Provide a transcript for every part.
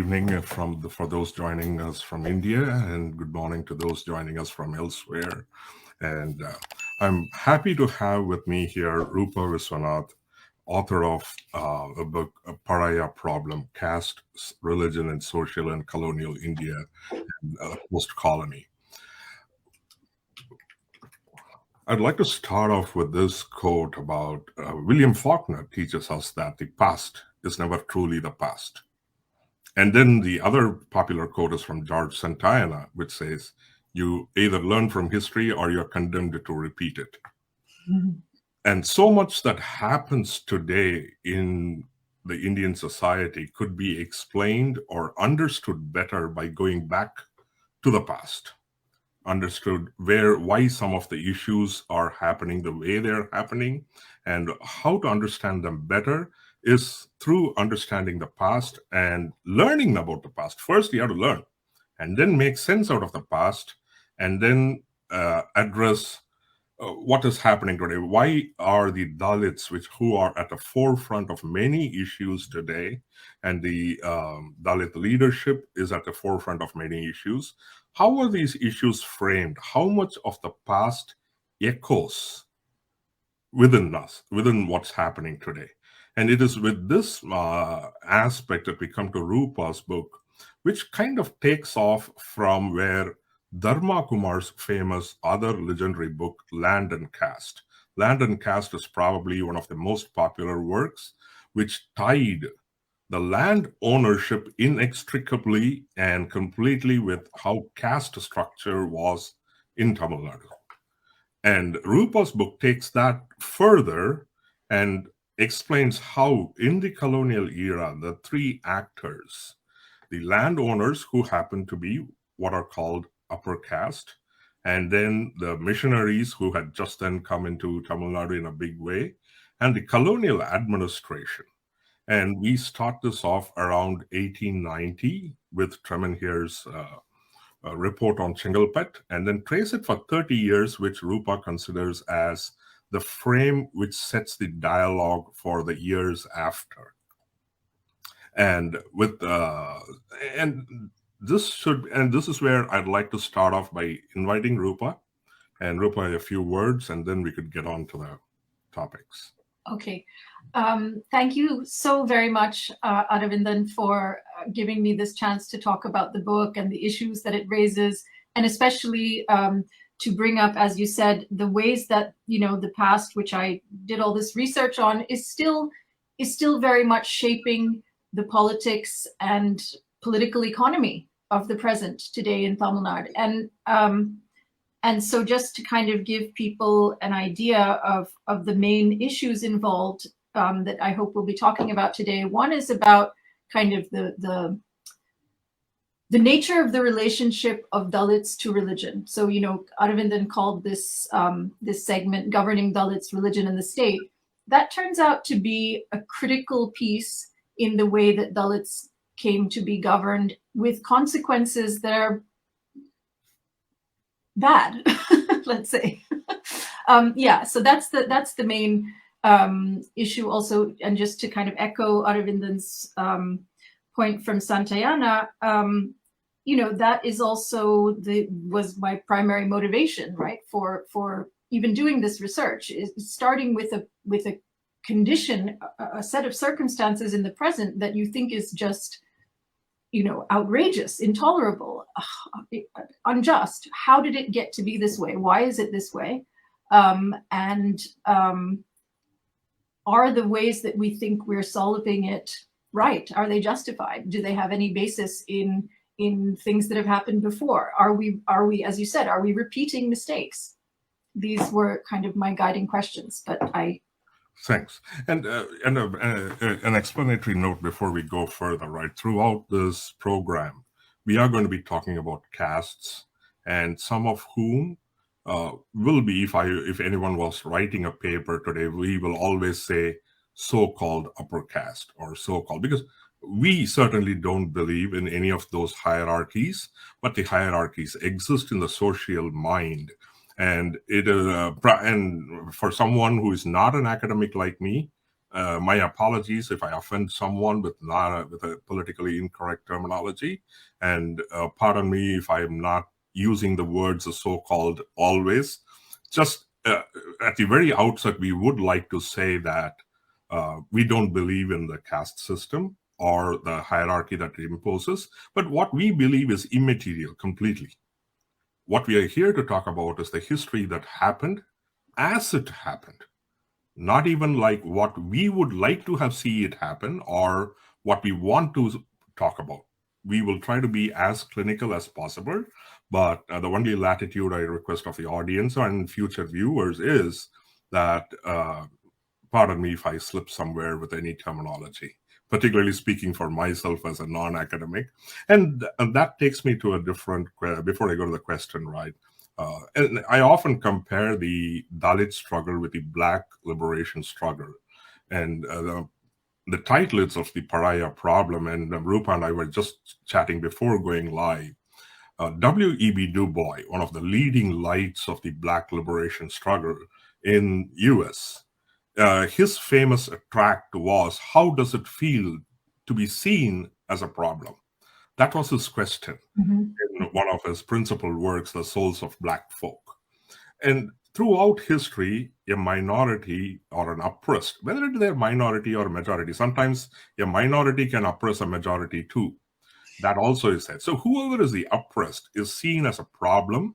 evening for those joining us from India, and good morning to those joining us from elsewhere. And I'm happy to have with me here Rupa Viswanath, author of a book, Pariah Problem, Caste, Religion, and Social in Colonial India and Post-Colony. I'd like to start off with this quote about William Faulkner teaches us that the past is never truly the past. And then the other popular quote is from George Santayana, which says, you either learn from history or you're condemned to repeat it. Mm-hmm. And so much that happens today in the Indian society could be explained or understood better by going back to the past. Understood why some of the issues are happening the way they're happening, and how to understand them better is through understanding the past and learning about the past. First, you have to learn and then make sense out of the past and then address what is happening today. Why are the Dalits, who are at the forefront of many issues today, and the Dalit leadership is at the forefront of many issues, how are these issues framed? How much of the past echoes within us, within what's happening today? And it is with this aspect that we come to Rupa's book, which kind of takes off from where Dharma Kumar's famous other legendary book, Land and Caste. Land and Caste is probably one of the most popular works, which tied the land ownership inextricably and completely with how caste structure was in Tamil Nadu. And Rupa's book takes that further and explains how in the colonial era, the three actors, the landowners who happen to be what are called upper caste, and then the missionaries who had just then come into Tamil Nadu in a big way, and the colonial administration. And we start this off around 1890 with Tremenhere's report on Chengalpet, and then trace it for 30 years, which Rupa considers as the frame which sets the dialogue for the years after. And with this is where I'd like to start off by inviting Rupa, and Rupa, a few words, and then we could get on to the topics. Okay. Thank you so very much, Aravindan, for giving me this chance to talk about the book and the issues that it raises, and especially to bring up, as you said, the ways that, the past, which I did all this research on, is still very much shaping the politics and political economy of the present today in Tamil Nadu. And so just to kind of give people an idea of the main issues involved that I hope we'll be talking about today. One is about kind of the nature of the relationship of Dalits to religion. So, Aravindan called this segment Governing Dalits, Religion and the State. That turns out to be a critical piece in the way that Dalits came to be governed, with consequences that are bad, let's say. So that's the main issue also. And just to kind of echo Aravindan's point from Santayana, that is also was my primary motivation, right, for even doing this research, is starting with a condition, a set of circumstances in the present that you think is just outrageous, intolerable, unjust. How did it get to be this way? Why is it this way? And are the ways that we think we're solving it right? Are they justified? Do they have any basis in things that have happened before? Are we, as you said, are we repeating mistakes? These were kind of my guiding questions, but Thanks. And an explanatory note before we go further, right? Throughout this program, we are going to be talking about castes, and some of whom will be, if anyone was writing a paper today, we will always say so-called upper caste or so-called, because we certainly don't believe in any of those hierarchies, but the hierarchies exist in the social mind. And it is, and for someone who is not an academic like me, My apologies if I offend someone with a politically incorrect terminology, and pardon me if I am not using the words the so-called always. Just at the very outset, we would like to say that we don't believe in the caste system or the hierarchy that it imposes, but what we believe is immaterial completely. What we are here to talk about is the history that happened as it happened. Not even like what we would like to have see it happen or what we want to talk about. We will try to be as clinical as possible, but the only latitude I request of the audience and future viewers is that, pardon me if I slip somewhere with any terminology, particularly speaking for myself as a non-academic. And that takes me to a different, before I go to the question, right? And I often compare the Dalit struggle with the Black liberation struggle. And the title is of the Pariah Problem, and Rupa and I were just chatting before going live. W.E.B. Du Bois, one of the leading lights of the Black liberation struggle in US, his famous tract was, how does it feel to be seen as a problem? That was his question in one of his principal works, The Souls of Black Folk. And throughout history, a minority or an oppressed, whether they're minority or majority, sometimes a minority can oppress a majority too. That also is said. So whoever is the oppressed is seen as a problem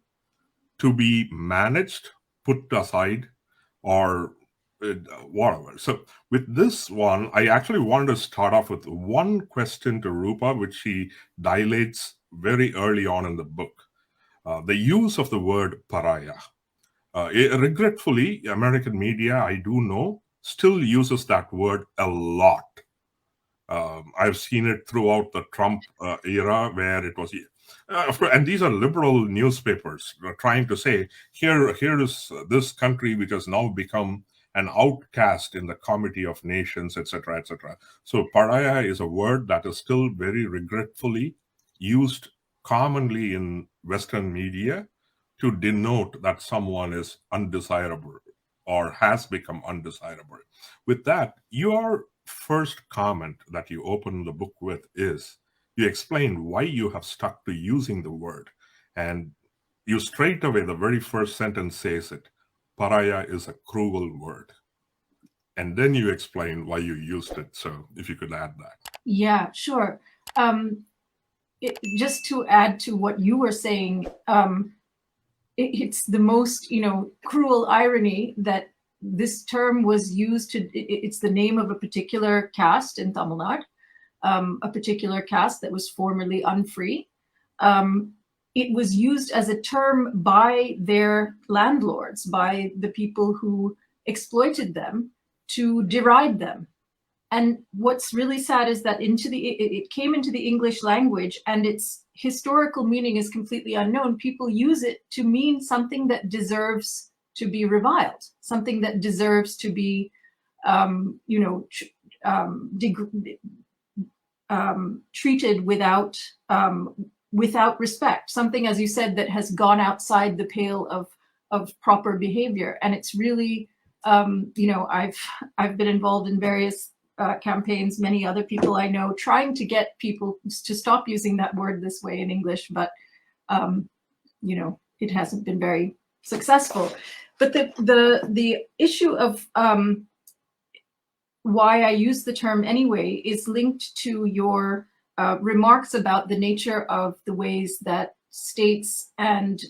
to be managed, put aside, or whatever. So with this one, I actually wanted to start off with one question to Rupa, which she dilates very early on in the book. The use of the word pariah. Regretfully, American media, I do know, still uses that word a lot. I've seen it throughout the Trump era where it was, of course, and these are liberal newspapers trying to say, here is this country which has now become an outcast in the Committee of Nations, etc., etc. So pariah is a word that is still very regretfully used commonly in Western media to denote that someone is undesirable or has become undesirable. With that, your first comment that you open the book with is, you explain why you have stuck to using the word. And you straight away, the very first sentence says it, pariah is a cruel word. And then you explain why you used it. So if you could add that. Yeah, sure. Just to add to what you were saying, it's the most, cruel irony that this term was used to, it's the name of a particular caste in Tamil Nadu, a particular caste that was formerly unfree. It was used as a term by their landlords, by the people who exploited them, to deride them. And what's really sad is that it came into the English language, and its historical meaning is completely unknown. People use it to mean something that deserves to be reviled, something that deserves to be, treated without respect. Something, as you said, that has gone outside the pale of proper behavior. And it's really, I've been involved in various campaigns, many other people I know, trying to get people to stop using that word this way in English, but it hasn't been very successful. But the issue of why I use the term anyway is linked to your remarks about the nature of the ways that states and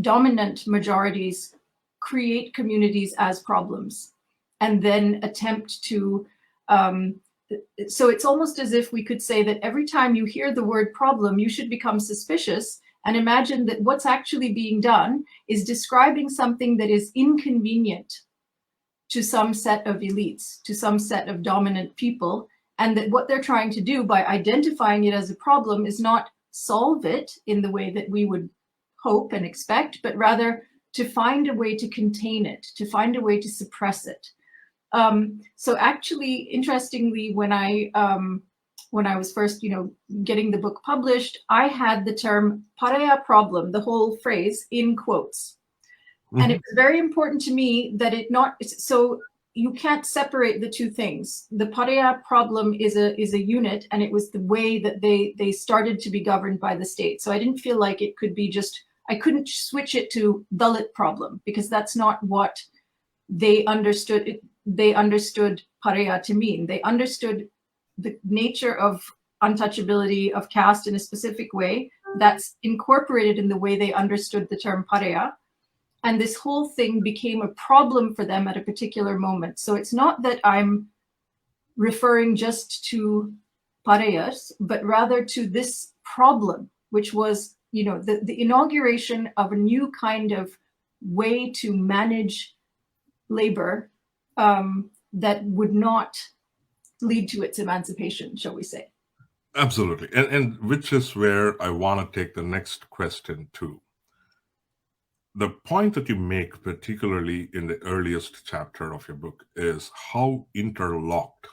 dominant majorities create communities as problems, and then attempt to, so it's almost as if we could say that every time you hear the word problem, you should become suspicious and imagine that what's actually being done is describing something that is inconvenient to some set of elites, to some set of dominant people, and that what they're trying to do by identifying it as a problem is not solve it in the way that we would hope and expect, but rather to find a way to contain it, to find a way to suppress it. So actually, interestingly, when I was first, getting the book published, I had the term Pariah Problem, the whole phrase, in quotes. Mm-hmm. And it was very important to me that it not, so, you can't separate the two things. The Pariah Problem is a unit, and it was the way that they started to be governed by the state. So I didn't feel like it could be just, I couldn't switch it to Dalit Problem, because that's not what they understood. They understood Pariah to mean. They understood the nature of untouchability of caste in a specific way that's incorporated in the way they understood the term Pariah. And this whole thing became a problem for them at a particular moment. So it's not that I'm referring just to Parayas, but rather to this problem, which was, you know, the inauguration of a new kind of way to manage labor that would not lead to its emancipation, shall we say. Absolutely. And which is where I want to take the next question too. The point that you make, particularly in the earliest chapter of your book, is how interlocked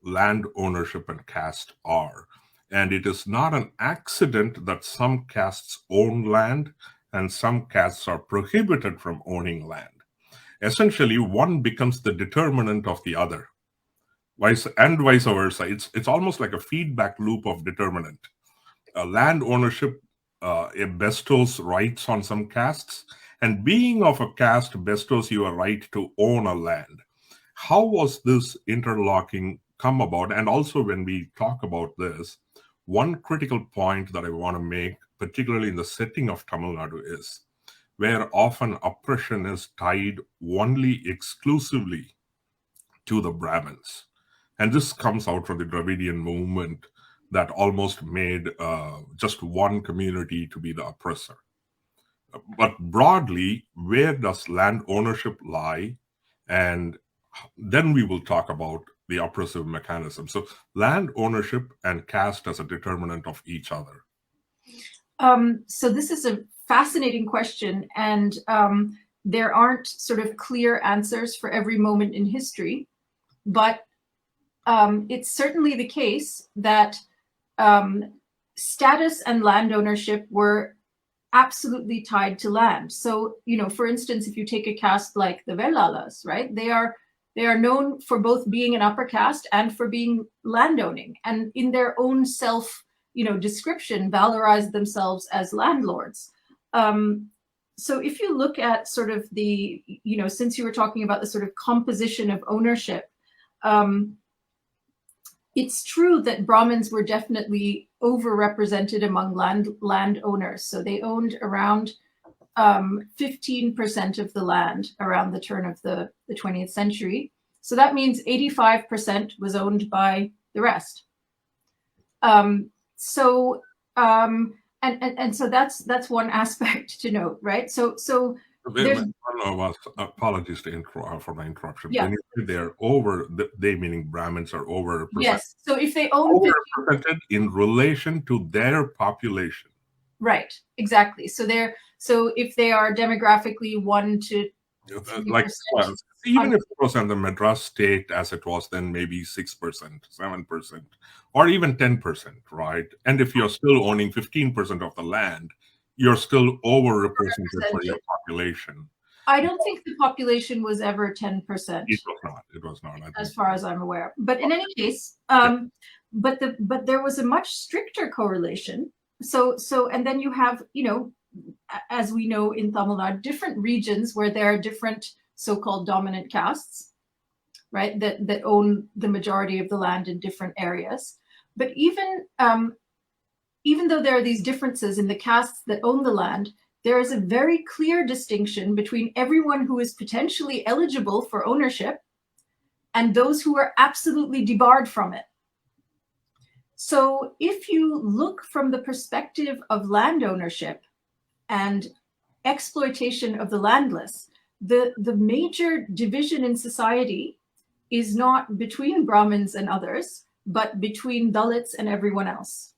land ownership and caste are. And it is not an accident that some castes own land and some castes are prohibited from owning land. Essentially, one becomes the determinant of the other, vice versa. It's almost like a feedback loop of determinant. Land ownership bestows rights on some castes, and being of a caste bestows you a right to own a land. How was this interlocking come about? And also, when we talk about this, one critical point that I want to make, particularly in the setting of Tamil Nadu, is where often oppression is tied only exclusively to the Brahmins. And this comes out from the Dravidian movement that almost made just one community to be the oppressor. But broadly, where does land ownership lie? And then we will talk about the oppressive mechanism. So land ownership and caste as a determinant of each other. So this is a fascinating question, and there aren't sort of clear answers for every moment in history, but it's certainly the case that status and land ownership were absolutely tied to land. So, you know, for instance, if you take a caste like the Vellalas, right, they are known for both being an upper caste and for being landowning, and in their own self, you know, description, valorize themselves as landlords. So if you look at sort of the, you know, since you were talking about the sort of composition of ownership, it's true that Brahmins were definitely overrepresented among landowners. So they owned around 15% of the land around the turn of the 20th century. So that means 85% was owned by the rest. And so that's one aspect to note, right? So apologies for my interruption. Yeah. When you say they're over, they meaning Brahmins are overrepresented. Yes. So if they own overrepresented in relation to their population. Right. Exactly. So if they are demographically 1 to 3%, like even if it was in the Madras state as it was then, maybe 6%, 7%, or even 10%, right? And if you're still owning 15% of the land, you're still overrepresented for your population. I don't think the population was ever 10%. It was not. As far as I'm aware. But in any case, but there was a much stricter correlation. So and then you have, you know, as we know in Tamil Nadu, different regions where there are different so-called dominant castes, right, that own the majority of the land in different areas. But even though there are these differences in the castes that own the land, there is a very clear distinction between everyone who is potentially eligible for ownership and those who are absolutely debarred from it. So if you look from the perspective of land ownership and exploitation of the landless, the major division in society is not between Brahmins and others, but between Dalits and everyone else.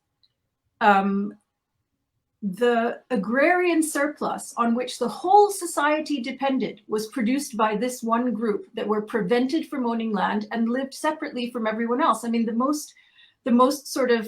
The agrarian surplus on which the whole society depended was produced by this one group that were prevented from owning land and lived separately from everyone else. I mean, the most sort of,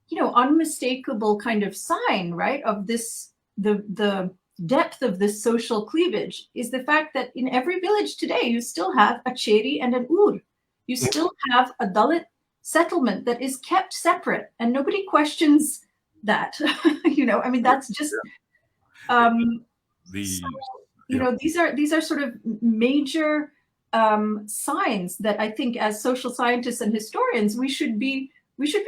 you know, unmistakable kind of sign, right, of this, the depth of this social cleavage is the fact that in every village today, you still have a cheri and an ur. You still have a Dalit settlement that is kept separate, and nobody questions that. I mean, that's just, these are sort of major signs that I think as social scientists and historians, we should be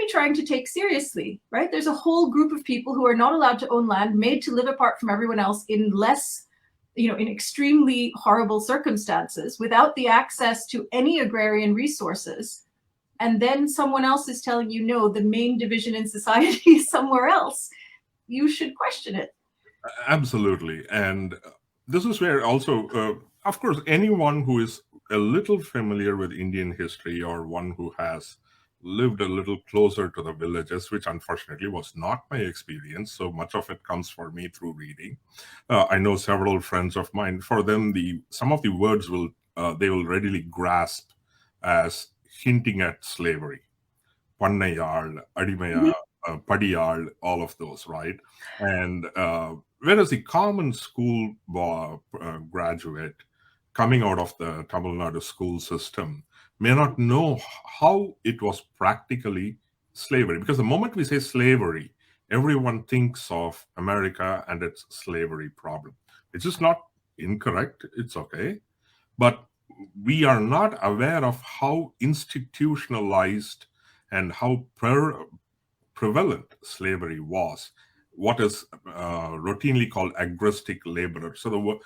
trying to take seriously, right? There's a whole group of people who are not allowed to own land, made to live apart from everyone else in less, in extremely horrible circumstances, without the access to any agrarian resources. And then someone else is telling you, no, the main division in society is somewhere else. You should question it. Absolutely. And this is where also, of course, anyone who is a little familiar with Indian history, or one who has lived a little closer to the villages, which unfortunately was not my experience. So much of it comes for me through reading. I know several friends of mine, for them, some of the words they will readily grasp as hinting at slavery. Pannayal, Adimayal, Padiyal, all of those, right? And whereas the common school graduate coming out of the Tamil Nadu school system may not know how it was practically slavery. Because the moment we say slavery, everyone thinks of America and its slavery problem. It's just not incorrect. It's okay. But we are not aware of how institutionalized and how prevalent slavery was. What is routinely called agrestic laborer. So the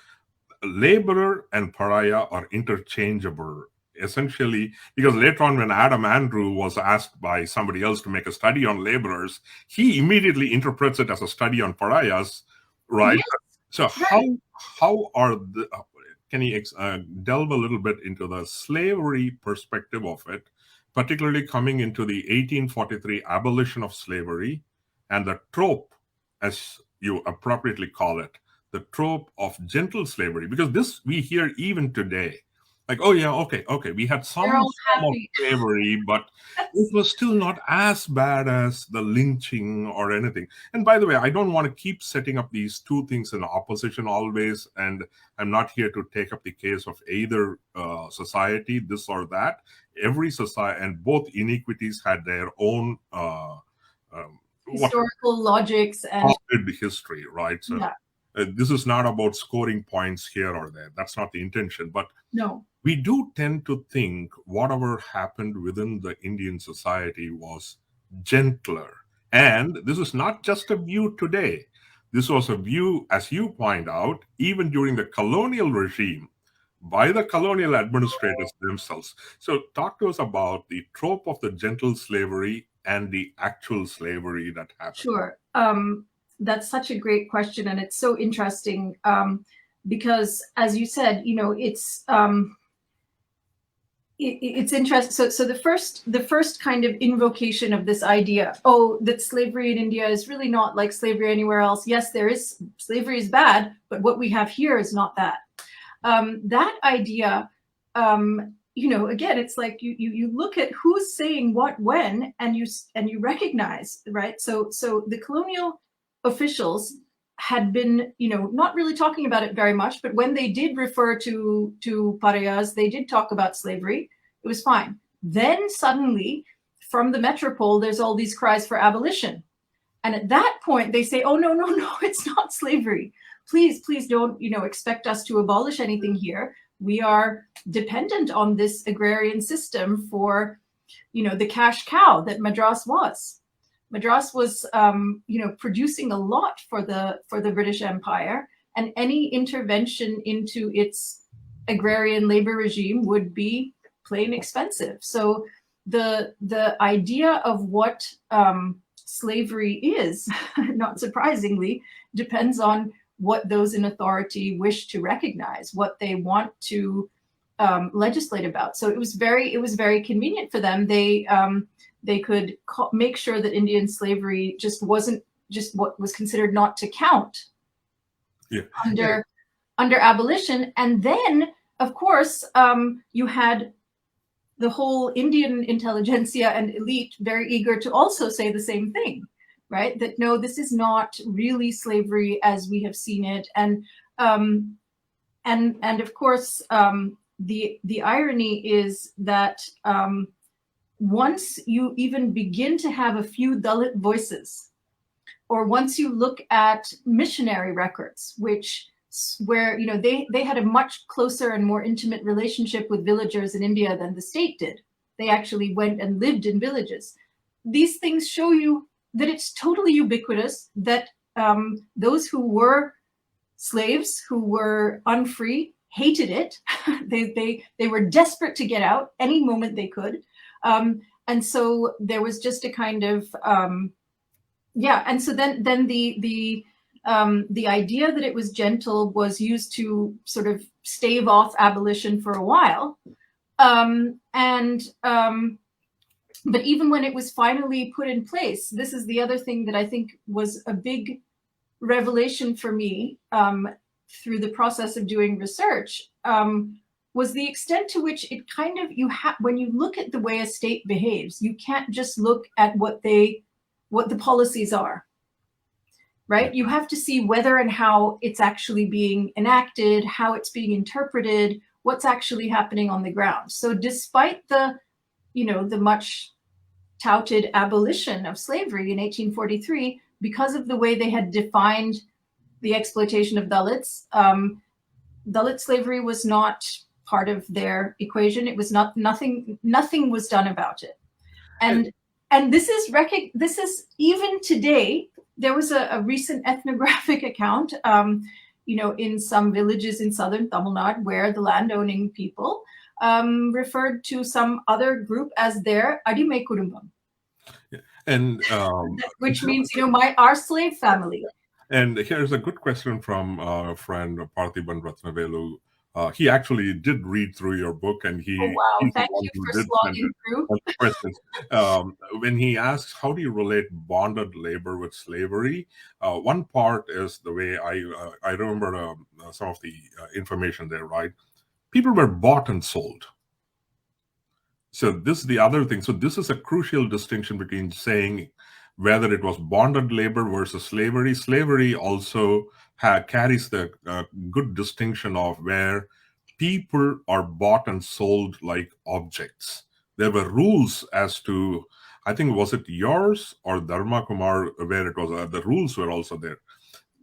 laborer and pariah are interchangeable, essentially, because later on when Adam Andrew was asked by somebody else to make a study on laborers, he immediately interprets it as a study on pariahs, right? Yes. So how are can you delve a little bit into the slavery perspective of it, particularly coming into the 1843 abolition of slavery and the trope, as you appropriately call it, the trope of gentle slavery? Because this we hear even today. Like, oh yeah, okay, we had some form of slavery, but it was still not as bad as the lynching or anything. And by the way, I don't want to keep setting up these two things in opposition always, and I'm not here to take up the case of either society, this or that. Every society, and both iniquities had their own historical logics and history, right? So this is not about scoring points here or there. That's not the intention. But no, we do tend to think whatever happened within the Indian society was gentler. And this is not just a view today. This was a view, as you point out, even during the colonial regime, by the colonial administrators themselves. So talk to us about the trope of the gentle slavery and the actual slavery that happened. Sure. That's such a great question, and it's so interesting because, as you said, it's interesting. So the first kind of invocation of this idea, that slavery in India is really not like slavery anywhere else. Yes, slavery is bad, but what we have here is not that. That idea, again, it's like you look at who's saying what when, and you recognize, right? So the colonial officials had been, not really talking about it very much, but when they did refer to pariahs, they did talk about slavery. It was fine. Then suddenly, from the metropole, there's all these cries for abolition. And at that point, they say, oh, no, it's not slavery. Please don't, expect us to abolish anything here. We are dependent on this agrarian system for, the cash cow that Madras was. Madras was, producing a lot for the British Empire, and any intervention into its agrarian labor regime would be plain expensive. So the idea of what slavery is, not surprisingly, depends on what those in authority wish to recognize, what they want to legislate about. So it was very convenient for them. They could make sure that Indian slavery just wasn't just what was considered not to count under abolition. And then, of course, you had the whole Indian intelligentsia and elite very eager to also say the same thing, right? That no, this is not really slavery as we have seen it. And of course, the irony is that once you even begin to have a few Dalit voices, or once you look at missionary records, where they had a much closer and more intimate relationship with villagers in India than the state did. They actually went and lived in villages. These things show you that it's totally ubiquitous, that those who were slaves, who were unfree, hated it. They were desperate to get out any moment they could. And so there was just a kind of, and so then the idea that it was gentle was used to sort of stave off abolition for a while. But even when it was finally put in place, this is the other thing that I think was a big revelation for me through the process of doing research, was the extent to which it kind of, when you look at the way a state behaves, you can't just look at what the policies are, right? You have to see whether and how it's actually being enacted, how it's being interpreted, what's actually happening on the ground. So despite the much touted abolition of slavery in 1843, because of the way they had defined the exploitation of Dalits, Dalit slavery was not part of their equation. It was nothing was done about it. And this is even today. There was a recent ethnographic account, in some villages in southern Tamil Nadu where the landowning people referred to some other group as their Adime Kudumbam. And which means, our slave family. And here's a good question from a friend, Parthiban Ratnavelu. He actually did read through your book, and he's Thank you for slogging through. Questions. When he asks, how do you relate bonded labor with slavery? One part is the way I remember some of the information there, right? People were bought and sold. So this is the other thing. So this is a crucial distinction between saying whether it was bonded labor versus slavery. Slavery also carries the good distinction of where people are bought and sold like objects. There were rules as to, I think, was it yours or Dharma Kumar, where it was, the rules were also there.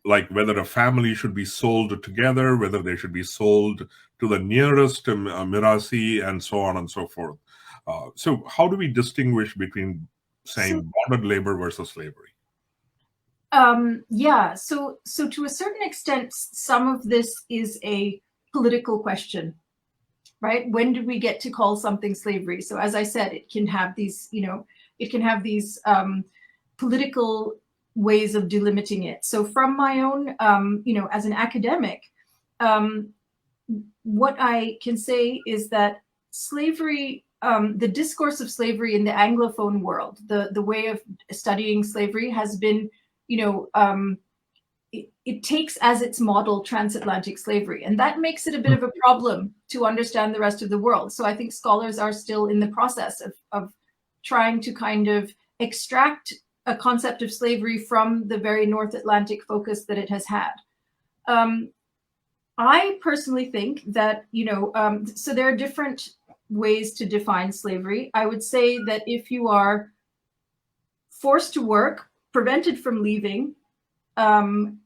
Like whether a family should be sold together, whether they should be sold to the nearest Mirasi, and so on and so forth. So how do we distinguish between saying bonded labor versus slavery? So to a certain extent, some of this is a political question, right? When do we get to call something slavery? So as I said, it can have these, political ways of delimiting it. So from my own, as an academic, what I can say is that slavery, the discourse of slavery in the Anglophone world, the way of studying slavery has been, it takes as its model transatlantic slavery. And that makes it a bit of a problem to understand the rest of the world. So I think scholars are still in the process of trying to kind of extract a concept of slavery from the very North Atlantic focus that it has had. I personally think that, so there are different ways to define slavery. I would say that if you are forced to work, prevented from leaving, and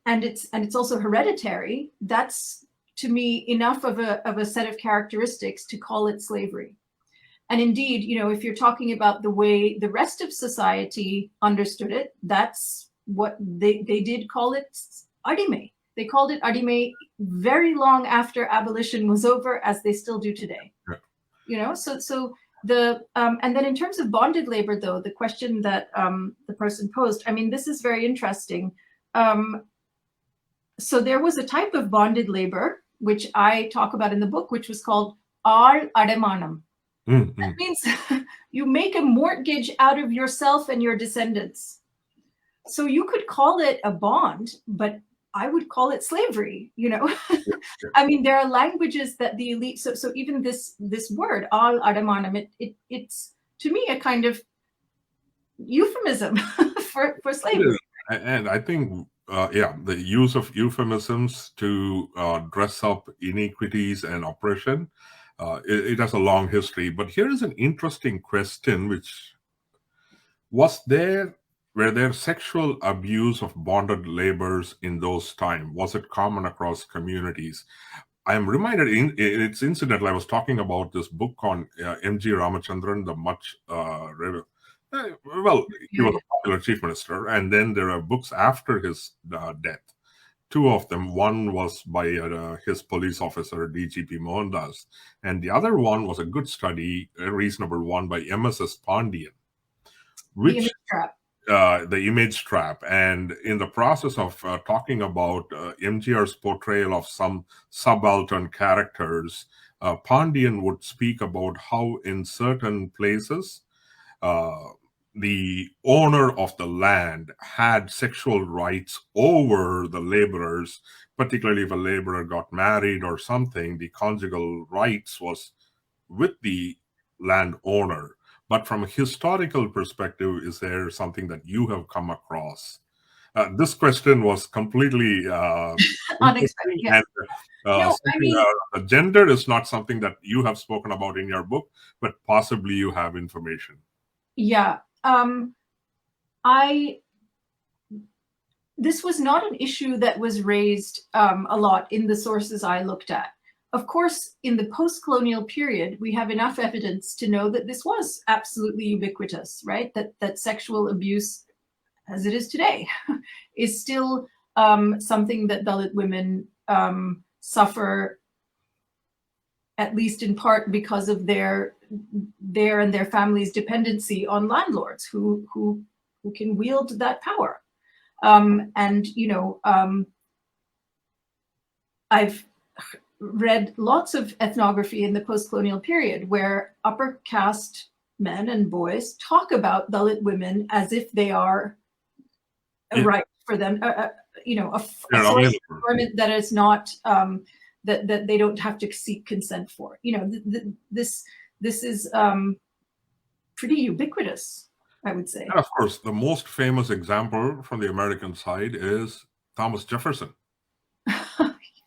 it's also hereditary, that's to me enough of a set of characteristics to call it slavery. And indeed, if you're talking about the way the rest of society understood it, that's what they did call it adime. They called it adime very long after abolition was over, as they still do today. Yeah. So the and then in terms of bonded labor, though, the question that the person posed, I mean, this is very interesting. So there was a type of bonded labor, which I talk about in the book, which was called al ademanam. Mm-hmm. That means you make a mortgage out of yourself and your descendants. So you could call it a bond, but I would call it slavery, I mean, there are languages that the elite, so even this word, al ademanam, it's to me a kind of euphemism for It slavery. is. And I think, the use of euphemisms to dress up iniquities and oppression, it has a long history. But here is an interesting question, which were there sexual abuse of bonded laborers in those times? Was it common across communities? I am reminded, it's incidental, I was talking about this book on M.G. Ramachandran, the well, he was a popular chief minister, and then there are books after his death. Two of them. One was by his police officer, DGP Mohandas, and the other one was a good study, a reasonable one by M.S.S. Pandian, The which image trap. the image trap. And in the process of talking about MGR's portrayal of some subaltern characters, Pandian would speak about how in certain places the owner of the land had sexual rights over the laborers, particularly if a laborer got married or something, the conjugal rights was with the landowner. But from a historical perspective, is there something that you have come across? This question was completely Unexpected. interesting, Yes. and No, I mean, gender is not something that you have spoken about in your book, but possibly you have information. yeah. This was not an issue that was raised a lot in the sources I looked at. Of course, in the post-colonial period, we have enough evidence to know that this was absolutely ubiquitous, right? That sexual abuse, as it is today, is still something that Dalit women suffer, at least in part because of their and their families' dependency on landlords who can wield that power. And I've read lots of ethnography in the post-colonial period where upper caste men and boys talk about Dalit women as if they are a right for them, a source of employment that is not that they don't have to seek consent for. This is pretty ubiquitous, I would say. And of course, the most famous example from the American side is Thomas Jefferson.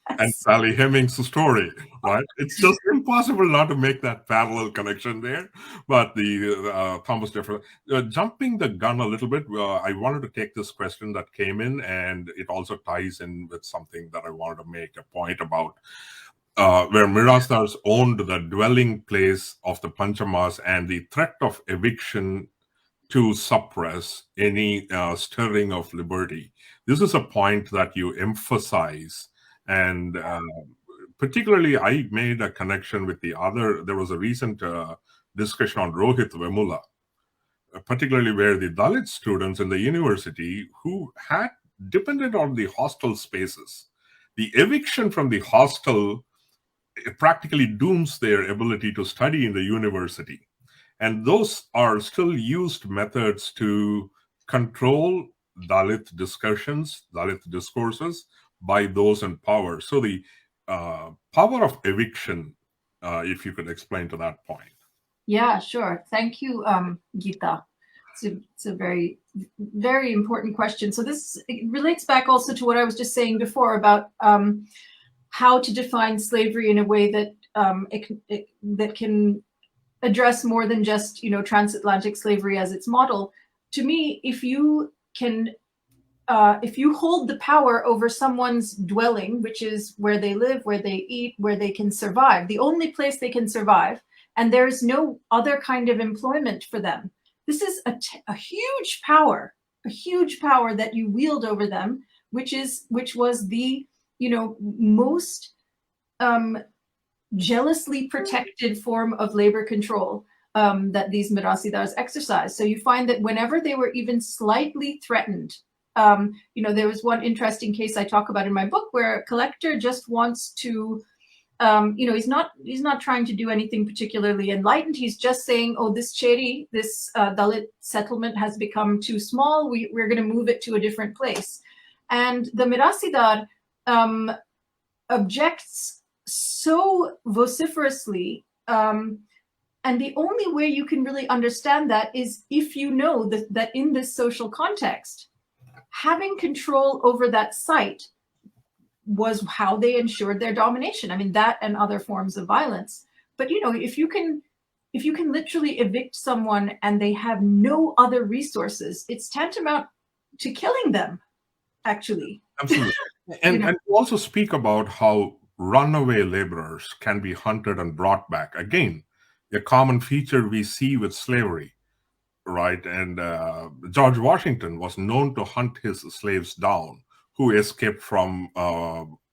Yes. And Sally Hemings' story, right? It's just impossible not to make that parallel connection there. But the Thomas Jefferson, jumping the gun a little bit, I wanted to take this question that came in, and it also ties in with something that I wanted to make a point about. Where Mirastars owned the dwelling place of the Panchamas and the threat of eviction to suppress any stirring of liberty. This is a point that you emphasize. And particularly, I made a connection with there was a recent discussion on Rohit Vemula, particularly where the Dalit students in the university who had depended on the hostel spaces. The eviction from the hostel practically dooms their ability to study in the university. And those are still used methods to control Dalit discussions, Dalit discourses by those in power. So the power of eviction, if you could explain to that point. Yeah, sure. Thank you, Geeta. It's a very, very important question. So it relates back also to what I was just saying before about how to define slavery in a way that that can address more than just transatlantic slavery as its model. To me, if you hold the power over someone's dwelling, which is where they live, where they eat, where they can survive, the only place they can survive, and there's no other kind of employment for them, this is a huge power that you wield over them, which was the most jealously protected form of labor control that these Mirasidars exercised. So you find that whenever they were even slightly threatened, there was one interesting case I talk about in my book where a collector just wants to, he's not trying to do anything particularly enlightened. He's just saying, oh, this cheri, this Dalit settlement has become too small. We're going to move it to a different place. And the Mirasidar objects so vociferously, and And the only way you can really understand that is if you know that in this social context, having control over that site was how they ensured their domination. I mean, that and other forms of violence. But if you can literally evict someone and they have no other resources, it's tantamount to killing them, actually. Absolutely. And you also speak about how runaway laborers can be hunted and brought back. Again, a common feature we see with slavery, right? And George Washington was known to hunt his slaves down who escaped from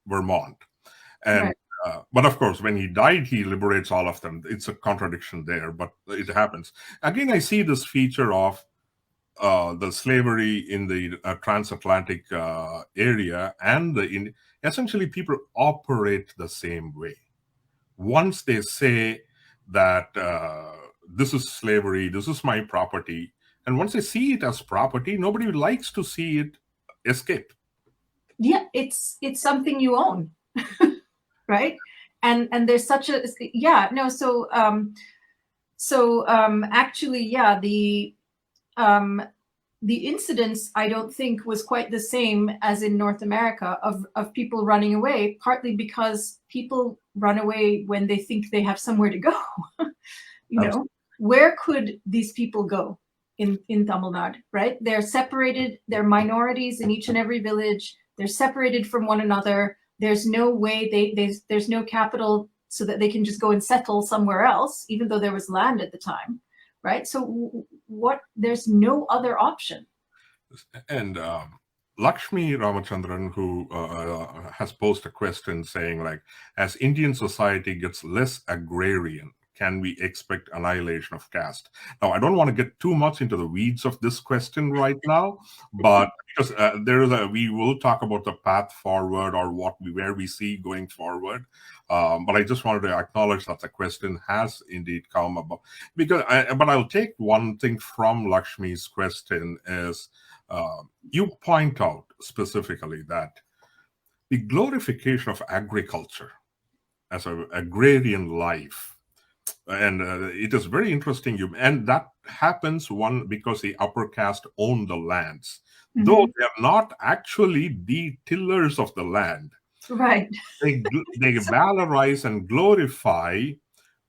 Vermont. And Right. but of course, when he died, he liberates all of them. It's a contradiction there, but it happens. Again, I see this feature of the slavery in the transatlantic area, and essentially people operate the same way. Once they say that this is slavery, this is my property, and once they see it as property, nobody likes to see it escape. Yeah, it's something you own. Right. And there's such a actually, yeah, the incidence, I don't think, was quite the same as in North America of people running away, partly because people run away when they think they have somewhere to go. Where could these people go in Tamil Nadu, right? They're separated, they're minorities in each and every village, they're separated from one another. There's no way there's no capital so that they can just go and settle somewhere else, even though there was land at the time, right? So there's no other option. And Lakshmi Ramachandran, who has posed a question saying, like, as Indian society gets less agrarian, can we expect annihilation of caste? Now, I don't want to get too much into the weeds of this question right now, but because we will talk about the path forward or where we see going forward. But I just wanted to acknowledge that the question has indeed come about. But I'll take one thing from Lakshmi's question is you point out specifically that the glorification of agriculture as an agrarian life. And it is very interesting. And that happens because the upper caste own the lands, though they are not actually the tillers of the land. Right. They valorize and glorify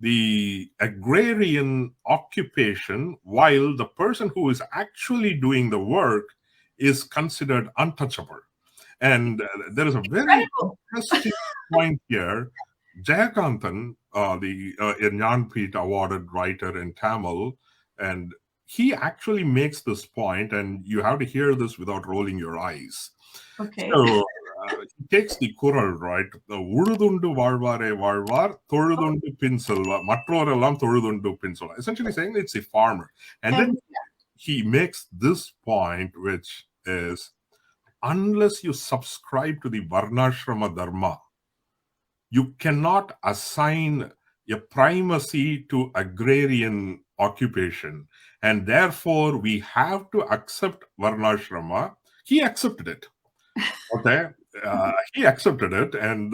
the agrarian occupation, while the person who is actually doing the work is considered untouchable. And there is a very interesting point here. Jayakanthan, the Jnanpith awarded writer in Tamil, and he actually makes this point, and you have to hear this without rolling your eyes. Okay. So he takes the Kural, right? Urudundu varvare varvar, thorudundu pinselva, mattrorelam thorudundu pinselva. Essentially saying it's a farmer. And then he makes this point, which is, unless you subscribe to the Varnashrama Dharma, you cannot assign a primacy to agrarian occupation. And therefore, we have to accept Varnashrama. He accepted it. Okay. He accepted it. And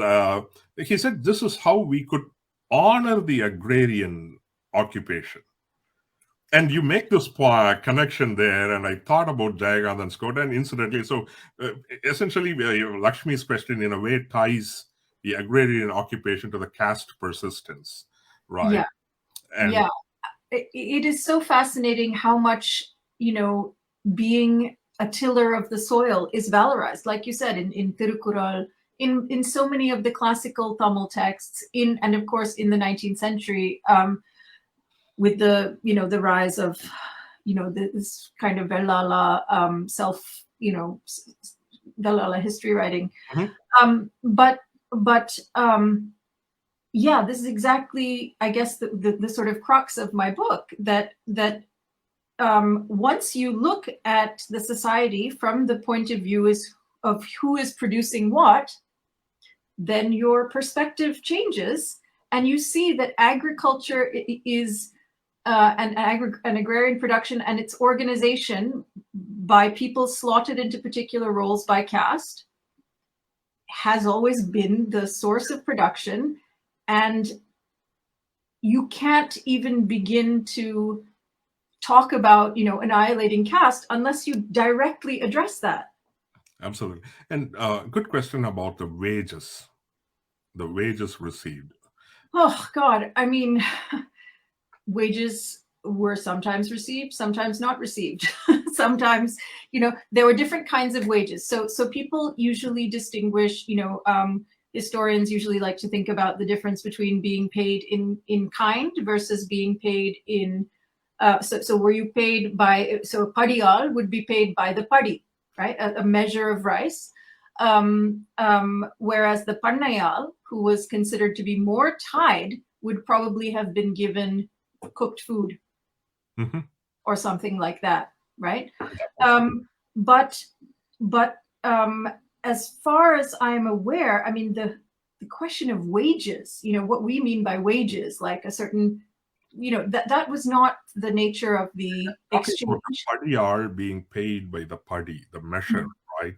he said, this is how we could honor the agrarian occupation. And you make this connection there, and I thought about Jayaganthan's quote, and incidentally, so essentially, Lakshmi's question in a way ties the agrarian occupation to the caste persistence, right? Yeah. And yeah. It is so fascinating how much, being a tiller of the soil is valorized, like you said, in Tirukural, in so many of the classical Tamil texts, and of course in the 19th century, with the the rise of this kind of Velala Velala history writing. But yeah, this is exactly, I guess, the sort of crux of my book, that once you look at the society from the point of view of who is producing what, then your perspective changes, and you see that agriculture is an agrarian production and its organization by people slotted into particular roles by caste has always been the source of production. And you can't even begin to talk about, annihilating caste unless you directly address that. Absolutely. And good question about the wages received. Oh God, I mean, wages were sometimes received, sometimes not received. Sometimes, there were different kinds of wages. So people usually distinguish, historians usually like to think about the difference between being paid in kind versus being paid in, so were you paid by, so a padiyal would be paid by the padi, right? A measure of rice. Whereas the pannayal, who was considered to be more tied, would probably have been given cooked food or something like that, right? But as far as I'm aware, I mean, the question of wages, what we mean by wages, like a certain, that was not the nature of the exchange. Padiyar being paid by the padi, the measure, right?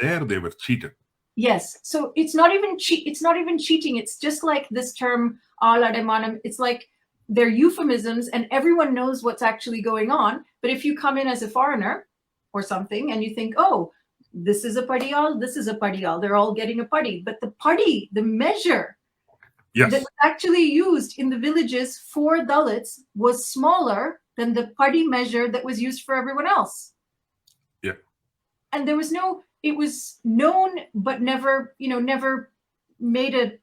There they were cheated. Yes. So it's not even cheating. It's just like this term al-ademanam. It's like they're euphemisms and everyone knows what's actually going on. But if you come in as a foreigner or something and you think, oh, this is a padiyal, this is a padiyal, they're all getting a padi. But the padi, the measure that was actually used in the villages for Dalits was smaller than the padi measure that was used for everyone else. Yeah. And there was it was known, but never made an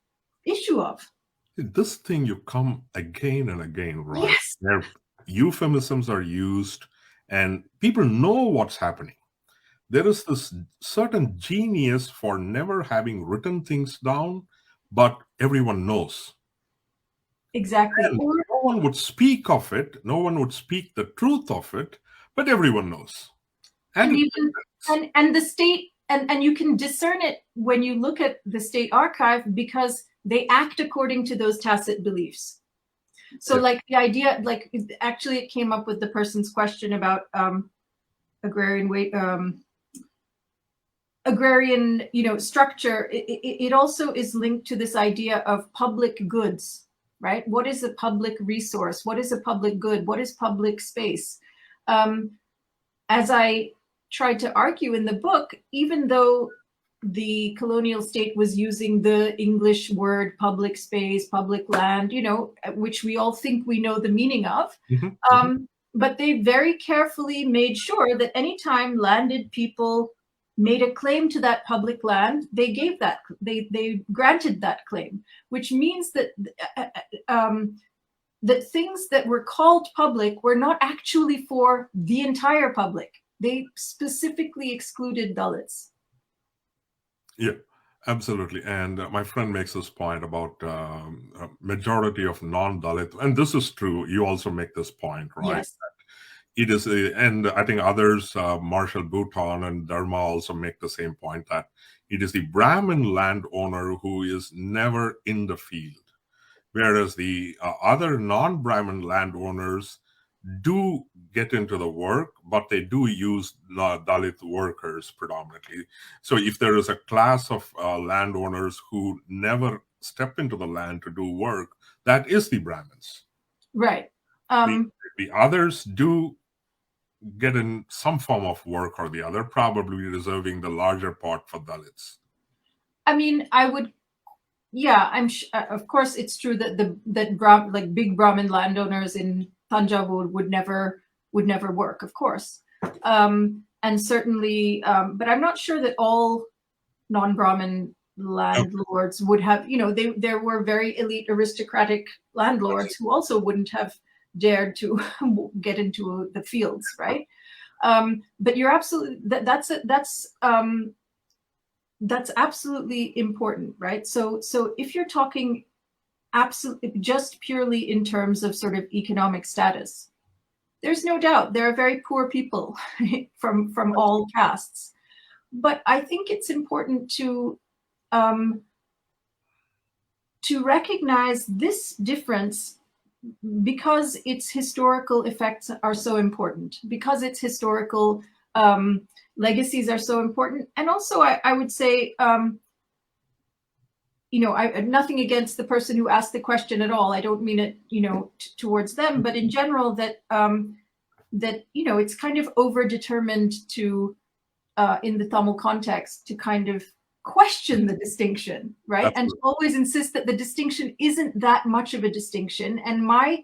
issue of. This thing you come again and again, right? Yes. Where euphemisms are used and people know what's happening. There is this certain genius for never having written things down, but everyone knows. Exactly. And no one would speak of it. No one would speak the truth of it, but everyone knows. And the state, and you can discern it when you look at the state archive because they act according to those tacit beliefs. So like the idea, like actually it came up with the person's question about agrarian structure. It also is linked to this idea of public goods, right? What is a public resource? What is a public good? What is public space? As I tried to argue in the book, even though the colonial state was using the English word public space, public land, which we all think we know the meaning of, but they very carefully made sure that anytime landed people made a claim to that public land, they granted that claim, which means that that things that were called public were not actually for the entire public. They specifically excluded Dalits. Yeah, absolutely. And my friend makes this point about a majority of non-Dalit, and this is true. You also make this point, right? Yes. It is, and I think others, Marshall Bhutan and Dharma also make the same point, that it is the Brahmin landowner who is never in the field, whereas the other non-Brahmin landowners do get into the work, but they do use Dalit workers predominantly. So if there is a class of landowners who never step into the land to do work, that is the Brahmins. Right. The others do get in some form of work or the other, probably reserving the larger part for Dalits. I mean, I'm of course it's true that like big Brahmin landowners in Tanjavur would never work, of course, and certainly, but I'm not sure that all non-Brahmin landlords would have. There were very elite aristocratic landlords who also wouldn't have dared to get into the fields, right? But you're absolutely that's absolutely important, right? So if you're talking absolutely just purely in terms of sort of economic status, there's no doubt there are very poor people from all castes. But I think it's important to recognize this difference because its historical effects are so important, because its historical legacies are so important. And also, I would say nothing against the person who asked the question at all. I don't mean it, towards them, but in general that it's kind of over-determined to, in the Tamil context, to kind of question the distinction, right? Absolutely. And to always insist that the distinction isn't that much of a distinction. And my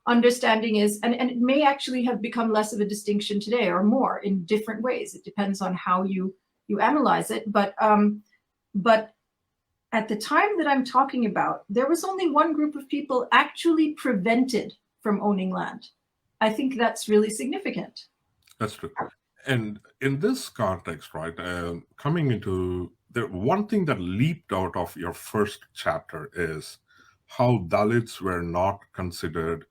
understanding is, and it may actually have become less of a distinction today or more in different ways. It depends on how you analyze it. But at the time that I'm talking about, there was only one group of people actually prevented from owning land. I think that's really significant. That's true. And in this context, right, coming into the one thing that leaped out of your first chapter is how Dalits were not considered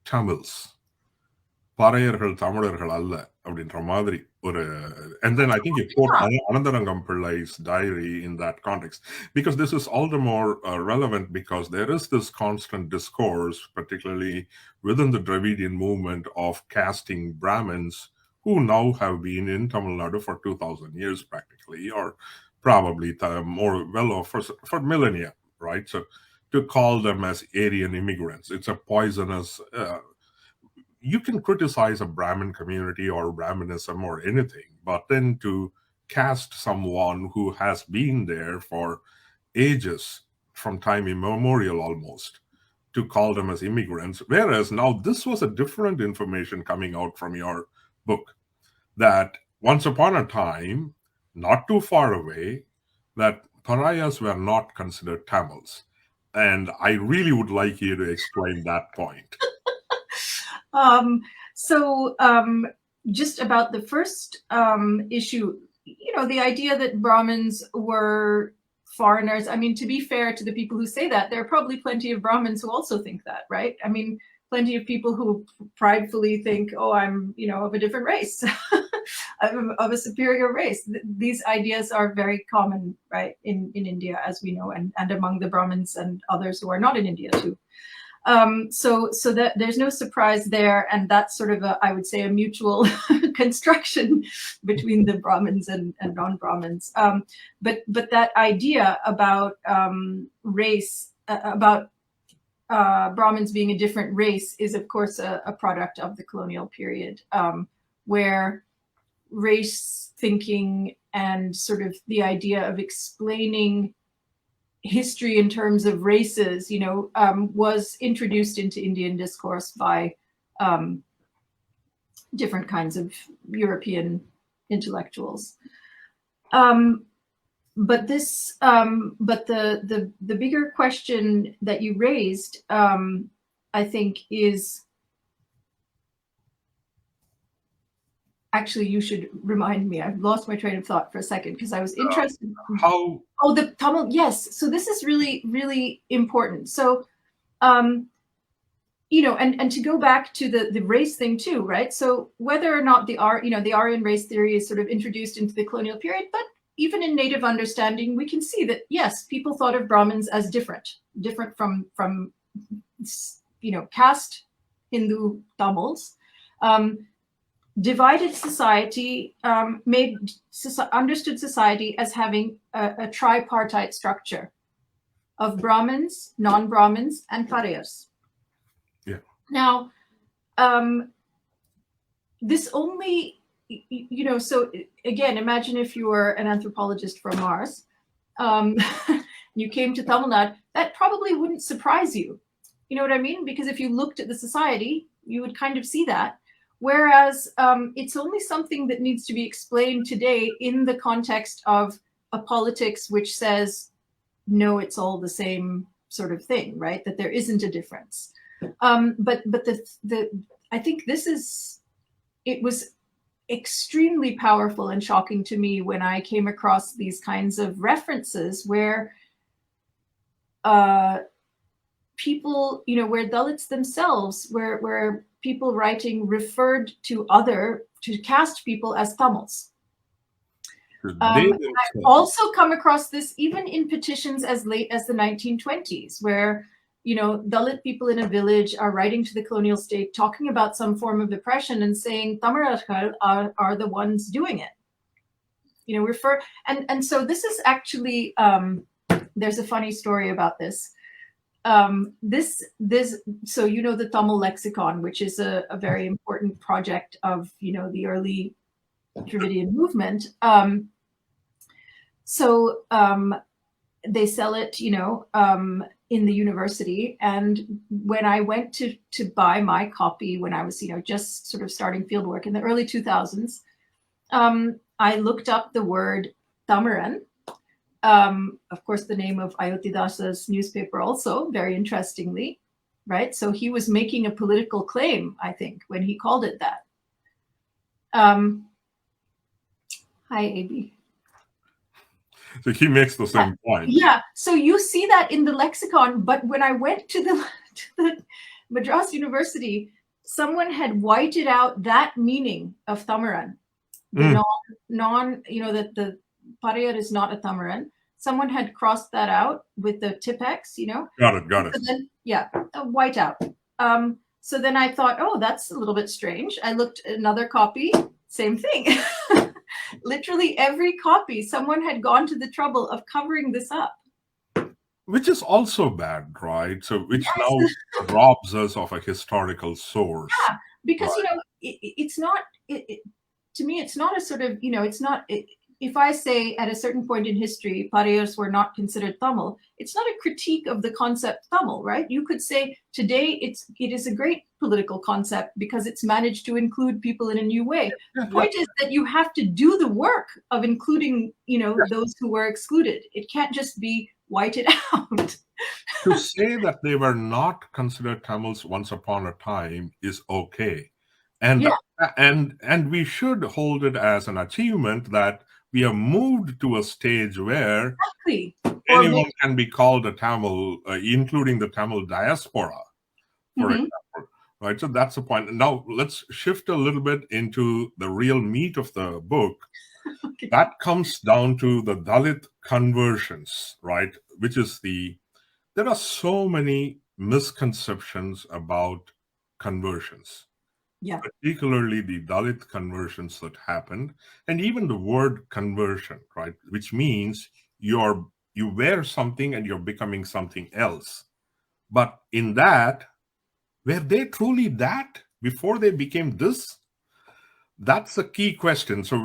Tamils. Parayargal Tamillargal alla அப்படின்ற மாதிரி ஒரு, and then I think you quote Anandarangam Pillai's diary in that context, because this is all the more relevant because there is this constant discourse, particularly within the Dravidian movement, of casting Brahmins who now have been in Tamil Nadu for 2,000 years practically, or probably more well over for millennia, right? So to call them as Aryan immigrants, it's a poisonous. You can criticize a Brahmin community or Brahminism or anything, but then to cast someone who has been there for ages, from time immemorial almost, to call them as immigrants, whereas now this was a different information coming out from your book, that once upon a time, not too far away, that Pariahs were not considered Tamils. And I really would like you to explain that point. Just about the first issue, the idea that Brahmins were foreigners. I mean, to be fair to the people who say that, there are probably plenty of Brahmins who also think that, right? I mean, plenty of people who pridefully think, oh, I'm, of a different race, of a superior race. These ideas are very common, right, in India, as we know, and among the Brahmins and others who are not in India too. So that there's no surprise there, and that's sort of I would say a mutual construction between the Brahmins and non-Brahmins. But that idea about race, about Brahmins being a different race, is of course a product of the colonial period, where race thinking and sort of the idea of explaining history in terms of races, was introduced into Indian discourse by different kinds of European intellectuals. But the bigger question that you raised, I think, is actually, you should remind me. I've lost my train of thought for a second because I was interested. How? Oh, the Tamil. Yes. So this is really, really important. So, and to go back to the race thing too, right? So whether or not the Aryan race theory is sort of introduced into the colonial period, but even in native understanding, we can see that yes, people thought of Brahmins as different from caste Hindu Tamils. Divided society, understood society as having a tripartite structure of Brahmins, non-Brahmins, and Pariahs. Yeah. Now, this only, so again, imagine if you were an anthropologist from Mars, you came to Tamil Nadu, that probably wouldn't surprise you. You know what I mean? Because if you looked at the society, you would kind of see that. Whereas it's only something that needs to be explained today in the context of a politics which says, no, it's all the same sort of thing, right? That there isn't a difference. But I think it was extremely powerful and shocking to me when I came across these kinds of references where people, where Dalits themselves, where people writing referred to caste people as Tamils. I've also come across this even in petitions as late as the 1920s, where Dalit people in a village are writing to the colonial state, talking about some form of oppression and saying Tamillargal are the ones doing it. And so this is actually there's a funny story about this. So you know the Thermal Lexicon, which is a very important project of the early Dravidian movement. So they sell it, in the university. And when I went to buy my copy, when I was just sort of starting fieldwork in the early 2000s, I looked up the word Tamaran. Of course, the name of Ayotidasa's newspaper also, very interestingly, right? So he was making a political claim, I think, when he called it that. Hi, AB. So he makes the same point. Yeah. So you see that in the lexicon, but when I went to the Madras University, someone had whited out that meaning of Tamaran. The that the Pariah is not a Tamaran. Someone had crossed that out with the Tipex, Got it. So then, white out. So then I thought, oh, that's a little bit strange. I looked at another copy, same thing. Literally every copy, someone had gone to the trouble of covering this up. Which is also bad, right? So which now robs us of a historical source. Yeah, because, it's not, to me, it's not a sort of, it's not, if I say at a certain point in history, Pariyas were not considered Tamil, it's not a critique of the concept Tamil, right? You could say today it is a great political concept because it's managed to include people in a new way. The point is that you have to do the work of including, those who were excluded. It can't just be whited out. To say that they were not considered Tamils once upon a time is okay. And we should hold it as an achievement that we have moved to a stage where anyone can be called a Tamil, including the Tamil diaspora, for example. Right, so that's the point. Now let's shift a little bit into the real meat of the book. Okay. That comes down to the Dalit conversions, right? Which is there are so many misconceptions about conversions. Yeah. Particularly the Dalit conversions that happened, and even the word conversion, right, which means you wear something and you're becoming something else. But in that, were they truly that before they became this? That's a key question. So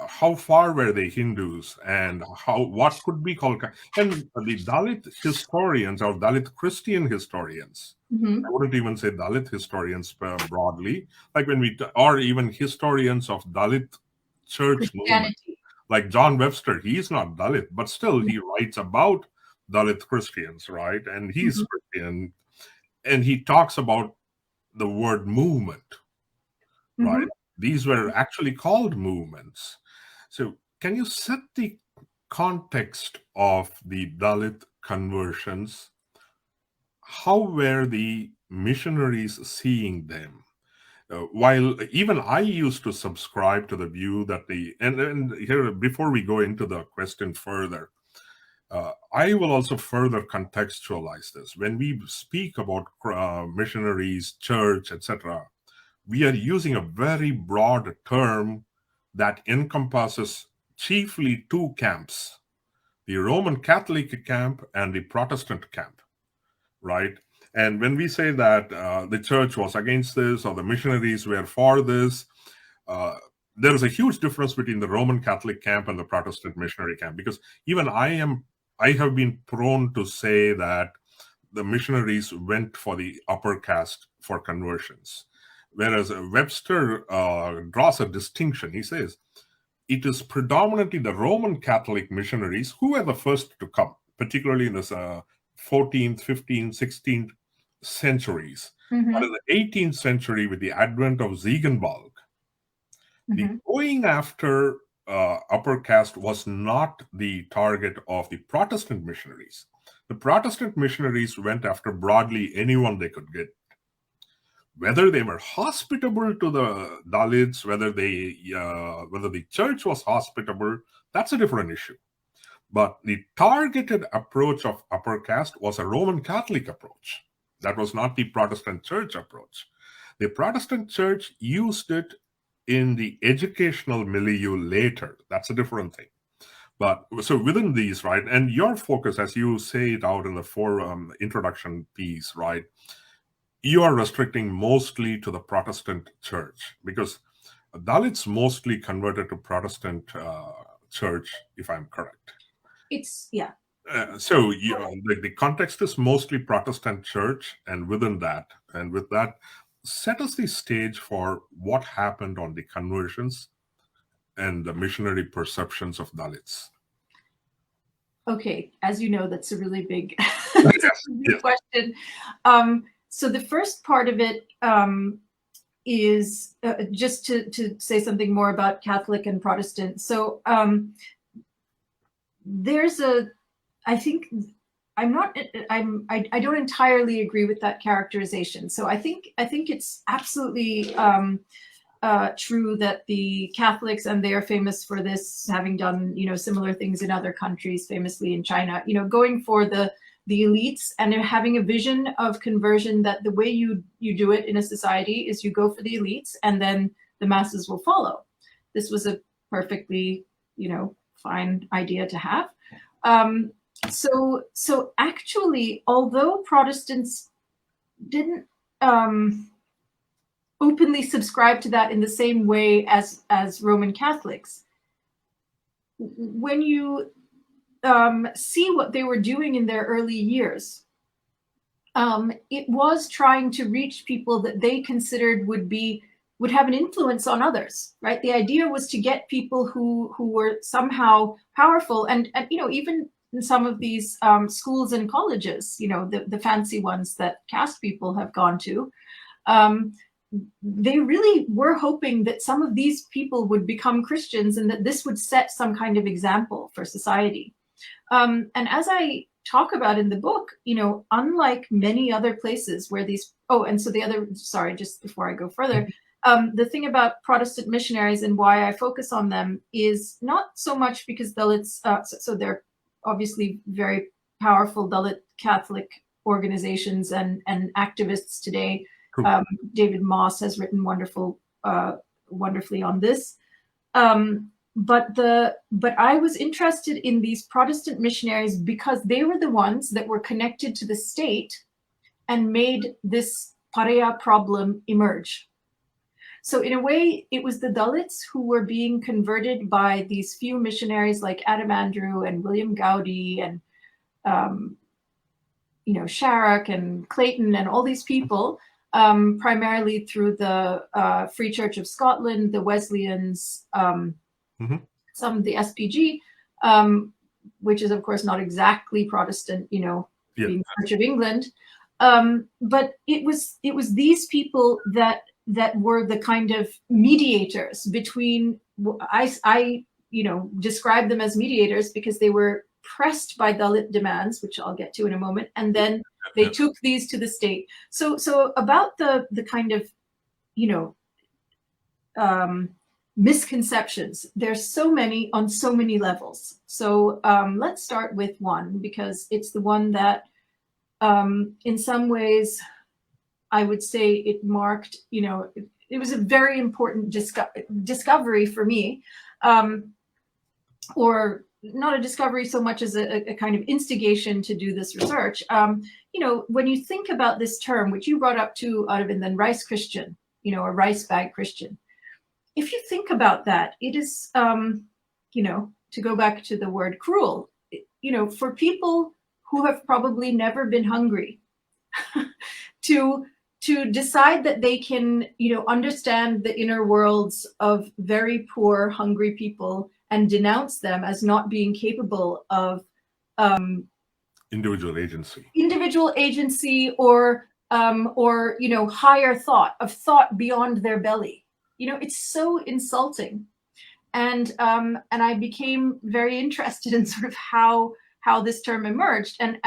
how far were they Hindus, and what could be called? And the Dalit historians or Dalit Christian historians, I wouldn't even say Dalit historians broadly, like or even historians of Dalit church movement, like John Webster. He's not Dalit, but still he writes about Dalit Christians, right? And he's Christian, and he talks about the word movement, right? These were actually called movements. So can you set the context of the Dalit conversions? How were the missionaries seeing them? While even I used to subscribe to the view that and here, before we go into the question further, I will also further contextualize this. When we speak about missionaries, church, etc., we are using a very broad term that encompasses chiefly two camps, the Roman Catholic camp and the Protestant camp, right? And when we say that the church was against this or the missionaries were for this, there is a huge difference between the Roman Catholic camp and the Protestant missionary camp, because even I have been prone to say that the missionaries went for the upper caste for conversions. Whereas Webster draws a distinction. He says, it is predominantly the Roman Catholic missionaries who were the first to come, particularly in the 14th, 15th, 16th centuries. But in the 18th century, with the advent of Ziegenbalg, the going after upper caste was not the target of the Protestant missionaries. The Protestant missionaries went after broadly anyone they could get. Whether they were hospitable to the Dalits, whether the church was hospitable, that's a different issue. But the targeted approach of upper caste was a Roman Catholic approach. That was not the Protestant church approach. The Protestant church used it in the educational milieu later. That's a different thing. But so within these, right, and your focus, as you say it out in the introduction piece, right, you are restricting mostly to the Protestant church, because Dalits mostly converted to Protestant church, if I'm correct. It's, yeah. So the context is mostly Protestant church, and within that, and with that, set us the stage for what happened on the conversions and the missionary perceptions of Dalits. Okay, as you know, that's a really big, that's a really big question. So the first part of it is just to say something more about Catholic and Protestant. So there's I think I don't entirely agree with that characterization. So I think it's absolutely true that the Catholics, and they are famous for this, having done, similar things in other countries, famously in China, going for the elites and having a vision of conversion, that the way you do it in a society is you go for the elites and then the masses will follow. This was a perfectly, fine idea to have. So actually, although Protestants didn't openly subscribe to that in the same way as Roman Catholics, when you see what they were doing in their early years, it was trying to reach people that they considered would have an influence on others, right? The idea was to get people who were somehow powerful, and even in some of these schools and colleges, the fancy ones that caste people have gone to, they really were hoping that some of these people would become Christians and that this would set some kind of example for society. And as I talk about in the book, unlike many other places where these, just before I go further, the thing about Protestant missionaries and why I focus on them is not so much because Dalits, so they're obviously very powerful Dalit Catholic organizations and activists today. David Moss has written wonderfully on this. But I was interested in these Protestant missionaries because they were the ones that were connected to the state and made this Pariah problem emerge. So in a way, it was the Dalits who were being converted by these few missionaries like Adam Andrew and William Gowdy and Sharrock and Clayton and all these people, primarily through the Free Church of Scotland, the Wesleyans, some of the SPG, which is of course not exactly Protestant, being Church of England, but it was these people that were the kind of mediators between. I describe them as mediators because they were pressed by Dalit demands, which I'll get to in a moment, and then they took these to the state. So about the kind of misconceptions, there's so many on so many levels. So let's start with one, because it's the one that in some ways I would say it marked, it was a very important discovery for me, or not a discovery so much as a kind of instigation to do this research. When you think about this term, which you brought up too, Aravindan, rice Christian, a rice bag Christian. If you think about that, it is, to go back to the word cruel, for people who have probably never been hungry, to decide that they can, understand the inner worlds of very poor, hungry people and denounce them as not being capable of individual agency, or higher thought beyond their belly. It's so insulting. And I became very interested in sort of how this term emerged, and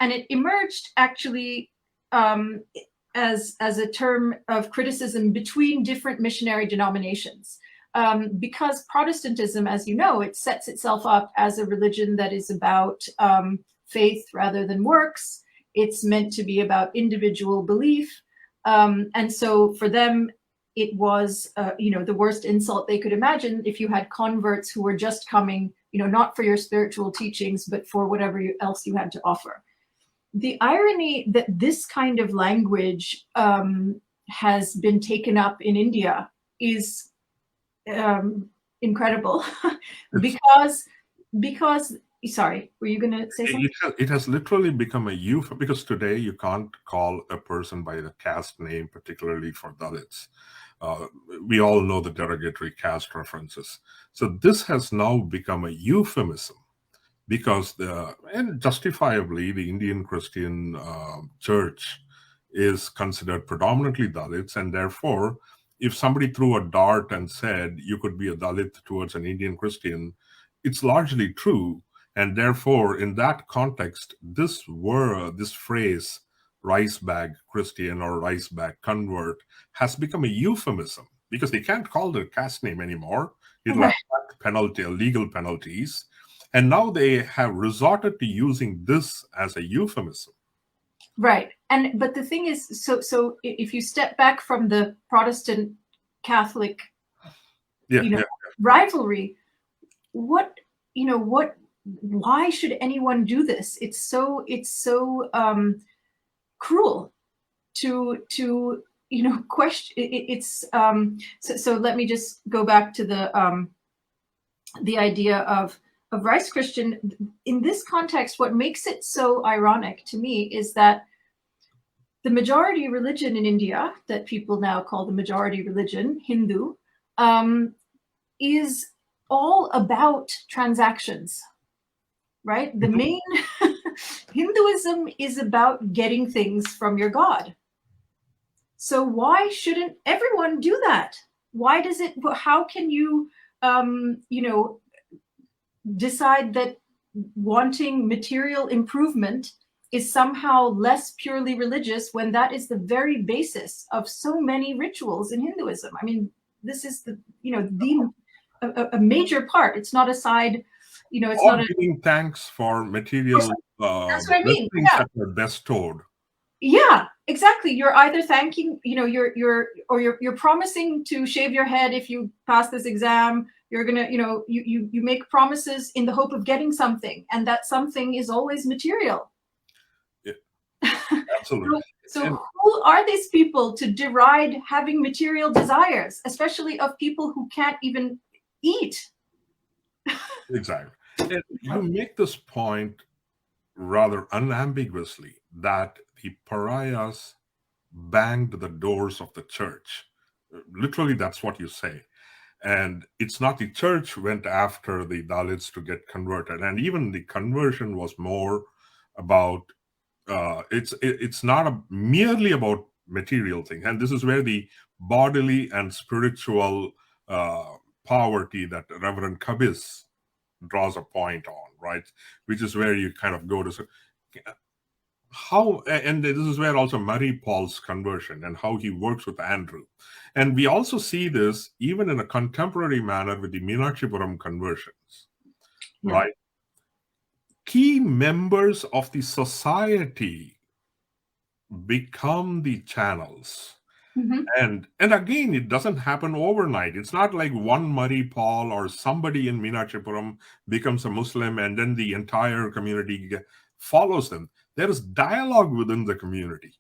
it emerged actually as a term of criticism between different missionary denominations, because Protestantism, as you know, it sets itself up as a religion that is about faith rather than works. It's meant to be about individual belief, and so for them, it was, the worst insult they could imagine if you had converts who were just coming, not for your spiritual teachings, but for whatever else you had to offer. The irony that this kind of language has been taken up in India is incredible because sorry, were you going to say something? It has literally become a euphemism, because today you can't call a person by the caste name, particularly for Dalits. We all know the derogatory caste references. So this has now become a euphemism, because and justifiably, the Indian Christian church is considered predominantly Dalits, and therefore, if somebody threw a dart and said you could be a Dalit towards an Indian Christian, it's largely true. And therefore, in that context, this phrase, rice bag Christian or rice bag convert, has become a euphemism, because they can't call their caste name anymore. It'll attract legal penalties. And now they have resorted to using this as a euphemism. Right. But the thing is, so if you step back from the Protestant Catholic rivalry, why should anyone do this? It's so cruel to question. It's so let me just go back to the idea of Rice Christian. In this context, what makes it so ironic to me is that the majority religion in India, that people now call the majority religion, Hindu, is all about transactions, right? The main Hinduism is about getting things from your God. So why shouldn't everyone do that? Why does it? How can you, decide that wanting material improvement is somehow less purely religious when that is the very basis of so many rituals in Hinduism? I mean, this is a major part. It's not a side, it's or not giving thanks for material that's what I mean. that are bestowed. Yeah, exactly. You're either thanking, you're promising to shave your head if you pass this exam. You're gonna, you make promises in the hope of getting something, and that something is always material. Yeah, absolutely. So who are these people to deride having material desires, especially of people who can't even eat? Exactly. And you make this point rather unambiguously, that the pariahs banged the doors of the church. Literally, that's what you say. And it's not the church went after the Dalits to get converted. And even the conversion was more about, it's not merely about material thing. And this is where the bodily and spiritual poverty that Reverend Kabis draws a point on, right? Which is where you kind of go to how, and this is where also Murray Paul's conversion and how he works with Andrew. And we also see this even in a contemporary manner with the Meenakshipuram conversions, right? Key members of the society become the channels. And again, it doesn't happen overnight. It's not like one Murray Paul or somebody in Meenakshipuram becomes a Muslim and then the entire community follows them. There is dialogue within the community.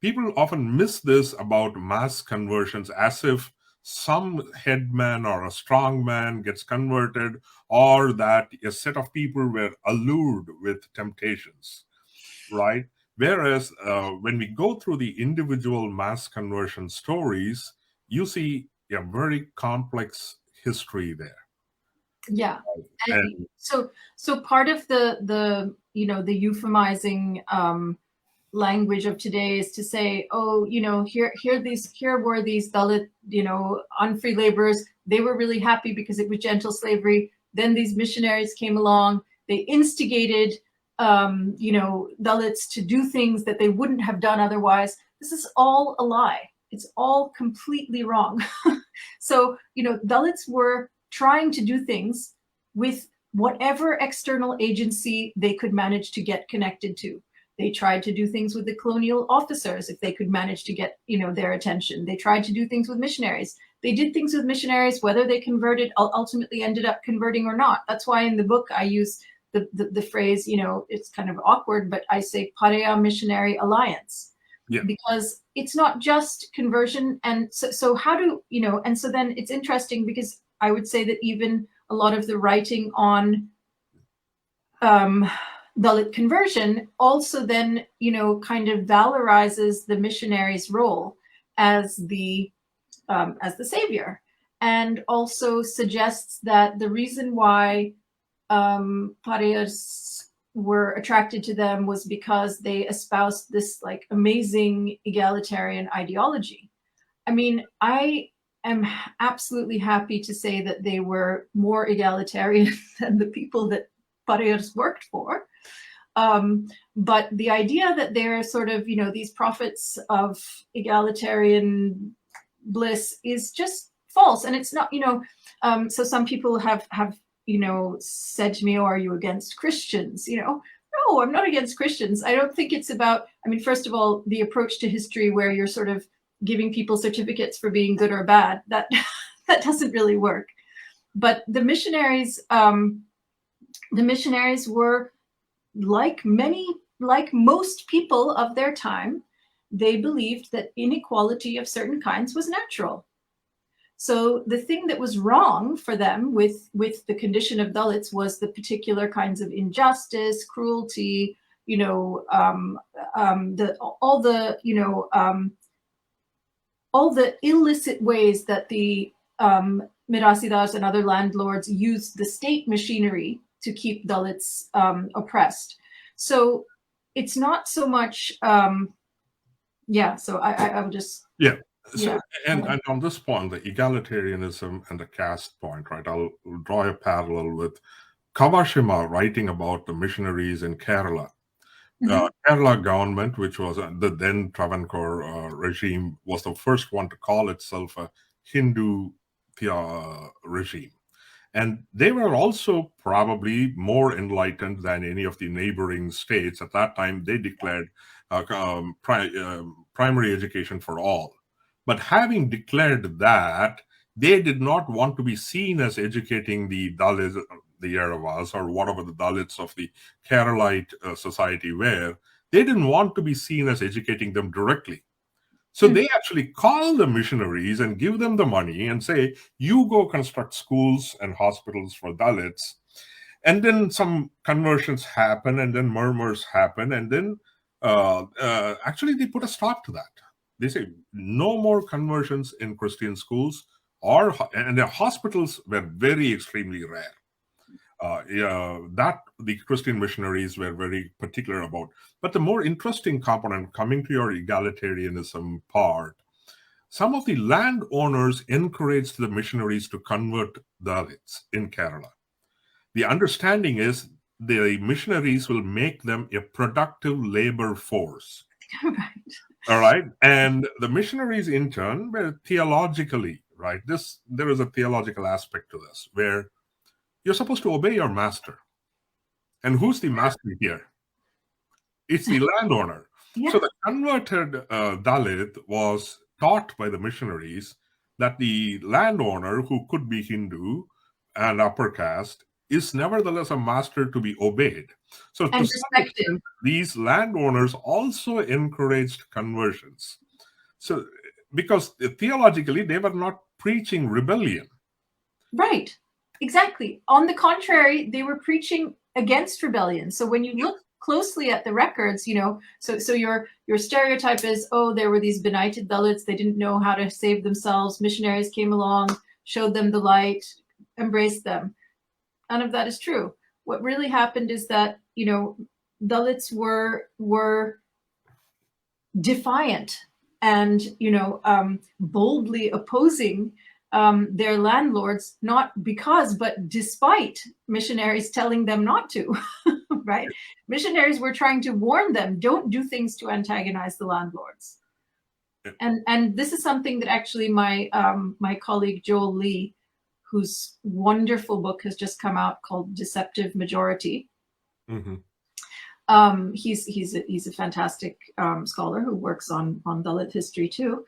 People often miss this about mass conversions, as if some headman or a strong man gets converted, or that a set of people were allured with temptations, right? Whereas when we go through the individual mass conversion stories, you see a very complex history there. Yeah. And so part of the euphemizing language of today is to say, oh, here were these Dalit, unfree laborers. They were really happy because it was gentle slavery. Then these missionaries came along. They instigated Dalits to do things that they wouldn't have done otherwise. This is all a lie. It's all completely wrong. So, Dalits were trying to do things with whatever external agency they could manage to get connected to. They tried to do things with the colonial officers if they could manage to get, their attention. They tried to do things with missionaries. They did things with missionaries, whether they converted, ultimately ended up converting or not. That's why in the book I use the phrase, it's kind of awkward, but I say Pariah missionary alliance. Yeah. Because it's not just conversion. And so how do, and so then it's interesting because I would say that even a lot of the writing on Dalit conversion also then, kind of valorizes the missionary's role as the savior, and also suggests that the reason why pariahs were attracted to them was because they espoused this like amazing egalitarian ideology. I mean, I am absolutely happy to say that they were more egalitarian than the people that pariahs worked for. But the idea that they're sort of, these prophets of egalitarian bliss is just false. And it's not, so some people have said to me, oh, are you against Christians? No, I'm not against Christians. I don't think it's about, first of all, the approach to history where you're sort of giving people certificates for being good or bad, that doesn't really work. But the missionaries were like most people of their time, they believed that inequality of certain kinds was natural. So the thing that was wrong for them with the condition of Dalits was the particular kinds of injustice, cruelty, all the illicit ways that the Mirasidars and other landlords used the state machinery to keep Dalits oppressed. So it's not so much, so I would just... Yeah. So, and on this point, the egalitarianism and the caste point, right? I'll draw a parallel with Kawashima writing about the missionaries in Kerala. Kerala government, which was the then Travancore regime, was the first one to call itself a Hindu regime. And they were also probably more enlightened than any of the neighboring states. At that time, they declared primary education for all. But having declared that, they did not want to be seen as educating the Dalits, the Yaravas, or whatever the Dalits of the Keralite society were. They didn't want to be seen as educating them directly. So they actually call the missionaries and give them the money and say, you go construct schools and hospitals for Dalits. And then some conversions happen, and then murmurs happen, and then actually they put a stop to that. They say no more conversions in Christian schools, and the hospitals were very extremely rare. That the Christian missionaries were very particular about. But the more interesting component, coming to your egalitarianism part, some of the landowners encouraged the missionaries to convert Dalits in Kerala. The understanding is the missionaries will make them a productive labor force. Right. All right. And the missionaries, in turn, were theologically, right? There is a theological aspect to this, where you're supposed to obey your master. And who's the master here? It's the landowner. Yeah. So the converted Dalit was taught by the missionaries that the landowner, who could be Hindu and upper caste, is nevertheless a master to be obeyed. So to some extent, these landowners also encouraged conversions. So because theologically, they were not preaching rebellion. Right. Exactly. On the contrary, they were preaching against rebellion. So when you look closely at the records, so your stereotype is, oh, there were these benighted Dalits, they didn't know how to save themselves. Missionaries came along, showed them the light, embraced them. None of that is true. What really happened is that, Dalits were defiant and, boldly opposing their landlords, not because, but despite missionaries telling them not to, right? Missionaries were trying to warn them, don't do things to antagonize the landlords. And this is something that actually my colleague Joel Lee, whose wonderful book has just come out called Deceptive Majority. He's a fantastic scholar who works on Dalit history too.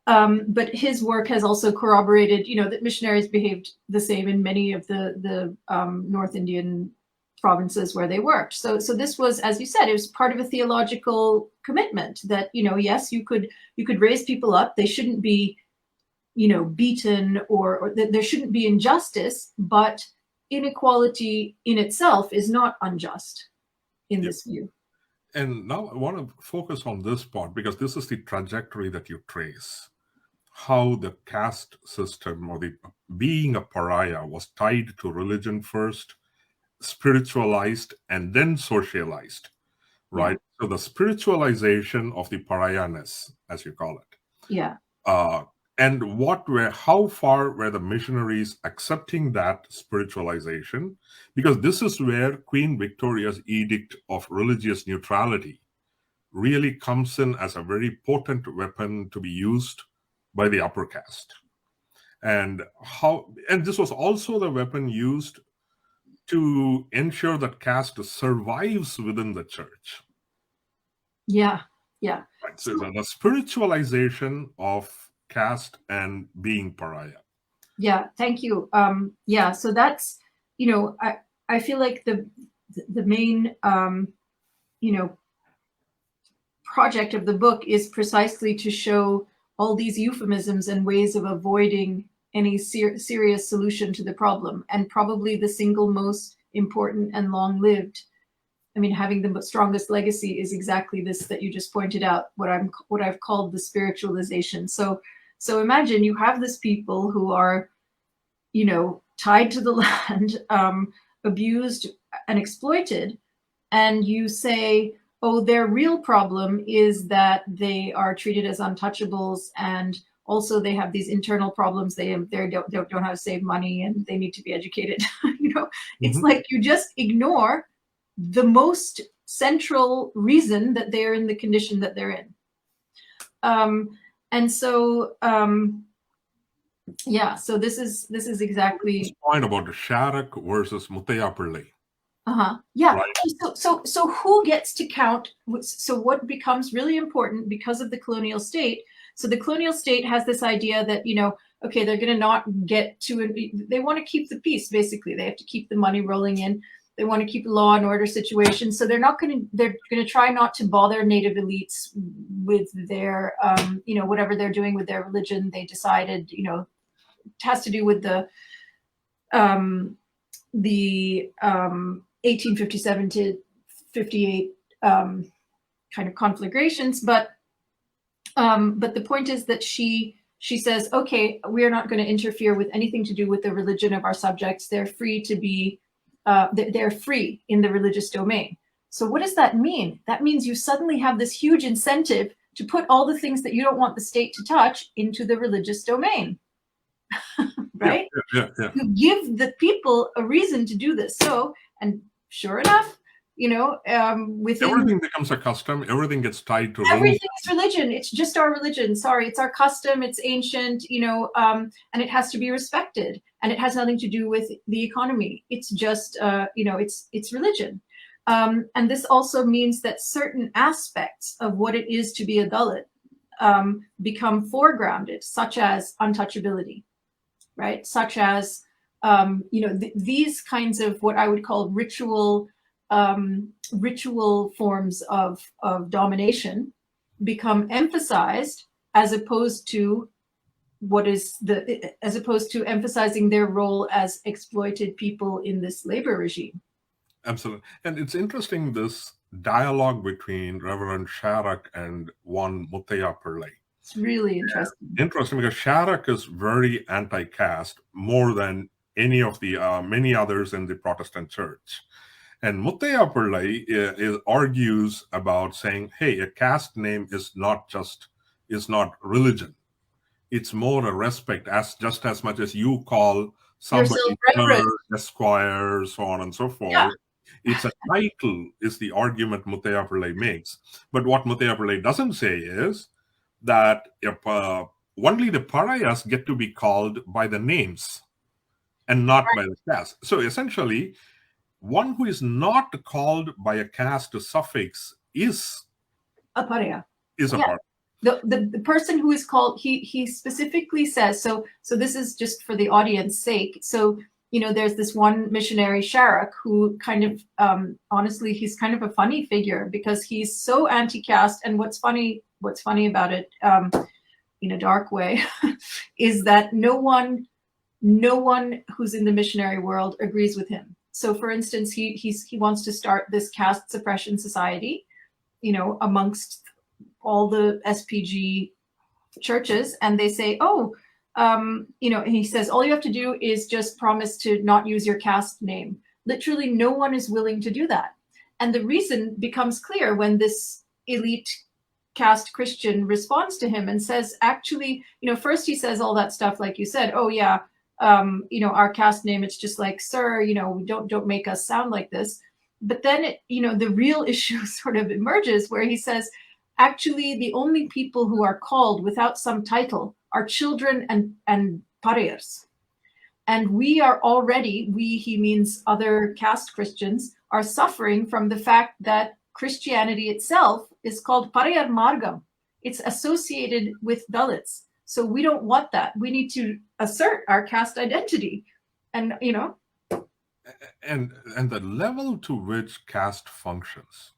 But his work has also corroborated, that missionaries behaved the same in many of the North Indian provinces where they worked. So this was, as you said, it was part of a theological commitment that, yes, you could raise people up. They shouldn't be, beaten, or there shouldn't be injustice, but inequality in itself is not unjust in this view. And now I want to focus on this part, because this is the trajectory that you trace. How the caste system, or the being a pariah, was tied to religion first, spiritualized, and then socialized, right? Yeah. So the spiritualization of the Parianas, as you call it. Yeah. And how far were the missionaries accepting that spiritualization? Because this is where Queen Victoria's edict of religious neutrality really comes in as a very potent weapon to be used by the upper caste. And this was also the weapon used to ensure that caste survives within the church. Yeah. Right. So the spiritualization of caste and being pariah. Yeah, thank you. So that's, I feel like the main, project of the book is precisely to show all these euphemisms and ways of avoiding any serious solution to the problem. And probably the single most important and long-lived, having the strongest legacy, is exactly this that you just pointed out, what I've called the spiritualization. So imagine you have this people who are, tied to the land, abused and exploited, and you say, oh, their real problem is that they are treated as untouchables, and also they have these internal problems. They don't know how to save money, and they need to be educated. It's like you just ignore the most central reason that they're in the condition that they're in. So this is exactly this point about Sharak versus Muthaiya Pillai. Yeah. Right. So who gets to count? So what becomes really important because of the colonial state? So the colonial state has this idea that, okay, they're going to not get to, they want to keep the peace, basically. They have to keep the money rolling in. They want to keep a law and order situation. So they're going to try not to bother native elites with their, whatever they're doing with their religion. They decided, it has to do with the 1857 to 58 kind of conflagrations, but the point is that she says, okay, we are not going to interfere with anything to do with the religion of our subjects. They're free to be, they're free in the religious domain. So what does that mean? That means you suddenly have this huge incentive to put all the things that you don't want the state to touch into the religious domain. Right? Yeah. You give the people a reason to do this. So, and sure enough, within everything becomes a custom. Everything gets tied to everything is religion. It's just our religion. Sorry, it's our custom. It's ancient. And it has to be respected. And it has nothing to do with the economy. It's just it's religion. And this also means that certain aspects of what it is to be a Dalit become foregrounded, such as untouchability. Right, such as these kinds of what I would call ritual forms of domination become emphasized, as opposed to emphasizing their role as exploited people in this labor regime. Absolutely, and it's interesting, this dialogue between Reverend Sharak and one Muthaiya Pillai. It's really interesting. Interesting, because Sharak is very anti-caste, more than any of the many others in the Protestant church. And Muthaiya Pillai argues about saying, hey, a caste name is not religion. It's more a respect, just as much as you call somebody sir, esquire, so on and so forth. Yeah. It's a title, is the argument Muthaiya Pillai makes. But what Muthaiya Pillai doesn't say is that only the pariahs get to be called by the names and not by the caste. So essentially, one who is not called by a caste suffix is a pariah. A pariah. The person who is called, he specifically says, so this is just for the audience sake. So, there's this one missionary, Sharak, who kind of, honestly, he's kind of a funny figure because he's so anti-caste. And what's funny about it, in a dark way, is that no one who's in the missionary world agrees with him. So for instance, he wants to start this caste suppression society, amongst all the SPG churches, and they say, and he says, all you have to do is just promise to not use your caste name. Literally, no one is willing to do that. And the reason becomes clear when this elite caste Christian responds to him and says, actually, first he says all that stuff, like you said, oh yeah, our caste name, it's just like, sir, don't make us sound like this. But then, the real issue sort of emerges where he says, actually, the only people who are called without some title are children and pariahs. And we are already, he means other caste Christians, are suffering from the fact that Christianity itself is called Pariah Margam. It's associated with Dalits. So we don't want that. We need to assert our caste identity. And, And the level to which caste functions,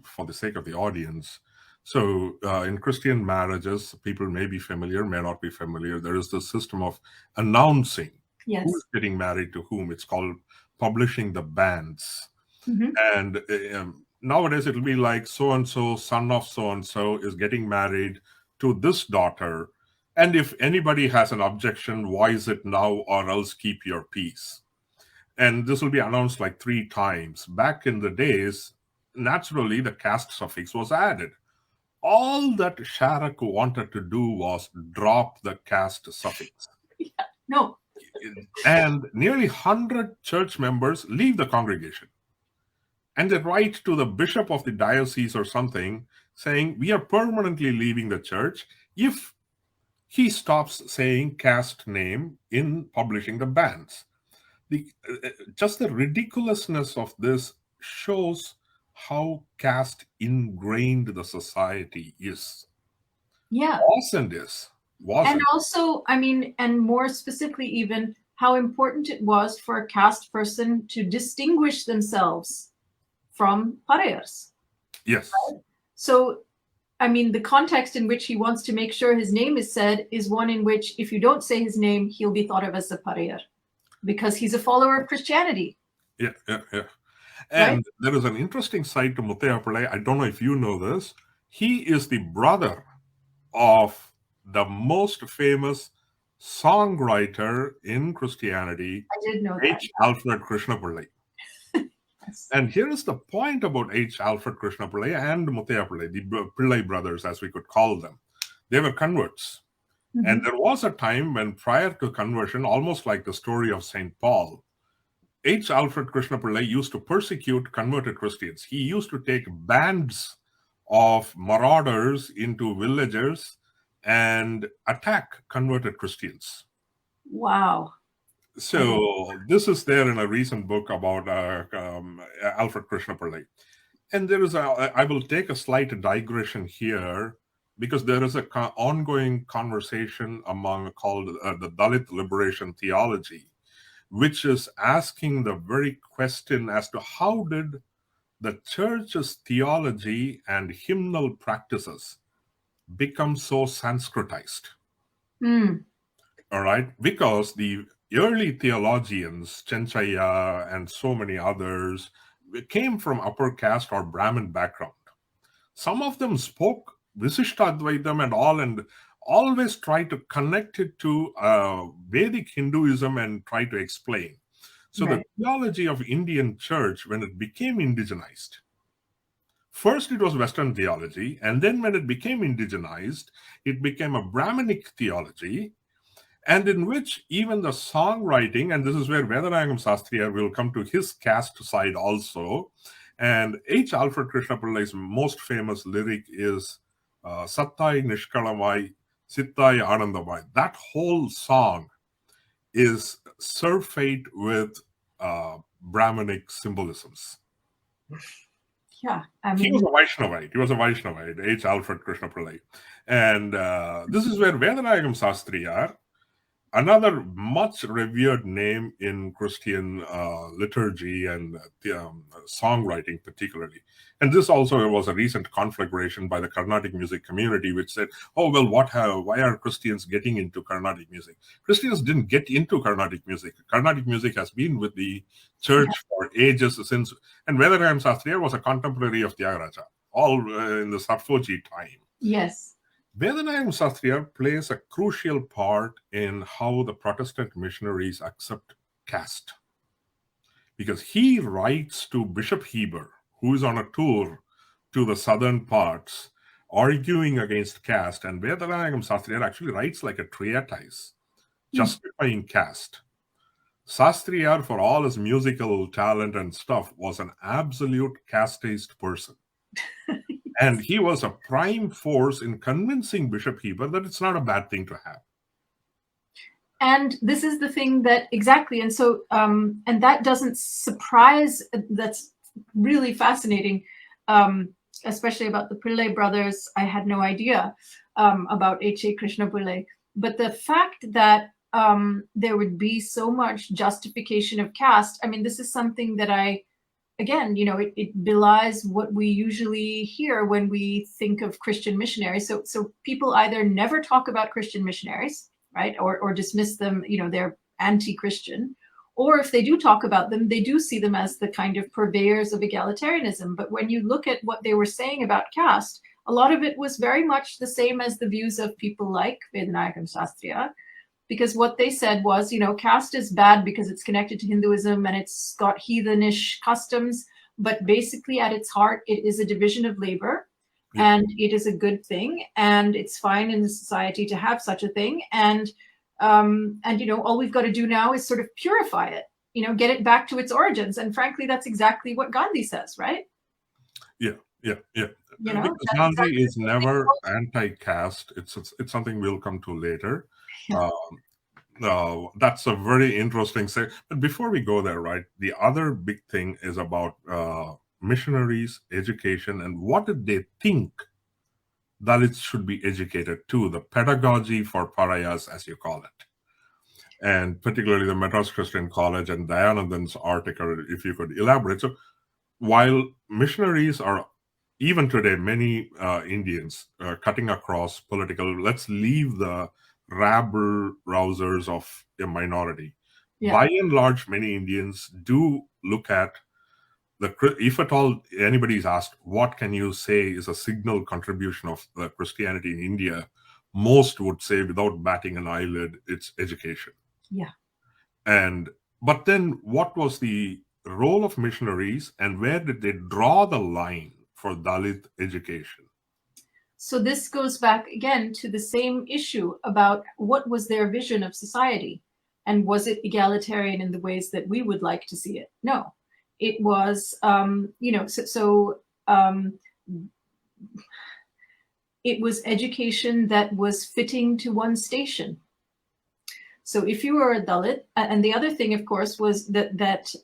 for the sake of the audience. So in Christian marriages, people may be familiar, may not be familiar. There is the system of announcing who's getting married to whom. It's called publishing the banns. Mm-hmm. And nowadays it'll be like so-and-so, son of so-and-so is getting married to this daughter. And if anybody has an objection, voice it now or else keep your peace. And this will be announced like 3 times. Back in the days, naturally, the caste suffix was added. All that Sharak wanted to do was drop the caste suffix. Yeah, no. And nearly 100 church members leave the congregation. And they write to the bishop of the diocese or something saying, we are permanently leaving the church if he stops saying caste name in publishing the banns. Just the ridiculousness of this shows how caste ingrained the society is. Yeah. Wasn't. And also, and more specifically even, how important it was for a caste person to distinguish themselves from pariahs. Yes. Right? So, the context in which he wants to make sure his name is said is one in which if you don't say his name, he'll be thought of as a pariah because he's a follower of Christianity. Yeah. And there is an interesting side to Muthaiya Pillai. I don't know if you know this. He is the brother of the most famous songwriter in Christianity, I did know that. H. Alfred Krishna Pillai. Yes. And here is the point about H. Alfred Krishna Pillai and Muthaiya Pillai, the Pillai brothers, as we could call them. They were converts. Mm-hmm. And there was a time when prior to conversion, almost like the story of St. Paul, H. Alfred Krishna Pillai used to persecute converted Christians. He used to take bands of marauders into villages and attack converted Christians. Wow. So this is there in a recent book about Alfred Krishna Pillai. And there is I will take a slight digression here because there is an ongoing conversation called the Dalit liberation theology, which is asking the very question as to how did the church's theology and hymnal practices become so Sanskritized? All right, because the early theologians, Chenchaya and so many others, came from upper caste or Brahmin background. Some of them spoke Visishtadvaitam and all, and always try to connect it to Vedic Hinduism and try to explain. So the theology of Indian church, when it became indigenized, first it was Western theology, and then when it became indigenized, it became a Brahminic theology, and in which even the songwriting, and this is where Vedanayagam Sastriya will come to his caste side also, and H. Alfred Krishna Pillai's most famous lyric is Sattai Nishkalamai, Sittai Anandamai. That whole song is surfeit with Brahminic symbolisms. Yeah, I He mean, was a Vaishnavite. He was a Vaishnavite, H. Alfred Krishna Pillai. And this is where Vedanayagam Sastriyar, another much revered name in Christian liturgy and songwriting particularly. And this also was a recent conflagration by the Carnatic music community, which said, oh, well, why are Christians getting into Carnatic music? Christians didn't get into Carnatic music. Carnatic music has been with the church for ages since, and Vedanayagam Sastriyar was a contemporary of Tyagaraja, all in the Sarfoji time. yes. Vedanayagam Sastriyar plays a crucial part in how the Protestant missionaries accept caste. Because he writes to Bishop Heber, who is on a tour to the southern parts, arguing against caste, and Vedanayagam Sastriyar actually writes like a treatise, justifying caste. Sastriyar, for all his musical talent and stuff, was an absolute casteist person. And he was a prime force in convincing Bishop Heber that it's not a bad thing to have. And this is the thing that exactly, and so and that doesn't surprise. That's really fascinating, especially about the Pillai brothers. I had no idea about H.A. Krishna Pillai, but the fact that there would be so much justification of caste. I mean, this is something that again, it belies what we usually hear when we think of Christian missionaries. So people either never talk about Christian missionaries, right, or dismiss them, they're anti-Christian, or if they do talk about them, they do see them as the kind of purveyors of egalitarianism. But when you look at what they were saying about caste, a lot of it was very much the same as the views of people like Vedanayagam Sastriyar. Because what they said was, caste is bad because it's connected to Hinduism and it's got heathenish customs. But basically, at its heart, it is a division of labor, and it is a good thing, and it's fine in the society to have such a thing. And all we've got to do now is sort of purify it, get it back to its origins. And frankly, that's exactly what Gandhi says, right? Yeah. Because Gandhi is never anti-caste. It's something we'll come to later. That's a very interesting thing. But before we go there, right, the other big thing is about missionaries, education, and what did they think Dalits should be educated to, the pedagogy for pariahs, as you call it. And particularly the Madras Christian College and Dayanandan's article, if you could elaborate. So while missionaries are, even today, many Indians cutting across political, let's leave the rabble-rousers of a minority. Yeah. By and large, many Indians do look at if at all anybody is asked, what can you say is a signal contribution of the Christianity in India? Most would say, without batting an eyelid, it's education. Yeah. But then what was the role of missionaries, and where did they draw the line for Dalit education? So this goes back again to the same issue about what was their vision of society, and was it egalitarian in the ways that we would like to see it? No, it was, it was education that was fitting to one station. So if you were a Dalit, and the other thing, of course, was that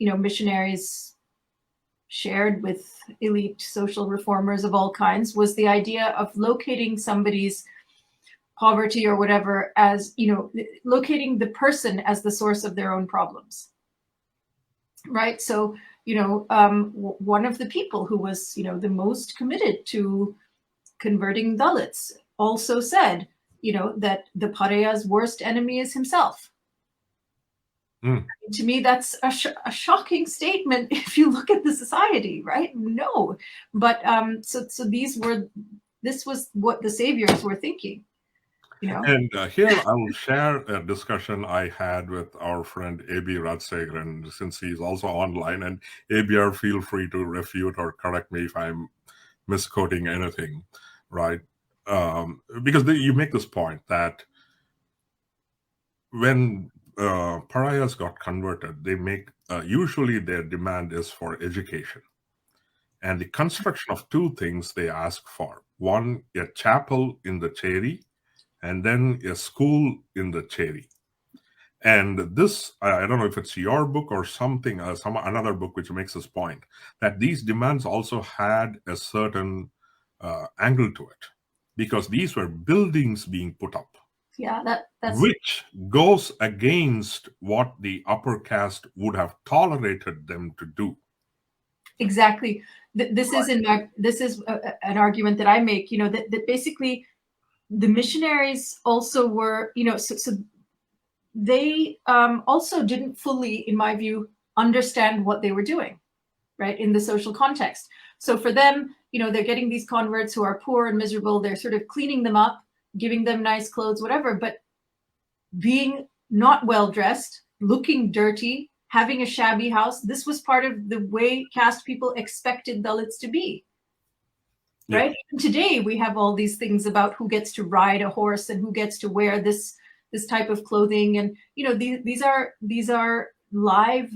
missionaries shared with elite social reformers of all kinds, was the idea of locating somebody's poverty or whatever as, locating the person as the source of their own problems, right? So, one of the people who was, the most committed to converting Dalits also said, that the Pariah's worst enemy is himself. To me, that's a shocking statement if you look at the society, right? No, but so this was what the saviors were thinking, And here I'll share a discussion I had with our friend A.B. Rajsekaran, since he's also online. And ABR, feel free to refute or correct me if I'm misquoting anything, right? Because you make this point that when pariahs got converted, they make usually their demand is for education, and the construction of two things they ask for: one, a chapel in the Cheri, and then a school in the Cheri. And this, I don't know if it's your book or something, another book which makes this point, that these demands also had a certain angle to it, because these were buildings being put up. Yeah, that's which goes against what the upper caste would have tolerated them to do. Exactly. This is an argument that I make, that basically the missionaries also were, so they also didn't fully, in my view, understand what they were doing, right, in the social context. So for them, they're getting these converts who are poor and miserable. They're sort of cleaning them up, giving them nice clothes, whatever, but being not well dressed, looking dirty, having a shabby house, this was part of the way caste people expected Dalits to be. Right? Yeah. Even today, we have all these things about who gets to ride a horse and who gets to wear this type of clothing, and these are live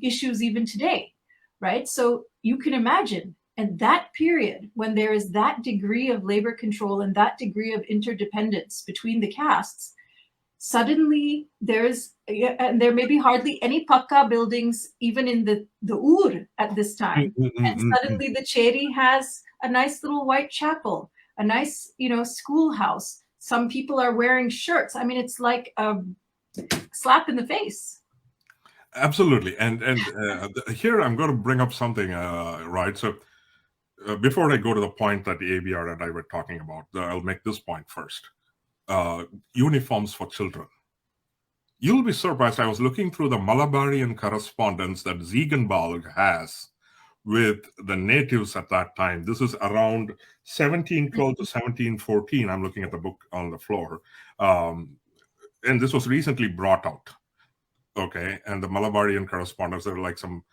issues even today, right? So you can imagine at that period when there is that degree of labor control and that degree of interdependence between the castes, suddenly and there may be hardly any pakka buildings even in the Ur at this time. And suddenly the Cheri has a nice little white chapel, a nice, schoolhouse. Some people are wearing shirts. I mean, it's like a slap in the face. Absolutely. And here I'm going to bring up something, right? So before I go to the point that the ABR and I were talking about, I'll make this point first. Uniforms for children. You'll be surprised. I was looking through the Malabarian correspondence that Ziegenbalg has with the natives at that time. This is around 1712 to 1714. I'm looking at the book on the floor. And this was recently brought out. Okay. And the Malabarian correspondence, there are like some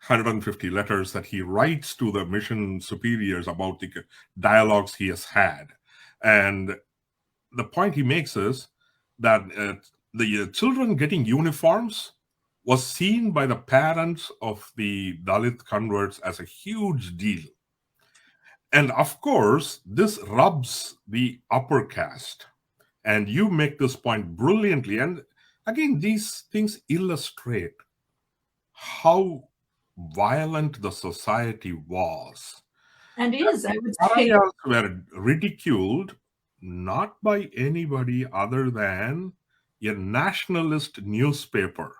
150 letters that he writes to the mission superiors about the dialogues he has had. And the point he makes is that the children getting uniforms was seen by the parents of the Dalit converts as a huge deal. And of course, this rubs the upper caste. And you make this point brilliantly. And again, these things illustrate how violent the society was. And is, I would say. Pariahs were ridiculed not by anybody other than a nationalist newspaper,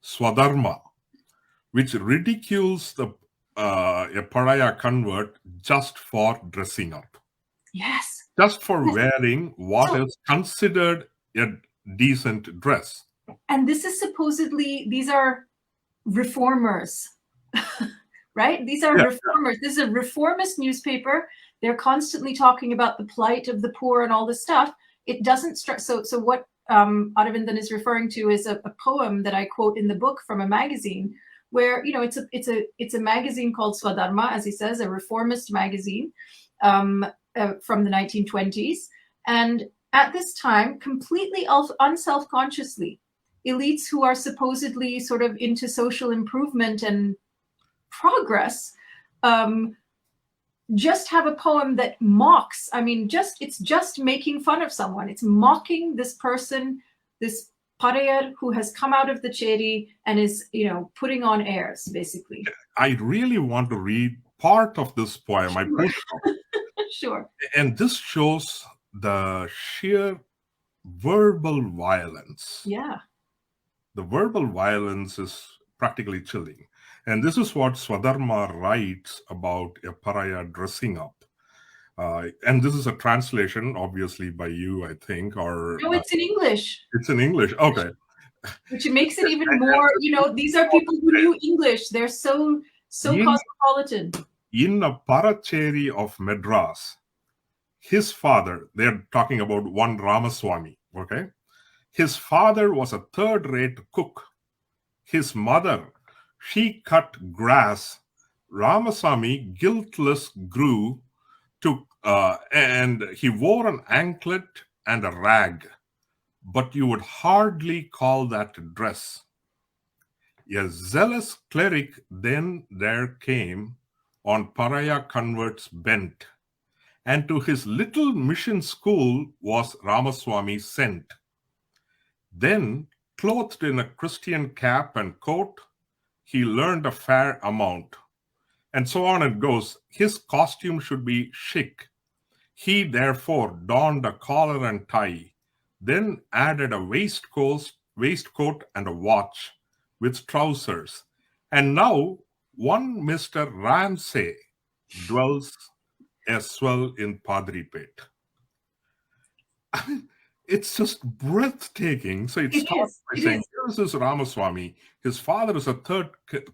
Swadharma, which ridicules a pariah convert just for dressing up. Yes. Just for wearing what is considered a decent dress. And this is supposedly, these are reformers, right? These are reformers. This is a reformist newspaper. They're constantly talking about the plight of the poor and all this stuff. It doesn't so what Aravindan is referring to is a poem that I quote in the book from a magazine where, it's a magazine called Swadharma, as he says, a reformist magazine from the 1920s. And at this time, completely unself-consciously, elites who are supposedly sort of into social improvement and progress just have a poem that mocks. I mean, it's just making fun of someone. It's mocking this person, this pariah who has come out of the Cheri and is, putting on airs, basically. I really want to read part of this poem. Sure. I pushed Sure. And this shows the sheer verbal violence. Yeah. The verbal violence is practically chilling. And this is what Swadharma writes about a pariah dressing up. And this is a translation, obviously, by you, I think, or... No, it's in English. It's in English, okay. Which makes it even more, these are people who knew English. They're so cosmopolitan. In a Paracheri of Madras, his father, they're talking about one Ramaswamy, okay? His father was a third-rate cook. His mother, she cut grass. Ramaswamy, guiltless, grew to, and he wore an anklet and a rag, but you would hardly call that dress. A zealous cleric then there came on pariah converts bent, and to his little mission school was Ramaswamy sent. Then, clothed in a Christian cap and coat, he learned a fair amount. And so on it goes. His costume should be chic. He therefore donned a collar and tie, then added a waistcoat and a watch with trousers. And now one Mr. Ramsay dwells as well in Padripet. I mean, it's just breathtaking. So it starts by saying, here's this Ramaswamy. His father is a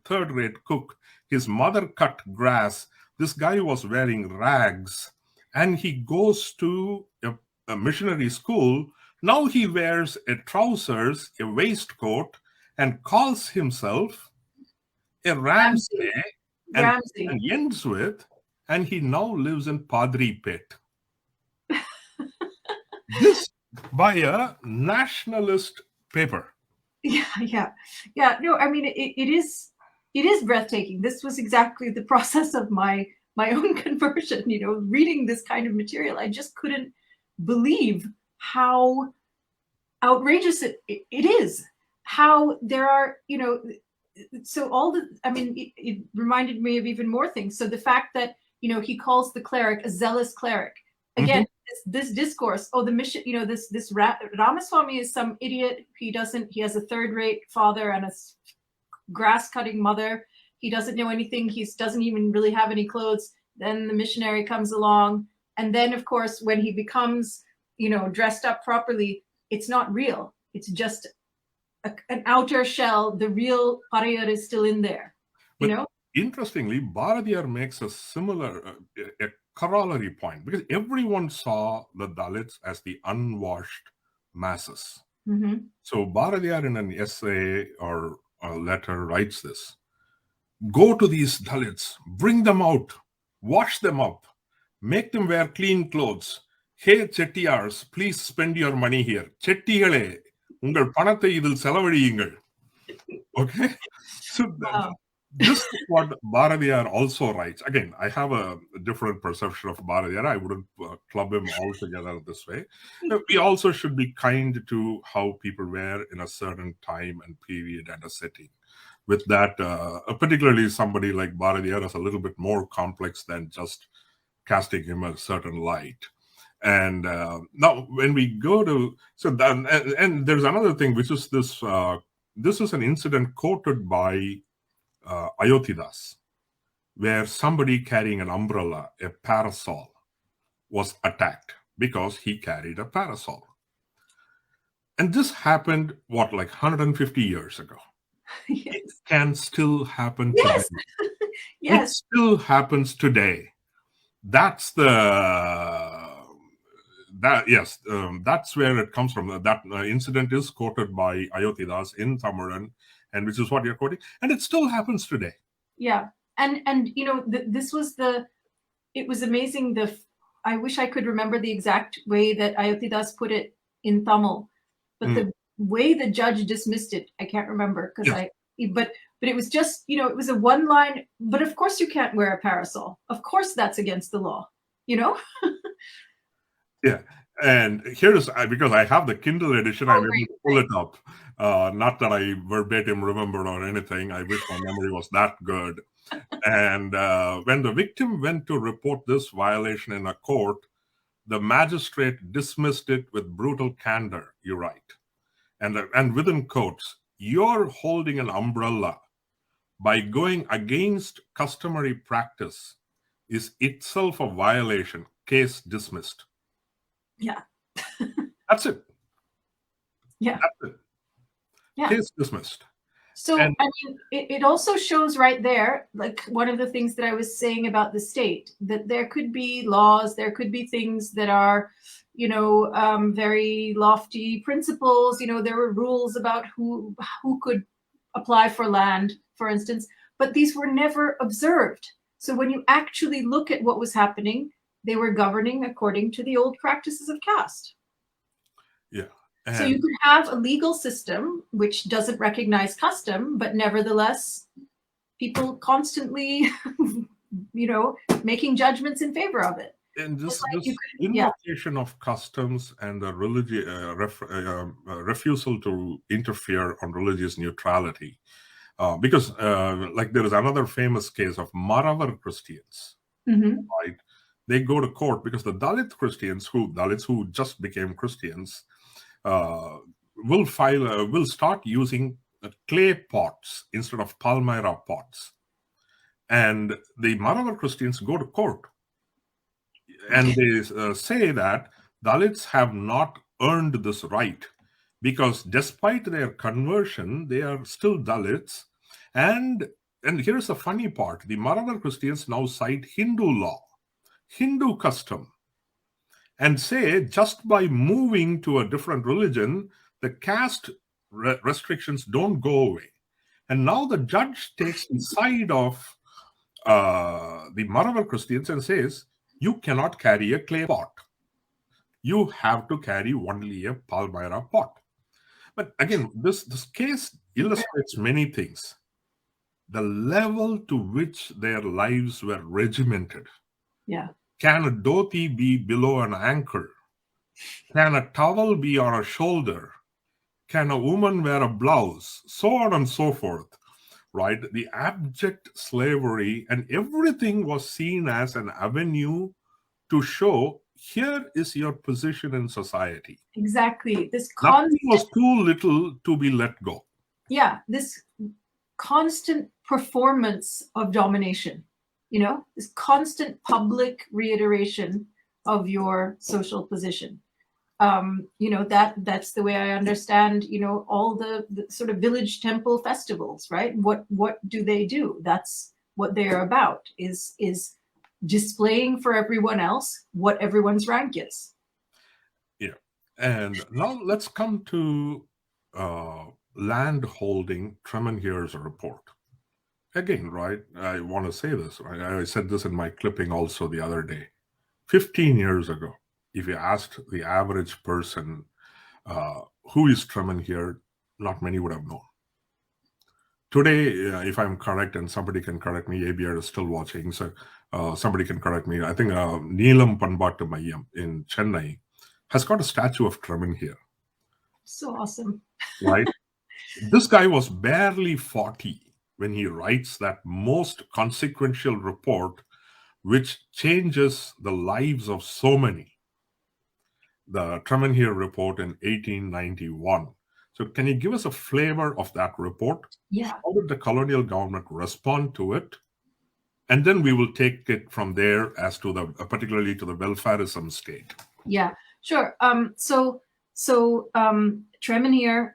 third-rate cook. His mother cut grass. This guy was wearing rags. And he goes to a missionary school. Now he wears a trousers, a waistcoat, and calls himself a Ramsay. And ends with, and he now lives in Padripet. This by a nationalist paper. Yeah. No, I mean, it is breathtaking. This was exactly the process of my own conversion. Reading this kind of material, I just couldn't believe how outrageous it is. How there are, so all the, I mean, it reminded me of even more things. So the fact that, he calls the cleric a zealous cleric. Again, this discourse, the mission, this Ramaswamy is some idiot. He has a third-rate father and a grass-cutting mother. He doesn't know anything. He doesn't even really have any clothes. Then the missionary comes along. And then, of course, when he becomes, dressed up properly, it's not real. It's just an outer shell. The real Pariah is still in there, Interestingly, Bharadiyar makes a similar, a corollary point, because everyone saw the Dalits as the unwashed masses. So Bharadiyar in an essay or a letter writes this: go to these Dalits, bring them out, wash them up, make them wear clean clothes. Hey Chettiyars, please spend your money here. Chettiyale, ungal panathai idil selavadiyungal. Okay? So this is what Bharadiyar also writes. Again, I have a different perception of Bharadiyar. I wouldn't club him altogether this way. We also should be kind to how people were in a certain time and period and a setting. With that, particularly somebody like Bharadiyar is a little bit more complex than just casting him a certain light. And now when we go to, and there's another thing, which is this, this is an incident quoted by Ayotidas, where somebody carrying an umbrella, a parasol, was attacked because he carried a parasol. And this happened, like 150 years ago. Yes. It can still happen today. Yes. It still happens today. That's that's where it comes from. That incident is quoted by Ayotidas in Tamilan, and which is what you're quoting, and it still happens today. Yeah, and this was it was amazing. I wish I could remember the exact way that Ayotidas put it in Tamil, but the way the judge dismissed it, I can't remember but it was just, it was a one line. But of course you can't wear a parasol. Of course that's against the law. Yeah. And here's, because I have the Kindle edition, I'm able to pull it up. Not that I verbatim remembered or anything. I wish my memory was that good. And when the victim went to report this violation in a court, the magistrate dismissed it with brutal candor, you write. And within quotes, you're holding an umbrella by going against customary practice is itself a violation. Case dismissed. Yeah. That's it. Yeah. That's it. Yeah. Case dismissed. So, I mean, it also shows right there, like one of the things that I was saying about the state, that there could be laws, there could be things that are, very lofty principles. There were rules about who could apply for land, for instance, but these were never observed. So when you actually look at what was happening, they were governing according to the old practices of caste. Yeah. So you could have a legal system which doesn't recognize custom, but nevertheless, people constantly, making judgments in favor of it. And It's this like you this could, yeah. invocation of customs and the refusal to interfere on religious neutrality, because like there is another famous case of Maravar Christians, right? They go to court because the Dalits who just became Christians, will start using clay pots instead of palmyra pots, and the Maravar Christians go to court and they say that Dalits have not earned this right because despite their conversion, they are still Dalits. And here's the funny part: the Maravar Christians now cite Hindu law, Hindu custom, and say just by moving to a different religion, the caste restrictions don't go away. And now the judge takes the side of the Maravar Christians and says, you cannot carry a clay pot. You have to carry only a palmyra pot. But again, this case illustrates many things. The level to which their lives were regimented. Yeah. Can a dhoti be below an ankle? Can a towel be on a shoulder? Can a woman wear a blouse? So on and so forth. Right? The abject slavery, and everything was seen as an avenue to show here is your position in society. Exactly. Nothing was too little to be let go. Yeah, this constant performance of domination, this constant public reiteration of your social position. That's the way I understand, all the sort of village temple festivals, right? What do they do? That's what they're about, is displaying for everyone else what everyone's rank is. Yeah. And now let's come to land holding Tremenhere's report. Again, right, I want to say this, right? I said this in my clipping also the other day. 15 years ago, if you asked the average person who is Tremenhere, not many would have known. Today, if I'm correct, and somebody can correct me, ABR is still watching, so somebody can correct me. I think Neelam Panbatu Mayam in Chennai has got a statue of Tremenhere. So awesome. Right? This guy was barely 40 when he writes that most consequential report, which changes the lives of so many. The Tremenhere report in 1891. So can you give us a flavor of that report? Yeah. How did the colonial government respond to it? And then we will take it from there as to particularly to the welfarism state. Yeah, sure. So Tremenhere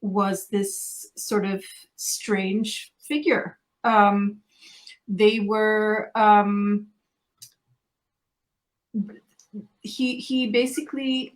was this sort of strange figure. They were he basically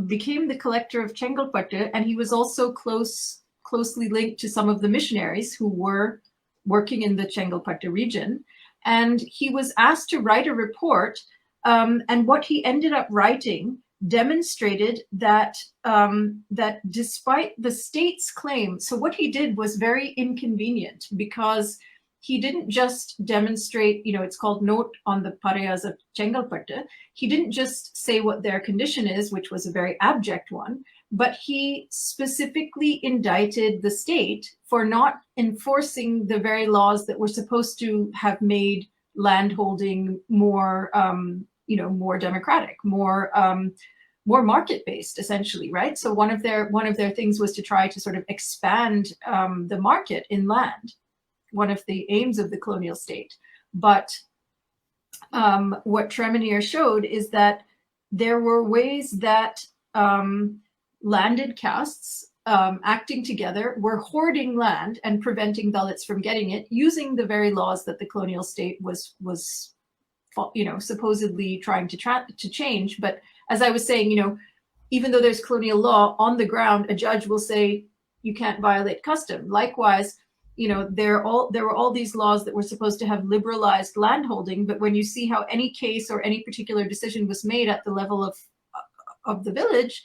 became the collector of Chengalpattu, and he was also closely linked to some of the missionaries who were working in the Chengalpattu region. And he was asked to write a report, and what he ended up writing demonstrated that that despite the state's claim, so what he did was very inconvenient, because he didn't just demonstrate, it's called Note on the Pariahs of Chengalpattu. He didn't just say what their condition is, which was a very abject one, but he specifically indicted the state for not enforcing the very laws that were supposed to have made landholding more, more democratic, more market-based, essentially, right? So one of their things was to try to sort of expand the market in land, one of the aims of the colonial state. But what Tremenhere showed is that there were ways that landed castes acting together were hoarding land and preventing Dalits from getting it, using the very laws that the colonial state was supposedly trying to change. But as I was saying, even though there's colonial law, on the ground, a judge will say you can't violate custom. Likewise, there were all these laws that were supposed to have liberalized landholding, but when you see how any case or any particular decision was made at the level of the village,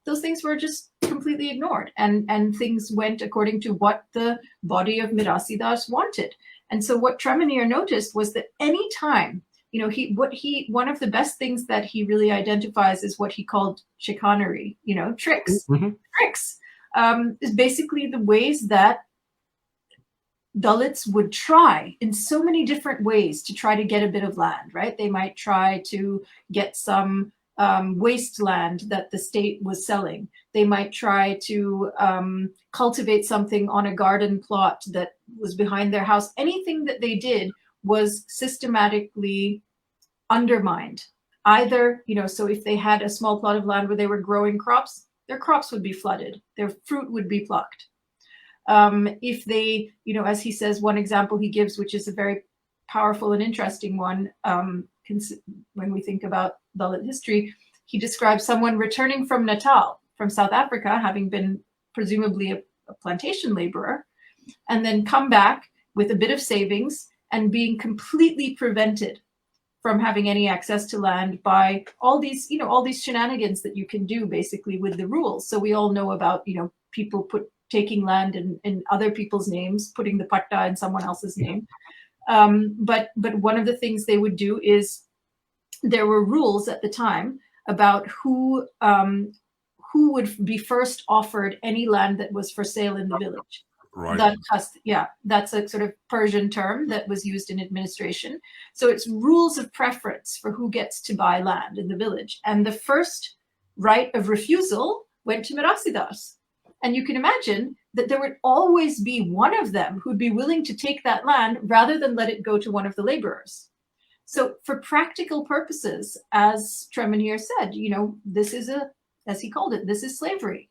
those things were just completely ignored, and things went according to what the body of Mirasidas wanted. And so what Tremenhere noticed was that any time, one of the best things that he really identifies is what he called chicanery, tricks. Tricks is basically the ways that Dalits would try in so many different ways to try to get a bit of land, right? They might try to get some wasteland that the state was selling. They might try to cultivate something on a garden plot that was behind their house. Anything that they did was systematically undermined. Either, so if they had a small plot of land where they were growing crops, their crops would be flooded, their fruit would be plucked. If they, as he says, one example he gives, which is a very powerful and interesting one, when we think about Dalit history, he describes someone returning from Natal, from South Africa, having been presumably a plantation laborer, and then come back with a bit of savings and being completely prevented from having any access to land by all these shenanigans that you can do basically with the rules. So we all know about, people taking land in other people's names, putting the patta in someone else's name. But one of the things they would do is there were rules at the time about who would be first offered any land that was for sale in the village. Right. That's a sort of Persian term that was used in administration. So it's rules of preference for who gets to buy land in the village. And the first right of refusal went to Mirasidars. And you can imagine that there would always be one of them who'd be willing to take that land rather than let it go to one of the laborers. So for practical purposes, as Tremin here said, this is as he called it, this is slavery.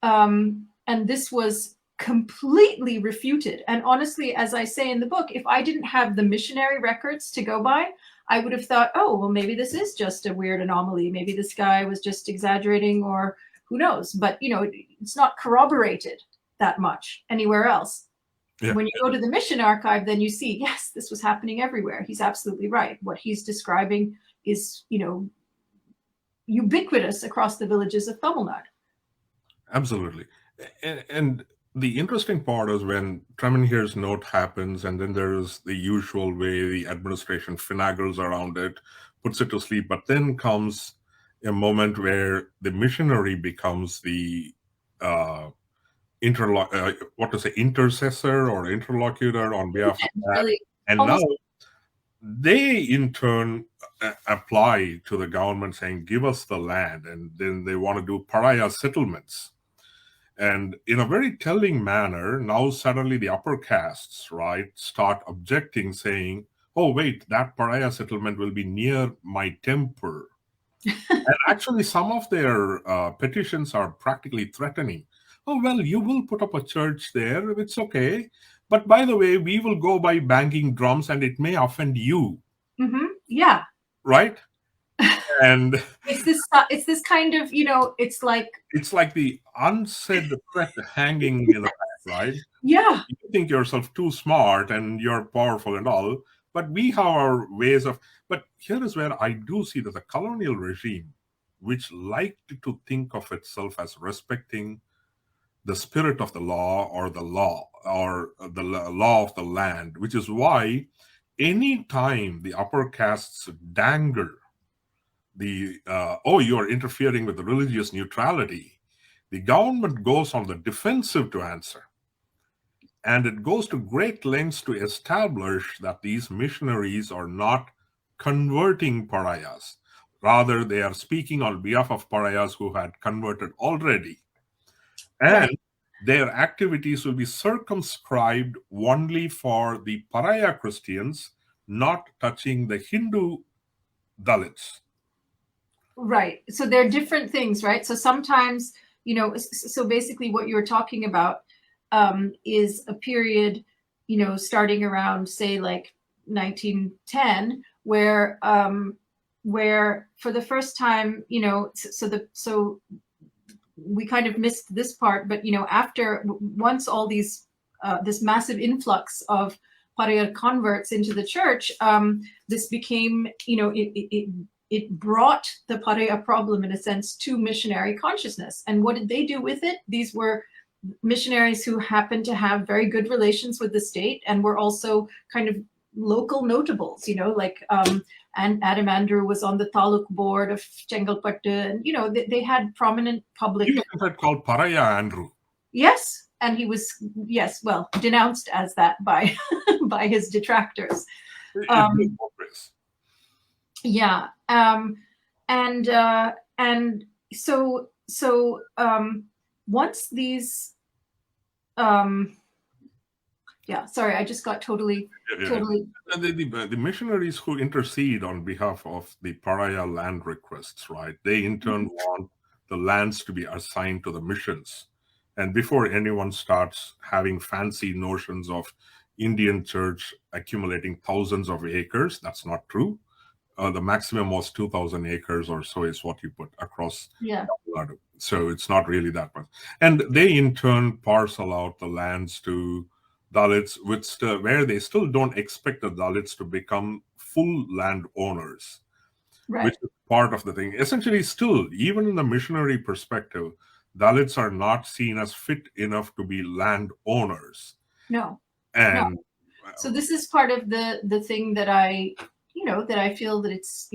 And this was completely refuted. And honestly, as I say in the book, if I didn't have the missionary records to go by, I would have thought, oh, well, maybe this is just a weird anomaly. Maybe this guy was just exaggerating, or who knows? But, it's not corroborated that much anywhere else. Yeah. When you go to the mission archive, then you see, yes, this was happening everywhere. He's absolutely right. What he's describing is, ubiquitous across the villages of Tamil Nadu. Absolutely. And the interesting part is when Treminhere's note happens, and then there's the usual way the administration finagles around it, puts it to sleep, but then comes a moment where the missionary becomes the intercessor or interlocutor on behalf of that. Really, and now they in turn apply to the government saying, give us the land, and then they want to do pariah settlements. And in a very telling manner, now suddenly the upper castes, right, start objecting, saying, oh, wait, that pariah settlement will be near my temple. And actually, some of their petitions are practically threatening. Oh, well, you will put up a church there. It's okay. But by the way, we will go by banging drums and it may offend you. Mm-hmm. Yeah. Right? And it's this kind of, it's like the unsaid threat hanging in the back, right? Yeah. You think yourself too smart and you're powerful and all, but we have our ways of. But here is where I do see that the colonial regime, which liked to think of itself as respecting the spirit of the law or the law of the land, which is why any time the upper castes dangle the you are interfering with the religious neutrality, the government goes on the defensive to answer. And it goes to great lengths to establish that these missionaries are not converting pariahs. Rather, they are speaking on behalf of pariahs who had converted already. And their activities will be circumscribed only for the pariah Christians, not touching the Hindu Dalits. Right. So there are different things, right? So sometimes, so basically what you're talking about is a period, starting around, say, like 1910, where for the first time, so we kind of missed this part, but once all these this massive influx of Pariah converts into the church, this became, it brought the Pariah problem, in a sense, to missionary consciousness. And what did they do with it? These were missionaries who happened to have very good relations with the state and were also kind of local notables, like and Adam Andrew was on the Taluk board of Chengalpattu, and they had prominent public. He was in fact called Pariah Andrew. Yes, and he was denounced as that by by his detractors. Yeah, and so once these sorry, I just got totally. And the missionaries who intercede on behalf of the pariah land requests, right? They in turn want the lands to be assigned to the missions. And before anyone starts having fancy notions of Indian church accumulating thousands of acres, that's not true. The maximum was 2,000 acres or so is what you put across Tamil Nadu. So it's not really that much. And they in turn parcel out the lands to Dalits, where they still don't expect the Dalits to become full land owners, which is part of the thing. Essentially, still, even in the missionary perspective, Dalits are not seen as fit enough to be land owners. No. And so this is part of the thing that I feel that it's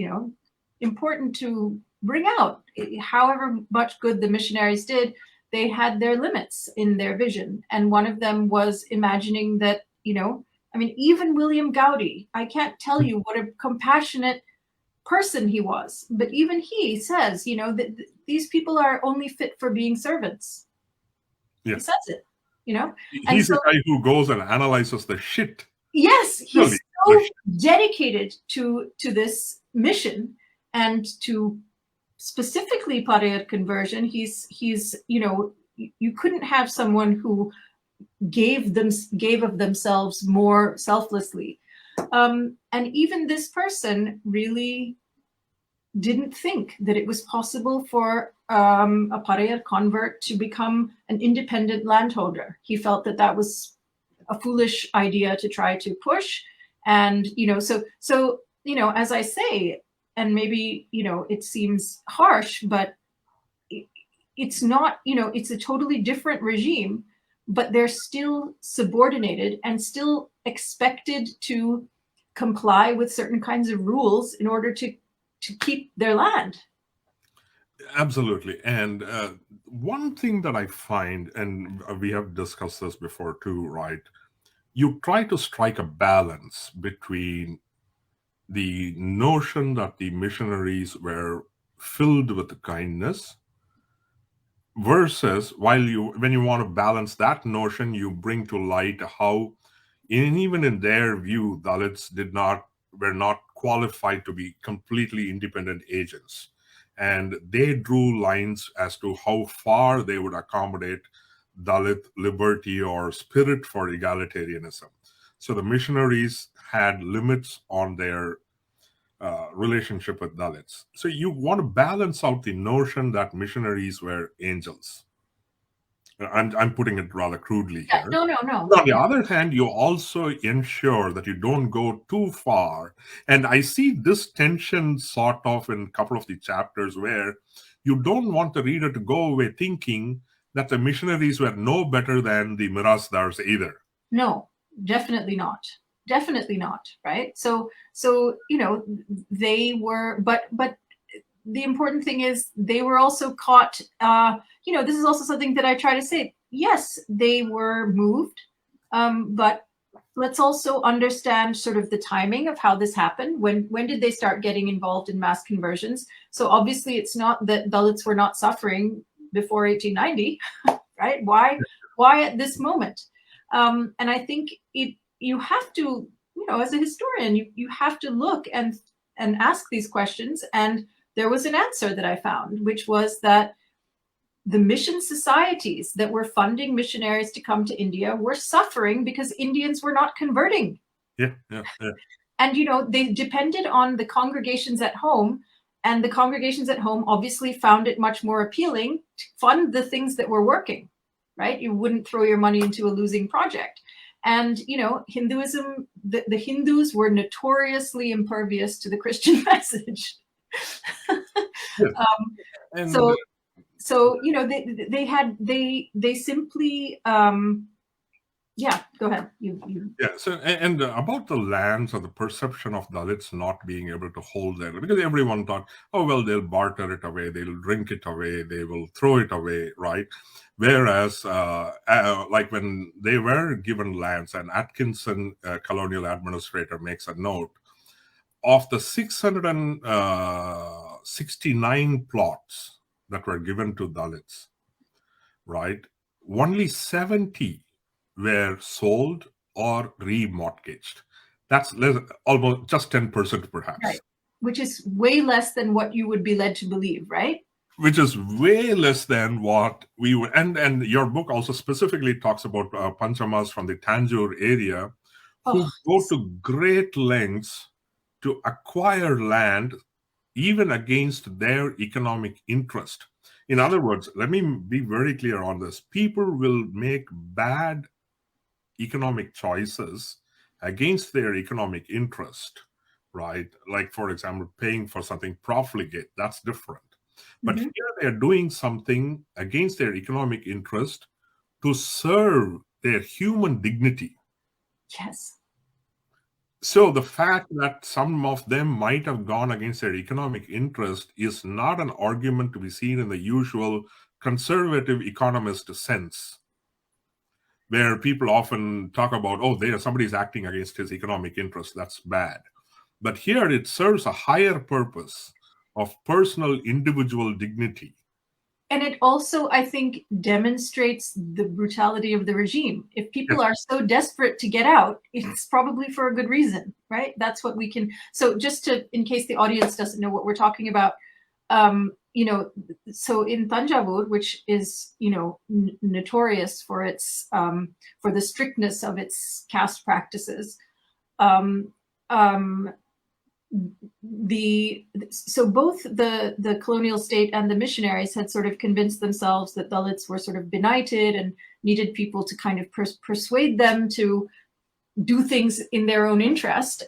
important to bring out. However much good the missionaries did, they had their limits in their vision. And one of them was imagining that, even William Gowdy, I can't tell you what a compassionate person he was, but even he says, that these people are only fit for being servants. Yeah. He says it, He's the guy who goes and analyzes the shit. Yes, he's so dedicated to this mission and to specifically Pariah conversion. He's you couldn't have someone who gave of themselves more selflessly, and even this person really didn't think that it was possible for a Pariah convert to become an independent landholder. He felt that was a foolish idea to try to push, and so as I say, and maybe it seems harsh, but it's not. It's a totally different regime, but they're still subordinated and still expected to comply with certain kinds of rules in order to keep their land. Absolutely. And one thing that I find, and we have discussed this before too, right? You try to strike a balance between the notion that the missionaries were filled with kindness versus when you want to balance that notion, you bring to light how even in their view, Dalits were not qualified to be completely independent agents. And they drew lines as to how far they would accommodate Dalit liberty or spirit for egalitarianism. So the missionaries had limits on their relationship with Dalits. So you want to balance out the notion that missionaries were angels. I'm putting it rather crudely here. No. On the other hand, you also ensure that you don't go too far. And I see this tension sort of in a couple of the chapters where you don't want the reader to go away thinking that the missionaries were no better than the Mirasdars either. No, definitely not. Definitely not, right? So they were, but the important thing is they were also caught, this is also something that I try to say. Yes, they were moved, but let's also understand sort of the timing of how this happened. When did they start getting involved in mass conversions? So obviously it's not that Dalits were not suffering before 1890, right? Why at this moment? And I think you have to, as a historian, you have to look and ask these questions. And there was an answer that I found, which was that the mission societies that were funding missionaries to come to India were suffering because Indians were not converting. Yeah. And, they depended on the congregations at home, and the congregations at home obviously found it much more appealing to fund the things that were working, right? You wouldn't throw your money into a losing project. And, Hinduism, the Hindus were notoriously impervious to the Christian message. So they simply Yeah, go ahead. Yeah. So, and about the lands or the perception of Dalits not being able to hold their, because everyone thought, oh, well, they'll barter it away, they'll drink it away, they will throw it away, right? Whereas, like when they were given lands, and Atkinson, colonial administrator, makes a note of the 669 plots that were given to Dalits, right? Only 70 were sold or remortgaged. That's almost just 10% perhaps. Right. Which is way less than what you would be led to believe, right? Which is way less than what we would. And your book also specifically talks about Panchamas from the Tanjore area who go to great lengths to acquire land even against their economic interest. In other words, let me be very clear on this. People will make bad economic choices against their economic interest, right? Like, for example, paying for something profligate, that's different. But here they're doing something against their economic interest to serve their human dignity. Yes. So the fact that some of them might have gone against their economic interest is not an argument to be seen in the usual conservative economist sense, where people often talk about, oh, somebody's acting against his economic interest, that's bad. But here it serves a higher purpose of personal individual dignity. And it also, I think, demonstrates the brutality of the regime. If people are so desperate to get out, it's probably for a good reason, right? That's what we can. So just to, in case the audience doesn't know what we're talking about, so in Thanjavur, which is, notorious for its, for the strictness of its caste practices, so both the colonial state and the missionaries had sort of convinced themselves that Dalits were sort of benighted and needed people to kind of persuade them to do things in their own interest.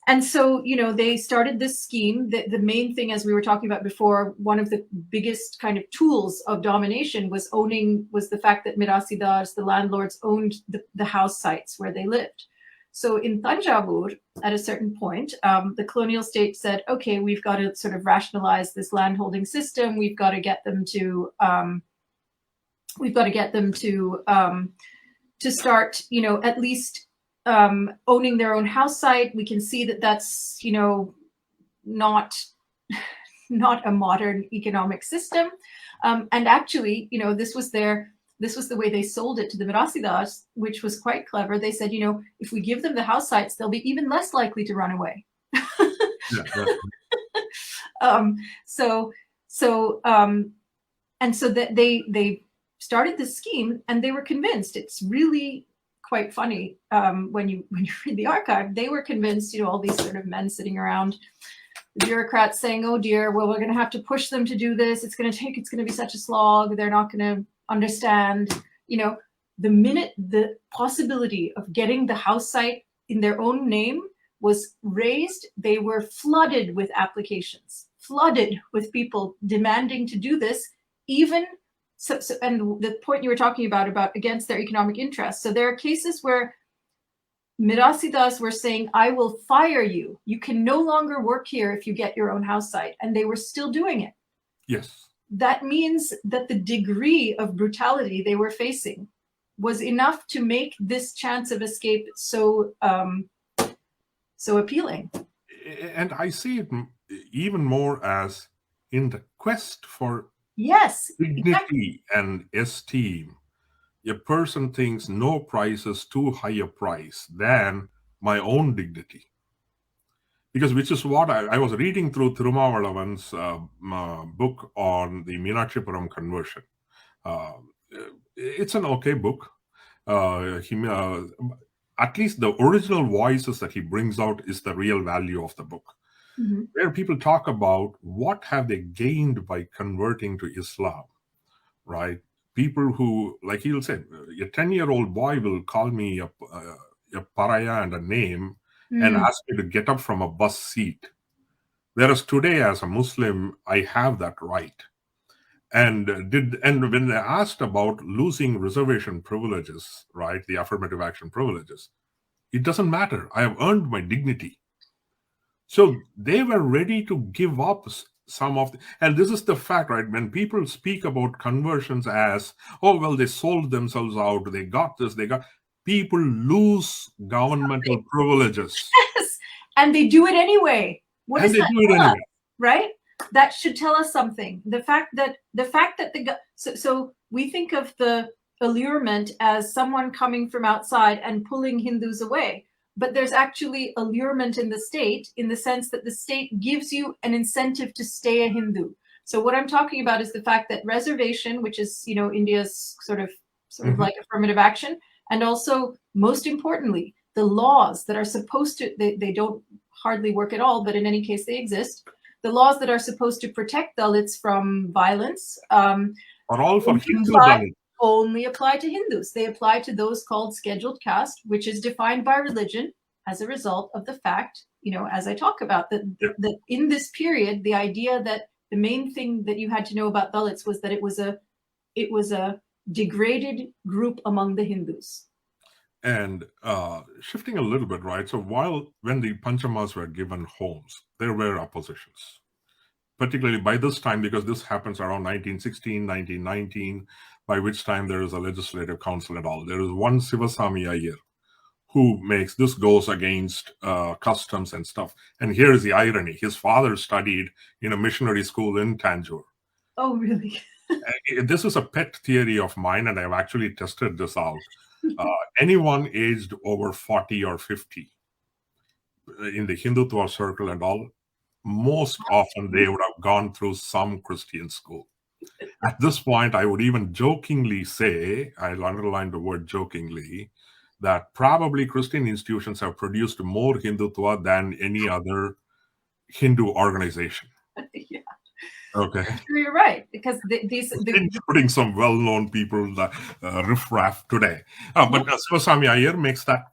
And so, they started this scheme. The main thing, as we were talking about before, one of the biggest kind of tools of domination was the fact that Mirasidars, the landlords, owned the house sites where they lived. So in Thanjavur, at a certain point, the colonial state said, okay, we've got to sort of rationalize this landholding system. We've got to get them to start, at least owning their own house site. We can see that that's, not a modern economic system. And actually, this was the way they sold it to the Mirasidars, which was quite clever. They said, if we give them the house sites, they'll be even less likely to run away. And so that they started this scheme, and they were convinced. It's really quite funny when you read the archive. They were convinced, all these sort of men sitting around, the bureaucrats saying, oh dear, well, we're going to have to push them to do this. It's going to be such a slog. They're not going to understand. The minute the possibility of getting the house site in their own name was raised, they were flooded with applications, flooded with people demanding to do this, even so. And the point you were talking about against their economic interests. So there are cases where Mirasidas were saying, I will fire you. You can no longer work here if you get your own house site. And they were still doing it. Yes. That means that the degree of brutality they were facing was enough to make this chance of escape so appealing. And I see it even more as in the quest for dignity exactly. and esteem. A person thinks no price is too high a price than my own dignity. Because which is what I was reading through Thirumavalavan's book on the Meenakshipuram conversion. It's an okay book. At least the original voices that he brings out is the real value of the book. Mm-hmm. Where people talk about what have they gained by converting to Islam, right? People who, like he'll say, a 10-year-old boy will call me a pariah and a name and ask me to get up from a bus seat. Whereas today, as a Muslim, I have that right. And when they asked about losing reservation privileges, right, the affirmative action privileges, it doesn't matter. I have earned my dignity. So they were ready to give up some of and this is the fact, right? When people speak about conversions as, oh, well, they sold themselves out, they got this, people lose governmental privileges. Yes, and they do it anyway. What and does they that do it tell us, anyway. right? That should tell us something. The fact that so we think of the allurement as someone coming from outside and pulling Hindus away. But there's actually allurement in the state in the sense that the state gives you an incentive to stay a Hindu. So what I'm talking about is the fact that reservation, which is, India's sort of like affirmative action, and also most importantly, the laws that are supposed to, they don't hardly work at all, but in any case they exist. The laws that are supposed to protect Dalits from violence are all for Hindu Dalits. Only apply to Hindus. They apply to those called scheduled caste, which is defined by religion as a result of the fact, as I talk about, that in this period, the idea that the main thing that you had to know about Dalits was that it was a degraded group among the Hindus. And shifting a little bit, right? So when the Panchamas were given homes, there were oppositions. Particularly by this time, because this happens around 1916, 1919, by which time there is a legislative council and all. There is one Sivasami Iyer who this goes against customs and stuff. And here's the irony. His father studied in a missionary school in Tanjore. Oh, really? This is a pet theory of mine, and I've actually tested this out. Anyone aged over 40 or 50 in the Hindutva circle and all, most often they would have gone through some Christian school. At this point, I would even jokingly say, I'll underline the word jokingly, that probably Christian institutions have produced more Hindutva than any other Hindu organization. Yeah. Okay. You're right, because including some well-known people, riffraff today. But Sivasami Iyer makes that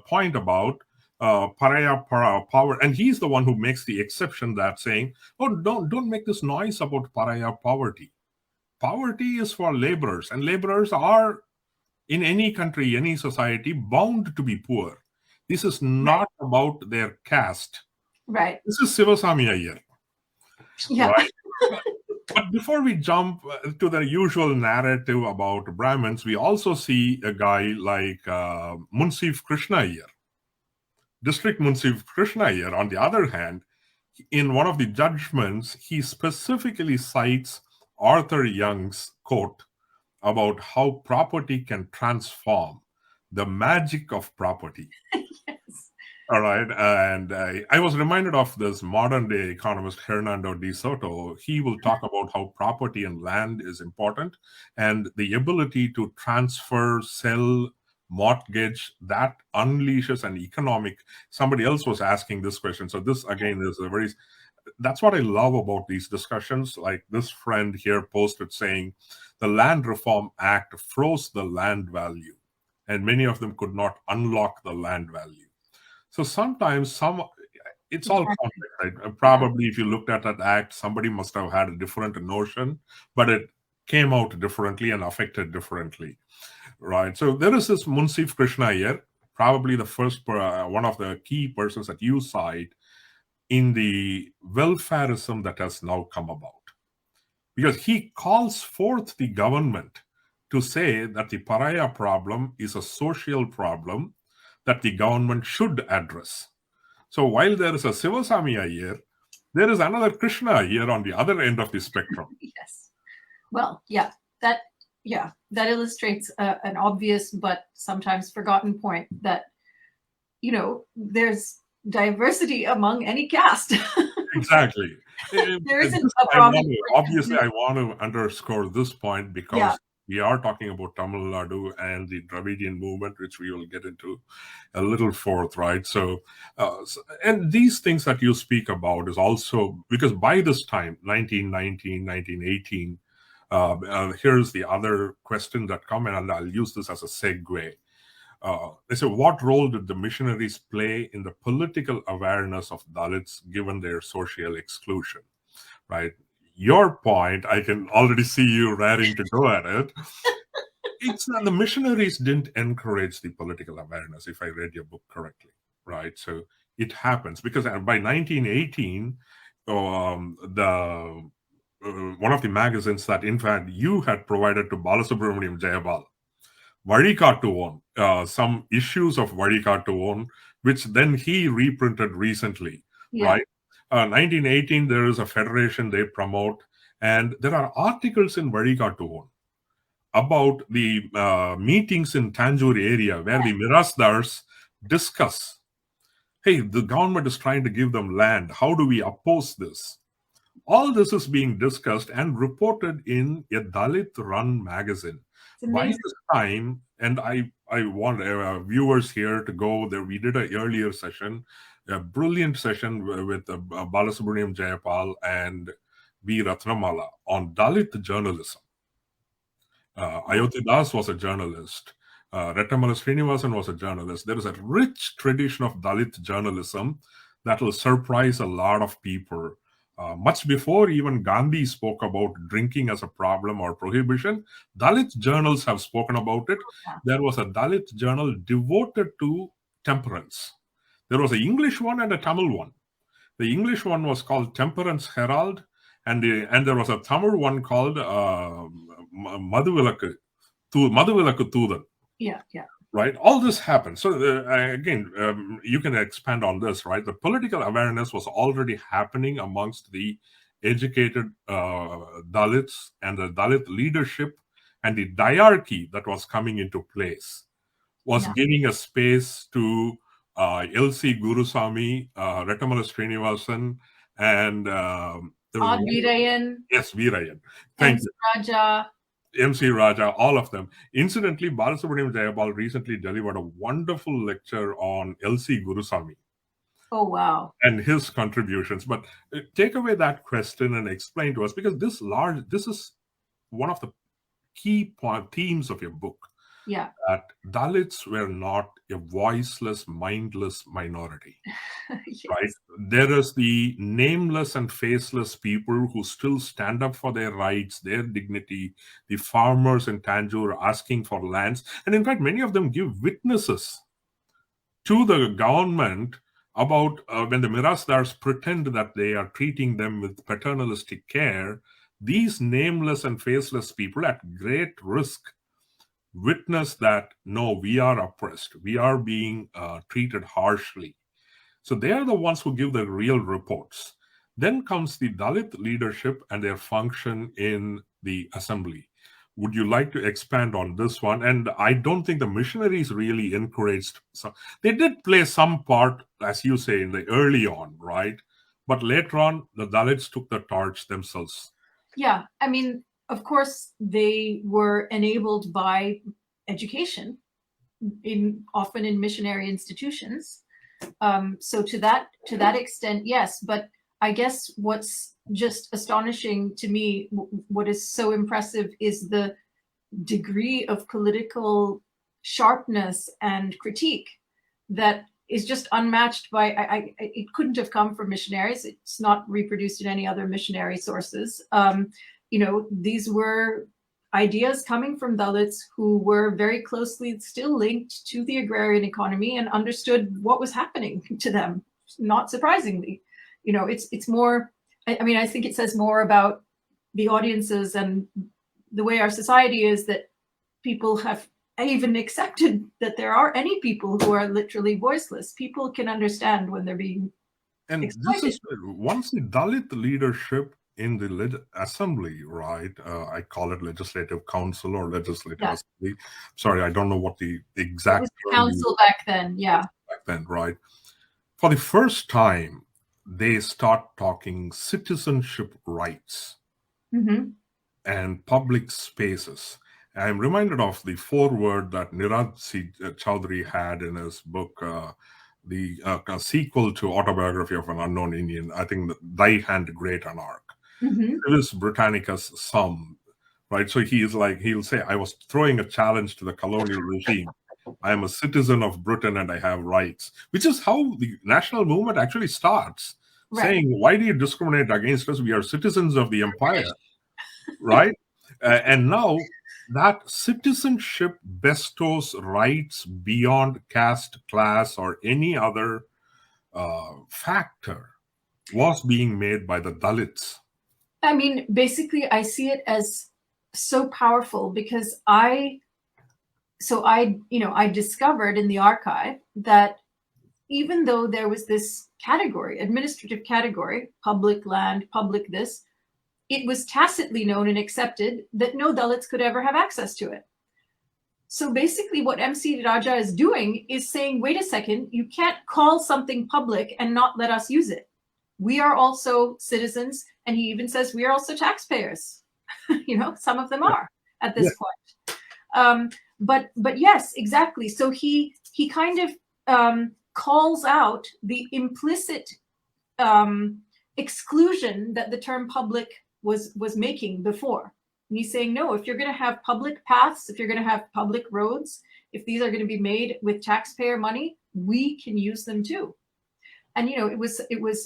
point about Pariah power, and he's the one who makes the exception that saying, oh, don't make this noise about Pariah poverty. Poverty is for laborers, and laborers are, in any country, any society, bound to be poor. This is not about their caste. Right. This is Sivasami Iyer. Yeah. Right? But before we jump to the usual narrative about Brahmins, we also see a guy like Munsif Krishna Iyer. District Munsif Krishna Iyer, on the other hand, in one of the judgments, he specifically cites Arthur Young's quote about how property can transform, the magic of property. Yes. All right. And I was reminded of this modern-day economist, Hernando de Soto. He will talk about how property and land is important, and the ability to transfer, sell, mortgage, that unleashes an economic. Somebody else was asking this question. So this, again, is that's what I love about these discussions. Like this friend here posted saying, the Land Reform Act froze the land value, and many of them could not unlock the land value. So sometimes it's all complex, right? Probably if you looked at that act, somebody must have had a different notion, but it came out differently and affected differently, right? So there is this Munsif Krishna Iyer, probably the first, one of the key persons that you cite in the welfareism that has now come about. Because he calls forth the government to say that the Pariah problem is a social problem that the government should address. So while there is a Sivasami Iyer, there is another Krishna Iyer on the other end of the spectrum. Yes. Well, that illustrates an obvious but sometimes forgotten point that, there's diversity among any caste. Exactly. There isn't a problem. Obviously, I want to underscore this point because we are talking about Tamil Nadu and the Dravidian movement, which we will get into a little forth, right? So, and these things that you speak about is also, because by this time, 1919, 1918, here's the other question that come, and I'll use this as a segue. They say, what role did the missionaries play in the political awareness of Dalits given their social exclusion, right? your point, I can already see you raring to go at it. It's not, the missionaries didn't encourage the political awareness, if I read your book correctly, right? So it happens because by 1918, the one of the magazines that, in fact, you had provided to Balasubramaniam Jayapal, Vadikattuvoon, some issues of Vadikattuvoon, which then he reprinted recently, right? 1918, there is a federation they promote, and there are articles in Vadikattuvoon about the meetings in Tanjore area where the Mirasdars discuss, hey, the government is trying to give them land. How do we oppose this? All this is being discussed and reported in a Dalit-run magazine. By this time, and I want viewers here to go there. We did an earlier session, a brilliant session with Balasubramaniam Jayapal and B. Ratnamala on Dalit journalism. Ayodhya Das was a journalist. Rettamala Srinivasan was a journalist. There is a rich tradition of Dalit journalism that will surprise a lot of people. Much before even Gandhi spoke about drinking as a problem or prohibition, Dalit journals have spoken about it. There was a Dalit journal devoted to temperance. There was an English one and a Tamil one. The English one was called Temperance Herald, and there was a Tamil one called Madhuvilakku Thudan. Yeah. Right, all this happened. So again, you can expand on this, right? The political awareness was already happening amongst the educated Dalits and the Dalit leadership, and the diarchy that was coming into place was giving a space to L.C. Gurusamy, Rettamala Srinivasan, and Veerayan. Yes, Veerayan. Thank you. Raja. MC Raja, all of them. Incidentally, Balasubramaniam Jayapal recently delivered a wonderful lecture on L.C. Gurusamy. Oh, wow. And his contributions. But take away that question and explain to us, because this is one of the key themes of your book. Yeah. That Dalits were not a voiceless, mindless minority. Yes. Right? There is the nameless and faceless people who still stand up for their rights, their dignity, the farmers in Tanjore asking for lands. And in fact, many of them give witnesses to the government about when the Mirasdars pretend that they are treating them with paternalistic care. These nameless and faceless people at great risk witness that, no, we are oppressed. We are being treated harshly. So they are the ones who give the real reports. Then comes the Dalit leadership and their function in the assembly. Would you like to expand on this one? And I don't think the missionaries really encouraged. They did play some part, as you say, in the early on, right? But later on, the Dalits took the torch themselves. Yeah, I mean, of course, they were enabled by education, often in missionary institutions. So to that extent, yes. But I guess what's just astonishing to me, what is so impressive, is the degree of political sharpness and critique that is just unmatched by. It couldn't have come from missionaries. It's not reproduced in any other missionary sources. These were ideas coming from Dalits who were very closely still linked to the agrarian economy and understood what was happening to them, not surprisingly. It's more, I think it says more about the audiences and the way our society is, that people have even accepted that there are any people who are literally voiceless. People can understand when they're being exploited. This is once the Dalit leadership in the assembly, right? I call it legislative council or legislative assembly. Sorry, I don't know what the exact council back then. Yeah, back then, right? For the first time, they start talking citizenship rights and public spaces. I'm reminded of the foreword that Niraj Chaudhary had in his book, the sequel to Autobiography of an Unknown Indian, I think, Thy Hand Great Anarch. Civis Britannicus Sum, right? So he'll say, I was throwing a challenge to the colonial regime. I am a citizen of Britain and I have rights, which is how the national movement actually starts. saying, why do you discriminate against us? We are citizens of the empire, right? And now that citizenship bestows rights beyond caste, class, or any other factor was being made by the Dalits. I mean, basically, I see it as so powerful because I discovered in the archive that even though there was this category, administrative category, public land, public this, it was tacitly known and accepted that no Dalits could ever have access to it. So basically what MC Raja is doing is saying, wait a second, you can't call something public and not let us use it. We are also citizens, and he even says we are also taxpayers. Some of them are at this point. But yes, exactly. So he kind of calls out the implicit exclusion that the term public was making before. And he's saying, no, if you're going to have public paths, if you're going to have public roads, if these are going to be made with taxpayer money, we can use them too. And it was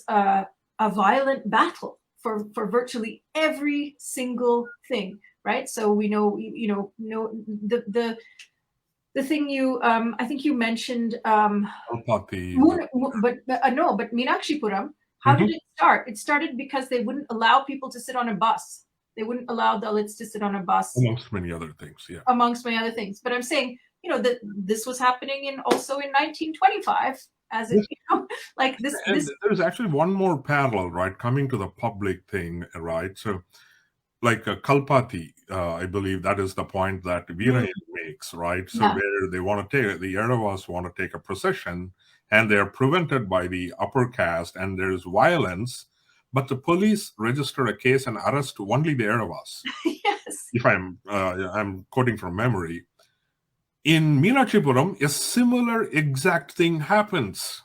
a violent battle for virtually every single thing, right? So we know the thing you I think you mentioned but Meenakshipuram. How did it start? It started because they wouldn't allow people to sit on a bus. They wouldn't allow Dalits to sit on a bus. Amongst many other things, yeah. Amongst many other things. But I'm saying, that this was happening also in 1925, as it, like this. There's actually one more parallel, right, coming to the public thing, right? So, like Kalpati, I believe that is the point that Veerayan makes, right? So where they want to take, the Eravas want to take a procession, and they're prevented by the upper caste, and there's violence, but the police register a case and arrest only the Eravas. Yes. If I'm quoting from memory. In Meenakshipuram, a similar exact thing happens.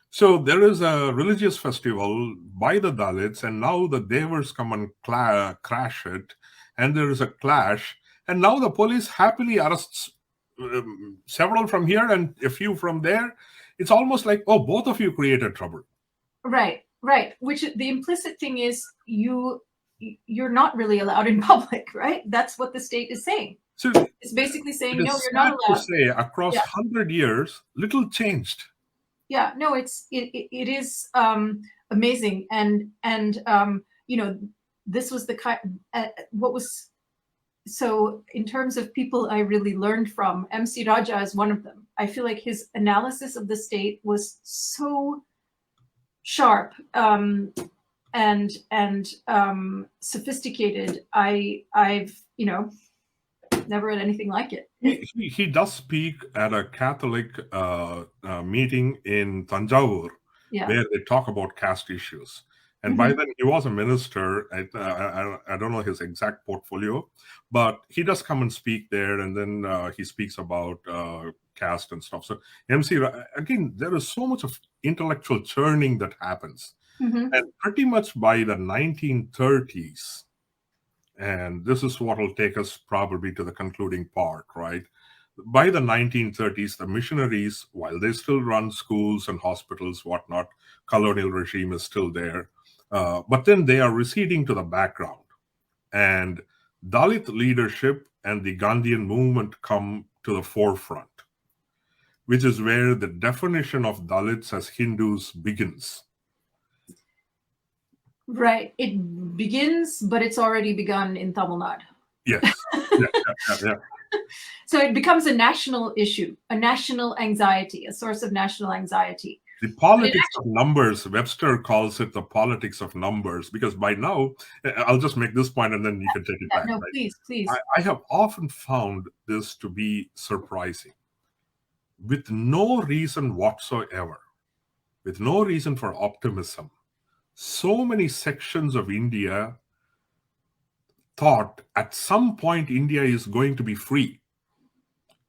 So there is a religious festival by the Dalits, and now the Devas come and crash it, and there is a clash, and now the police happily arrests several from here and a few from there. It's almost like, oh, both of you created trouble. Right. Which the implicit thing is you're not really allowed in public, right? That's what the state is saying. So it's basically saying, no, you're not allowed. To say across 100 years, little changed. Yeah, no, it is amazing, and this was the kind what was. So in terms of people I really learned from, MC Raja is one of them. I feel like his analysis of the state was so sharp and sophisticated. I've never read anything like it. He does speak at a Catholic meeting in Tanjavur, where they talk about caste issues. And by then he was a minister. I don't know his exact portfolio, but he does come and speak there, and then he speaks about caste and stuff. So MC, again, there is so much of intellectual churning that happens. And pretty much by the 1930s, and this is what will take us probably to the concluding part, right? By the 1930s, the missionaries, while they still run schools and hospitals, whatnot, colonial regime is still there. But then they are receding to the background. And Dalit leadership and the Gandhian movement come to the forefront, which is where the definition of Dalits as Hindus begins. Right. It begins, but it's already begun in Tamil Nadu. Yes. Yeah. So it becomes a national issue, a national anxiety, a source of national anxiety. The politics of numbers, Webster calls it the politics of numbers, because by now, I'll just make this point and then you can take it back. No, right? please. I have often found this to be surprising. With no reason whatsoever, with no reason for optimism, so many sections of India thought at some point India is going to be free.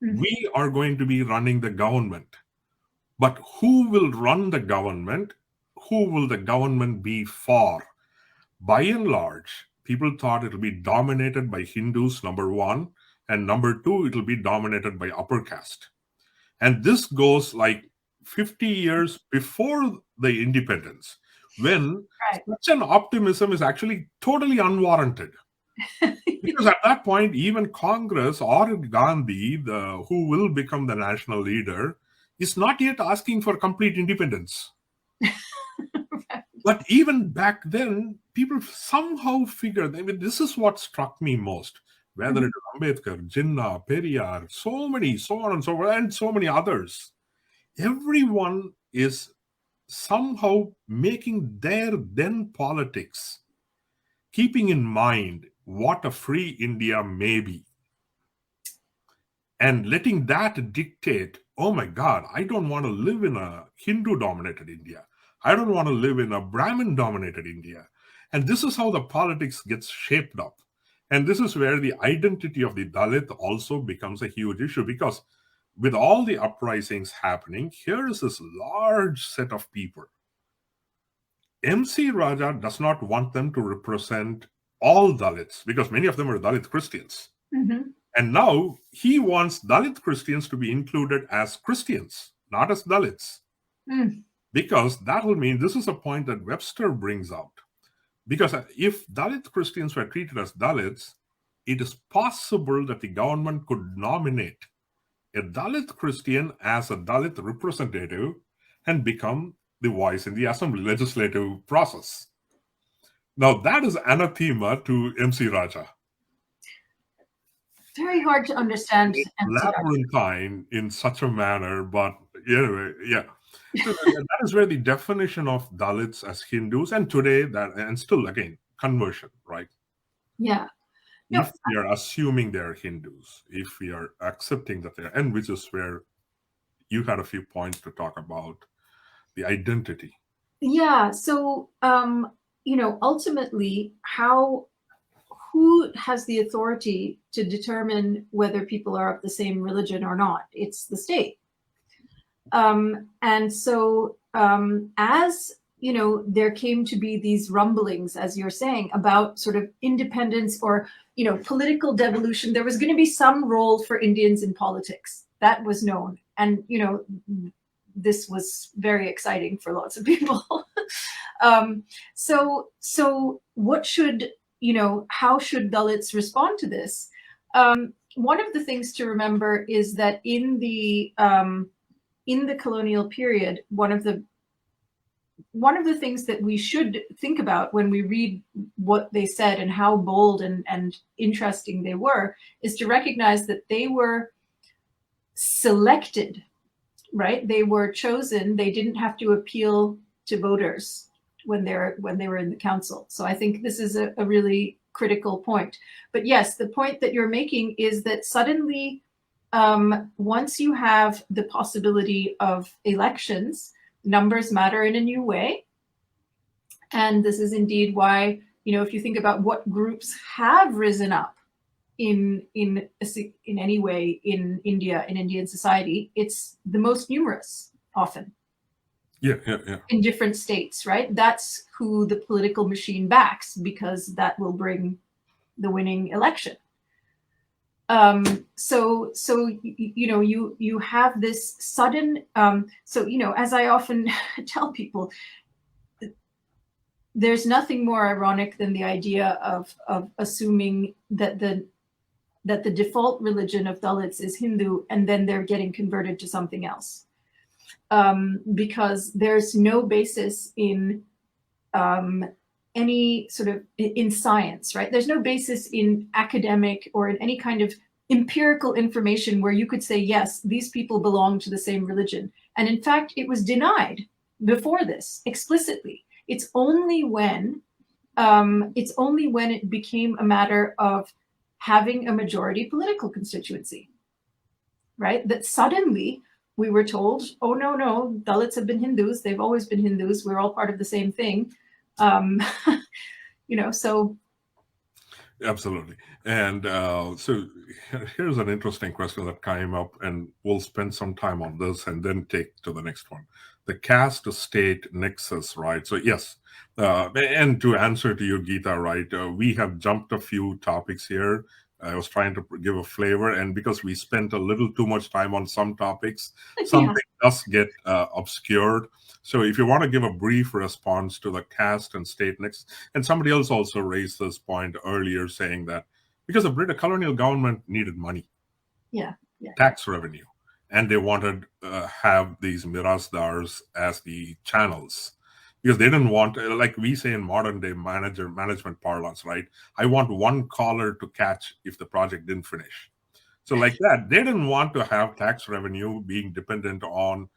We are going to be running the government. But who will run the government? Who will the government be for? By and large, people thought it will be dominated by Hindus, number one, and number two, it will be dominated by upper caste. And this goes like 50 years before the independence, when Right. such an optimism is actually totally unwarranted. Because at that point, even Congress or Gandhi, who will become the national leader, is not yet asking for complete independence. Right. But even back then, people somehow figured, I mean, this is what struck me most, whether it is Ambedkar, Jinnah, Periyar, so many, so on and so forth, and so many others. Everyone is somehow making their then politics, keeping in mind what a free India may be, and letting that dictate, oh my God, I don't want to live in a Hindu-dominated India. I don't want to live in a Brahmin-dominated India. And this is how the politics gets shaped up. And this is where the identity of the Dalit also becomes a huge issue, because with all the uprisings happening, here is this large set of people. MC Raja does not want them to represent all Dalits, because many of them are Dalit Christians. Mm-hmm. And now he wants Dalit Christians to be included as Christians, not as Dalits. Because that will mean, this is a point that Webster brings out. Because if Dalit Christians were treated as Dalits, it is possible that the government could nominate a Dalit Christian as a Dalit representative and become the voice in the assembly legislative process. Now that is anathema to MC Raja. Very hard to understand. Labyrinthine in such a manner, but anyway, yeah. So that is where the definition of Dalits as Hindus, and today that, and still again, conversion, right? Yeah. If we are assuming they're Hindus, if we are accepting that they're, and which is where you had a few points to talk about the identity. Yeah. So, ultimately, who has the authority to determine whether people are of the same religion or not? It's the state. And so, as there came to be these rumblings, as you're saying, about sort of independence or, political devolution, there was going to be some role for Indians in politics. That was known. And, this was very exciting for lots of people. So what should, how should Dalits respond to this? One of the things to remember is that in the colonial period, one of the things that we should think about when we read what they said and how bold and interesting they were is to recognize that they were selected, right? They were chosen. They didn't have to appeal to voters when they were in the council. So I think this is a really critical point. But yes, the point that you're making is that suddenly, once you have the possibility of elections, numbers matter in a new way. And this is indeed why, if you think about what groups have risen up in any way in India, in Indian society, it's the most numerous often. Yeah. In different states, right? That's who the political machine backs, because that will bring the winning election. So you have this sudden. As I often tell people, there's nothing more ironic than the idea of assuming that the default religion of Dalits is Hindu, and then they're getting converted to something else. Because there's no basis in any sort of in science, right? There's no basis in academic or in any kind of empirical information where you could say, yes, these people belong to the same religion. And in fact, it was denied before this explicitly. It's only when it became a matter of having a majority political constituency, right? That suddenly we were told, oh, no, Dalits have been Hindus. They've always been Hindus. We're all part of the same thing. So. Absolutely. And so here's an interesting question that came up, and we'll spend some time on this and then take to the next one. The caste state nexus, right? So yes, and to answer to you, Geeta, right, we have jumped a few topics here. I was trying to give a flavor, and because we spent a little too much time on some topics, Yeah. something does get obscured. So if you want to give a brief response to the caste and state nexus, and somebody else also raised this point earlier, saying that because the British colonial government needed money, Yeah. tax revenue, and they wanted have these mirasdars as the channels, because they didn't want, like we say in modern day management parlance, right? I want one collar to catch if the project didn't finish. So like that, they didn't want to have tax revenue being dependent on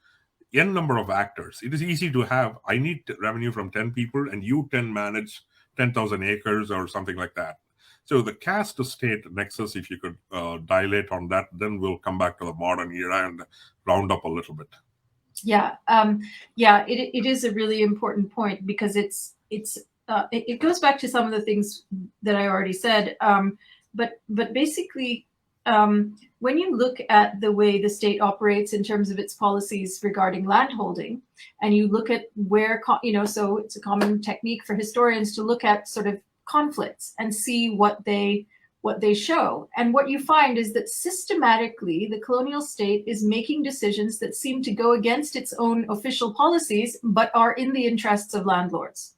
n number of actors. It is easy to have, I need revenue from 10 people and you 10 manage 10,000 acres or something like that. So the caste to state nexus, if you could dilate on that, then we'll come back to the modern era and round up a little bit. Yeah, it is a really important point, because it goes back to some of the things that I already said. But basically, when you look at the way the state operates in terms of its policies regarding landholding, and you look at where, so it's a common technique for historians to look at sort of conflicts and see what they show. And what you find is that systematically the colonial state is making decisions that seem to go against its own official policies, but are in the interests of landlords.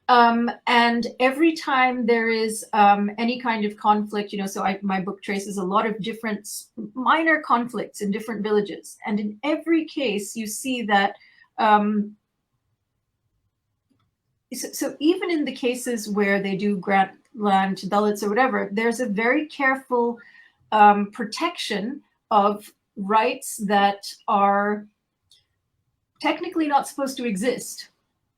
And every time there is any kind of conflict, so my book traces a lot of different minor conflicts in different villages. And in every case, you see that so even in the cases where they do grant land to Dalits or whatever, there's a very careful protection of rights that are technically not supposed to exist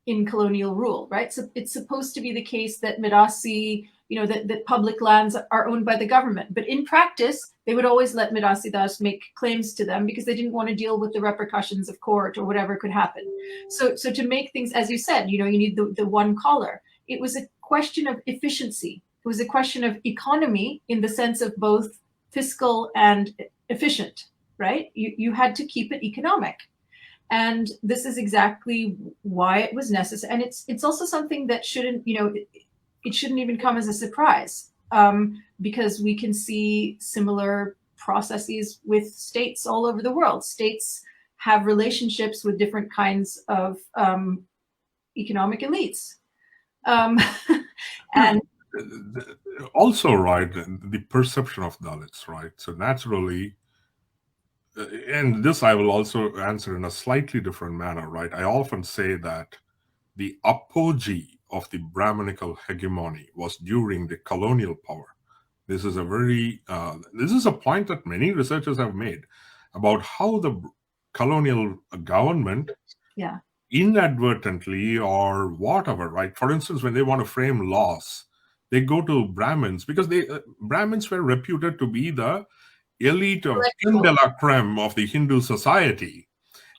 in colonial rule, right? So it's supposed to be the case that Mirasi, that public lands are owned by the government. But in practice, they would always let Mirasidas make claims to them because they didn't want to deal with the repercussions of court or whatever could happen. So to make things, as you said, you need the one collar. It was a question of efficiency. It was a question of economy in the sense of both fiscal and efficient, right? You had to keep it economic. And this is exactly why it was necessary. And it's also something that shouldn't, it shouldn't even come as a surprise, because we can see similar processes with states all over the world. States have relationships with different kinds of economic elites. And also, right, the perception of Dalits, right? So naturally, and this I will also answer in a slightly different manner, right? I often say that the apogee of the Brahminical hegemony was during the colonial power. This is a point that many researchers have made about how the colonial government inadvertently or whatever, right? For instance, when they want to frame laws, they go to Brahmins, because Brahmins were reputed to be the elite of creme de la creme of the Hindu society.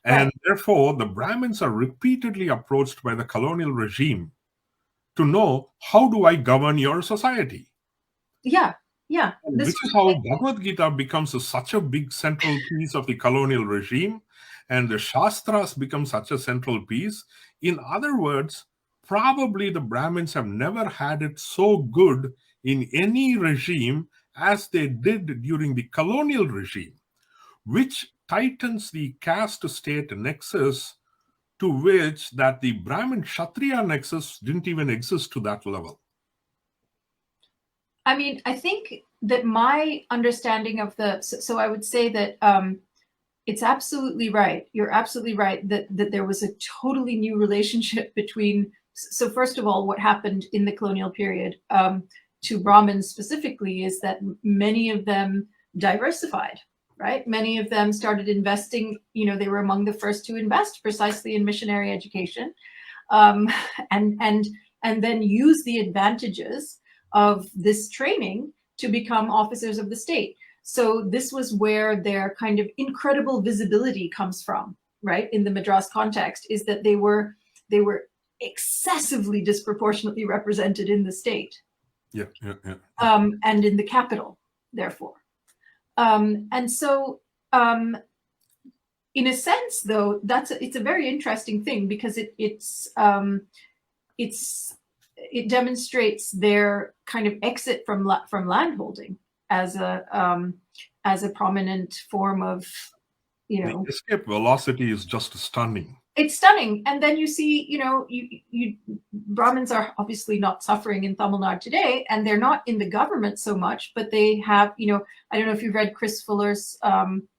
And right. Therefore, the Brahmins are repeatedly approached by the colonial regime to know, how do I govern your society? Yeah. Which is how Bhagavad Gita becomes such a big central piece of the colonial regime, and the Shastras become such a central piece. In other words, probably the Brahmins have never had it so good in any regime as they did during the colonial regime, which tightens the caste-state nexus, to which that the Brahmin-Kshatriya nexus didn't even exist to that level. I mean, I think that my understanding of so I would say that it's absolutely right. You're absolutely right that there was a totally new relationship between, so first of all, what happened in the colonial period to Brahmins specifically is that many of them diversified, right? Many of them started investing, they were among the first to invest precisely in missionary education, and then use the advantages of this training to become officers of the state. So this was where their kind of incredible visibility comes from, right? In the Madras context, is that they were excessively disproportionately represented in the state. Yeah. And in the capital, therefore. And so, in a sense, though, it's a very interesting thing, because it's it demonstrates their kind of exit from landholding as a prominent form of, The escape velocity is just stunning. It's stunning. And then you see, you Brahmins are obviously not suffering in Tamil Nadu today, and they're not in the government so much, but they have, I don't know if you've read Chris Fuller's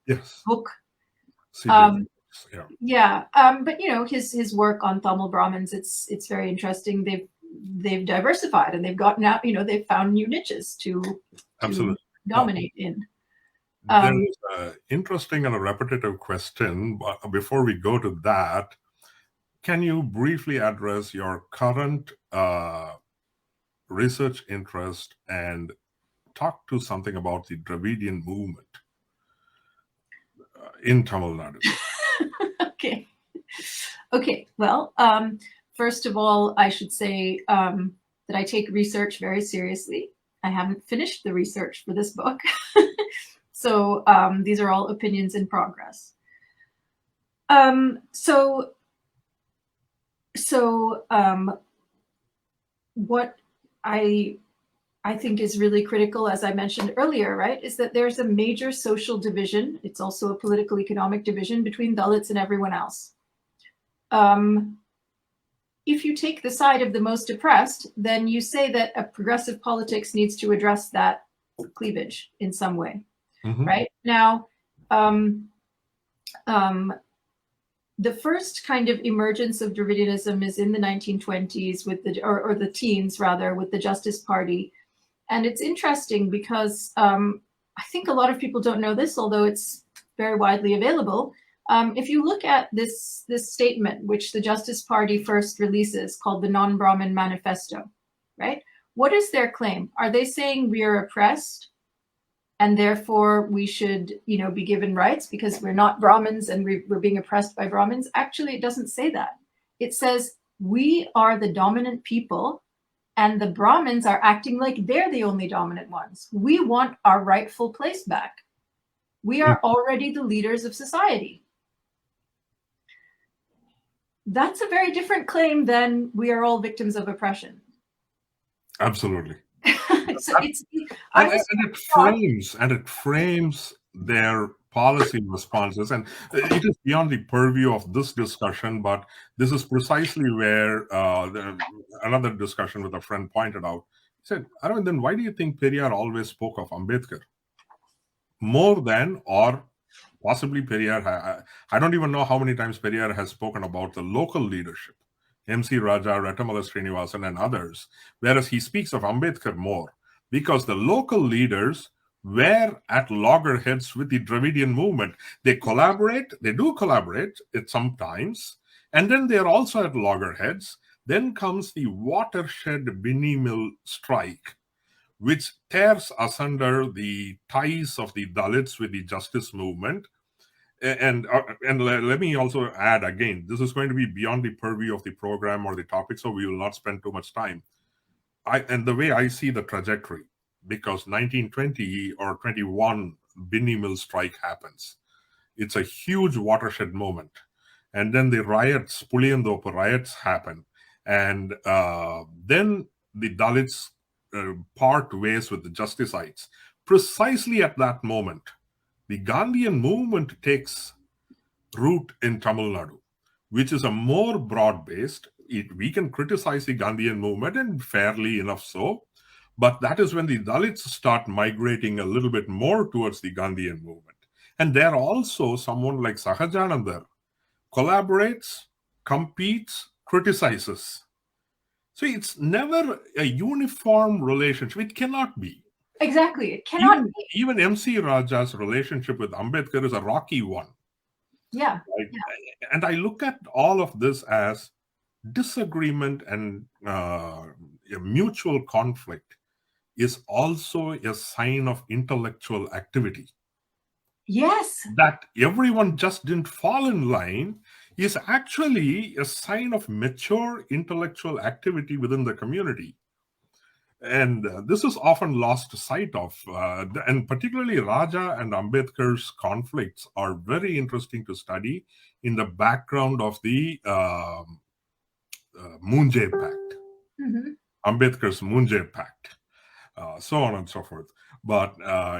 yes. book. Yeah. But his work on Tamil Brahmins, it's very interesting. They've diversified, and they've gotten out, they've found new niches to dominate in. There's an interesting and a repetitive question. But before we go to that, can you briefly address your current research interest and talk to something about the Dravidian movement in Tamil Nadu? Okay. Well, first of all, I should say that I take research very seriously. I haven't finished the research for this book. So these are all opinions in progress. What I think is really critical, as I mentioned earlier, right, is that there's a major social division. It's also a political economic division between Dalits and everyone else. If you take the side of the most oppressed, then you say that a progressive politics needs to address that cleavage in some way. Mm-hmm. Right now, the first kind of emergence of Dravidianism is in the 1920s with or the teens rather, with the Justice Party, and it's interesting because I think a lot of people don't know this, although it's very widely available. If you look at this statement, which the Justice Party first releases, called the Non-Brahman Manifesto, right? What is their claim? Are they saying we are oppressed, and therefore we should, be given rights because we're not Brahmins and we're being oppressed by Brahmins? Actually, it doesn't say that. It says we are the dominant people and the Brahmins are acting like they're the only dominant ones. We want our rightful place back. We are already the leaders of society. That's a very different claim than we are all victims of oppression. Absolutely. So it frames their policy responses, and it is beyond the purview of this discussion, but this is precisely where another discussion with a friend pointed out. He said, Aravindan, why do you think Periyar always spoke of Ambedkar more than, or possibly Periyar, I don't even know how many times Periyar has spoken about the local leadership, MC Raja, Rettamala Srinivasan, and others, whereas he speaks of Ambedkar more, because the local leaders were at loggerheads with the Dravidian movement. They do collaborate sometimes, and then they're also at loggerheads. Then comes the watershed Binni Mill strike, which tears asunder the ties of the Dalits with the justice movement. And let me also add again, this is going to be beyond the purview of the program or the topic, so we will not spend too much time. And the way I see the trajectory, because 1920 or 21 Binni Mill strike happens. It's a huge watershed moment. And then the riots, Puliyandopu riots happen. And then the Dalits part ways with the Justicites. Precisely at that moment, the Gandhian movement takes root in Tamil Nadu, which is a more broad-based. We can criticize the Gandhian movement, and fairly enough so, but that is when the Dalits start migrating a little bit more towards the Gandhian movement. And there also someone like Sahajanandar collaborates, competes, criticizes. So it's never a uniform relationship. It cannot be. Exactly. It cannot be. Even MC Raja's relationship with Ambedkar is a rocky one. Yeah. Right? Yeah. And I look at all of this as disagreement and a mutual conflict is also a sign of intellectual activity. Yes. That everyone just didn't fall in line is actually a sign of mature intellectual activity within the community. And this is often lost sight of. And particularly Raja and Ambedkar's conflicts are very interesting to study in the background of the Munjay Pact. Mm-hmm. Ambedkar's Munjay Pact, so on and so forth. But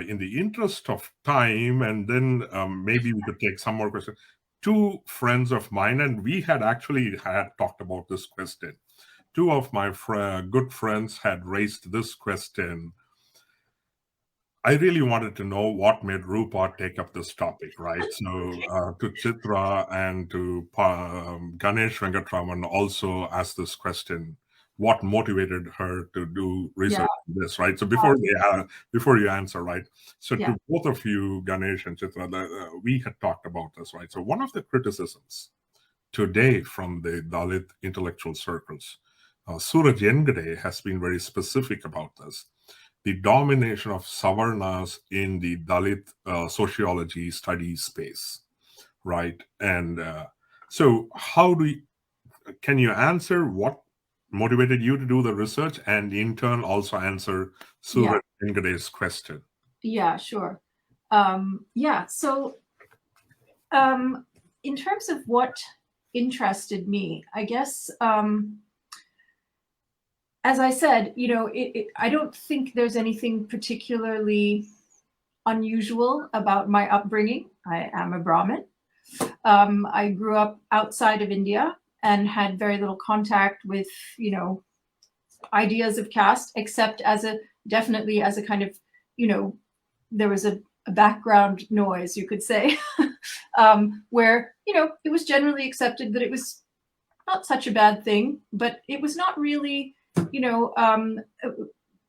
in the interest of time, and then maybe we could take some more questions. Two friends of mine, and we had actually talked about this question. Two of my good friends had raised this question. I really wanted to know what made Rupa take up this topic, right? So to Chitra and to Ganesh Venkatraman also asked this question: what motivated her to do research on this, right? So before you answer, right? So to both of you, Ganesh and Chitra, we had talked about this, right? So one of the criticisms today from the Dalit intellectual circles, Suraj Engade has been very specific about this. The domination of Savarnas in the Dalit sociology study space, right? And so can you answer what motivated you to do the research, and in turn also answer Suraj Engade's question? Yeah, sure. So in terms of what interested me, I guess, as I said, I don't think there's anything particularly unusual about my upbringing. I am a Brahmin. I grew up outside of India and had very little contact with, ideas of caste, except definitely as a kind of, there was a background noise, you could say, where, it was generally accepted that it was not such a bad thing, but it was not really,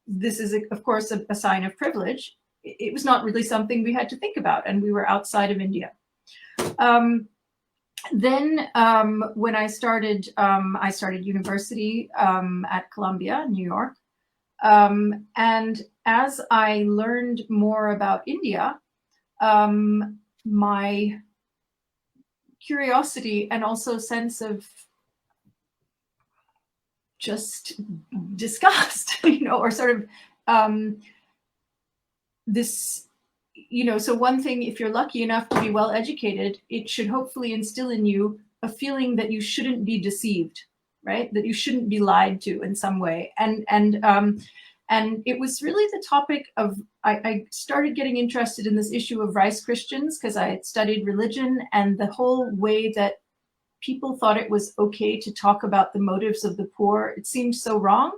this is, of course, a sign of privilege. It was not really something we had to think about, and we were outside of India. Then when I started university at Columbia, New York. And as I learned more about India, my curiosity and also sense of just disgust, or sort of this, so one thing, if you're lucky enough to be well educated, it should hopefully instill in you a feeling that you shouldn't be deceived, right? That you shouldn't be lied to in some way. And it was really the topic of, I started getting interested in this issue of rice Christians because I had studied religion, and the whole way that people thought it was okay to talk about the motives of the poor. It seemed so wrong.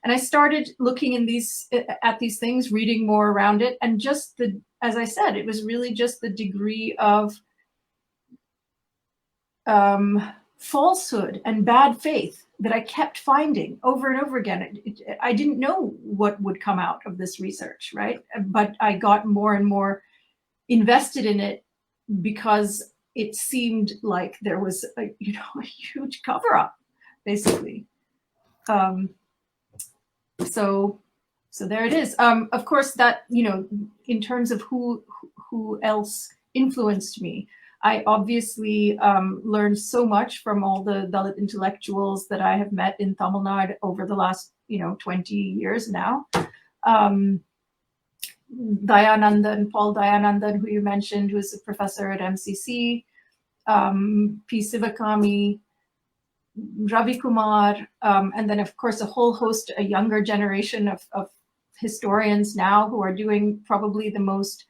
And I started looking at these things, reading more around it. And just as I said, it was really just the degree of falsehood and bad faith that I kept finding over and over again. I didn't know what would come out of this research, right? But I got more and more invested in it because it seemed like there was a huge cover-up, basically. So there it is. Of course, that, in terms of who else influenced me, I obviously learned so much from all the Dalit intellectuals that I have met in Tamil Nadu over the last, 20 years now. Dayanandan, Paul Dayanandan, who you mentioned, who's a professor at MCC, P. Sivakami, Ravi Kumar, and then, of course, a whole host, a younger generation of historians now who are doing probably the most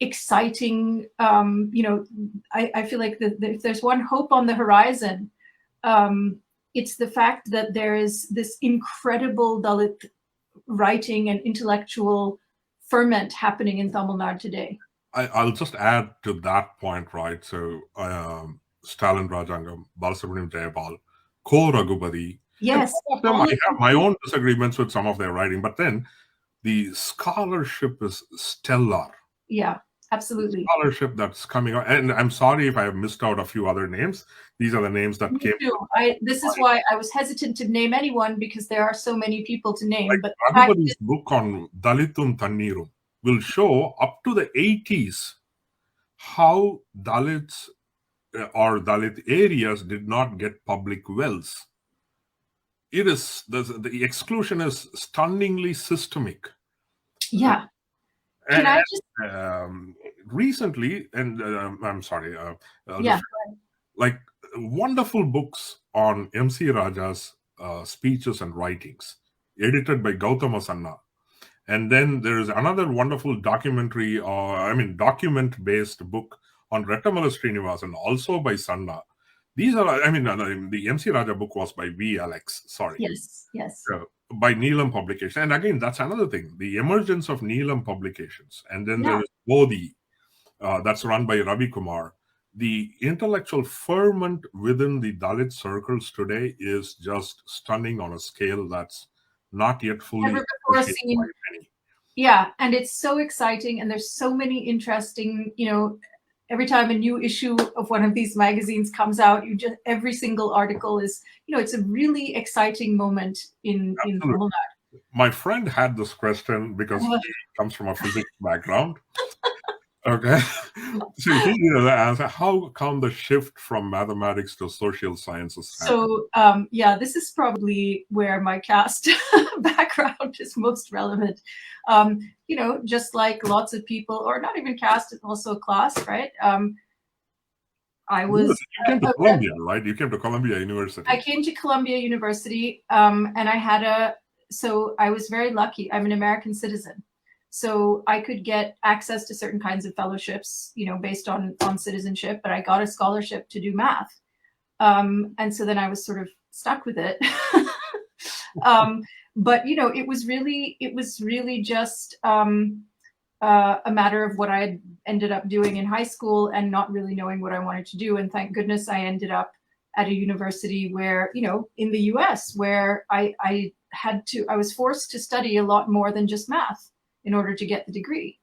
exciting, I feel like if there's one hope on the horizon, it's the fact that there is this incredible Dalit writing and intellectual ferment happening in Tamil Nadu today. I'll just add to that point, right? So Stalin Rajangam, Balasubramaniam Jayapal, Ko Raghupati. Yes. Some of them, I have my own disagreements with some of their writing, but then the scholarship is stellar. Yeah, absolutely. Scholarship that's coming out. And I'm sorry if I have missed out a few other names. These are the names that came. This is why I was hesitant to name anyone, because there are so many people to name. Like, but Raghupati's book on Dalitum Tannirum will show up to the 80s how Dalits or Dalit areas did not get public wells. It is the exclusion is stunningly systemic. Yeah. Can I just recently, and I'm sorry, yeah, like wonderful books on MC Raja's speeches and writings. edited by Gautama Sanna. And then there is another wonderful documentary, document-based book on Rettamala Srinivasan, also by Sanna. These are, the MC Raja book was by V. Alex, sorry. Yes. By Neelam Publication. And again, that's another thing, the emergence of Neelam Publications. And then there is Bodhi, that's run by Ravi Kumar. The intellectual ferment within the Dalit circles today is just stunning on a scale that's not yet fully appreciated by many. Yeah, and it's so exciting, and there's so many interesting, every time a new issue of one of these magazines comes out, every single article is, it's a really exciting moment in Tamil Nadu. My friend had this question because he comes from a physics background. Okay. So he asked, how come the shift from mathematics to social sciences? So, this is probably where my caste background is most relevant. Just like lots of people, or not even caste, also class, right? You came to Columbia, right? You came to Columbia University. I came to Columbia University, and I was very lucky. I'm an American citizen. So I could get access to certain kinds of fellowships, based on citizenship, but I got a scholarship to do math. And so then I was sort of stuck with it. But, it was really just a matter of what I ended up doing in high school and not really knowing what I wanted to do. And thank goodness I ended up at a university where, in the US, where I was forced to study a lot more than just math in order to get the degree.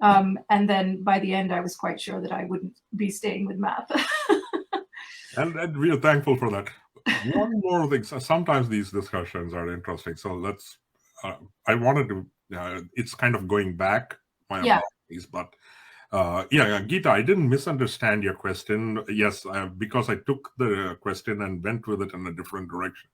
And then by the end, I was quite sure that I wouldn't be staying with math. And we are thankful for that. One more thing, sometimes these discussions are interesting. So I wanted to, it's kind of going back, my apologies, but Geeta, I didn't misunderstand your question. Yes, because I took the question and went with it in a different direction.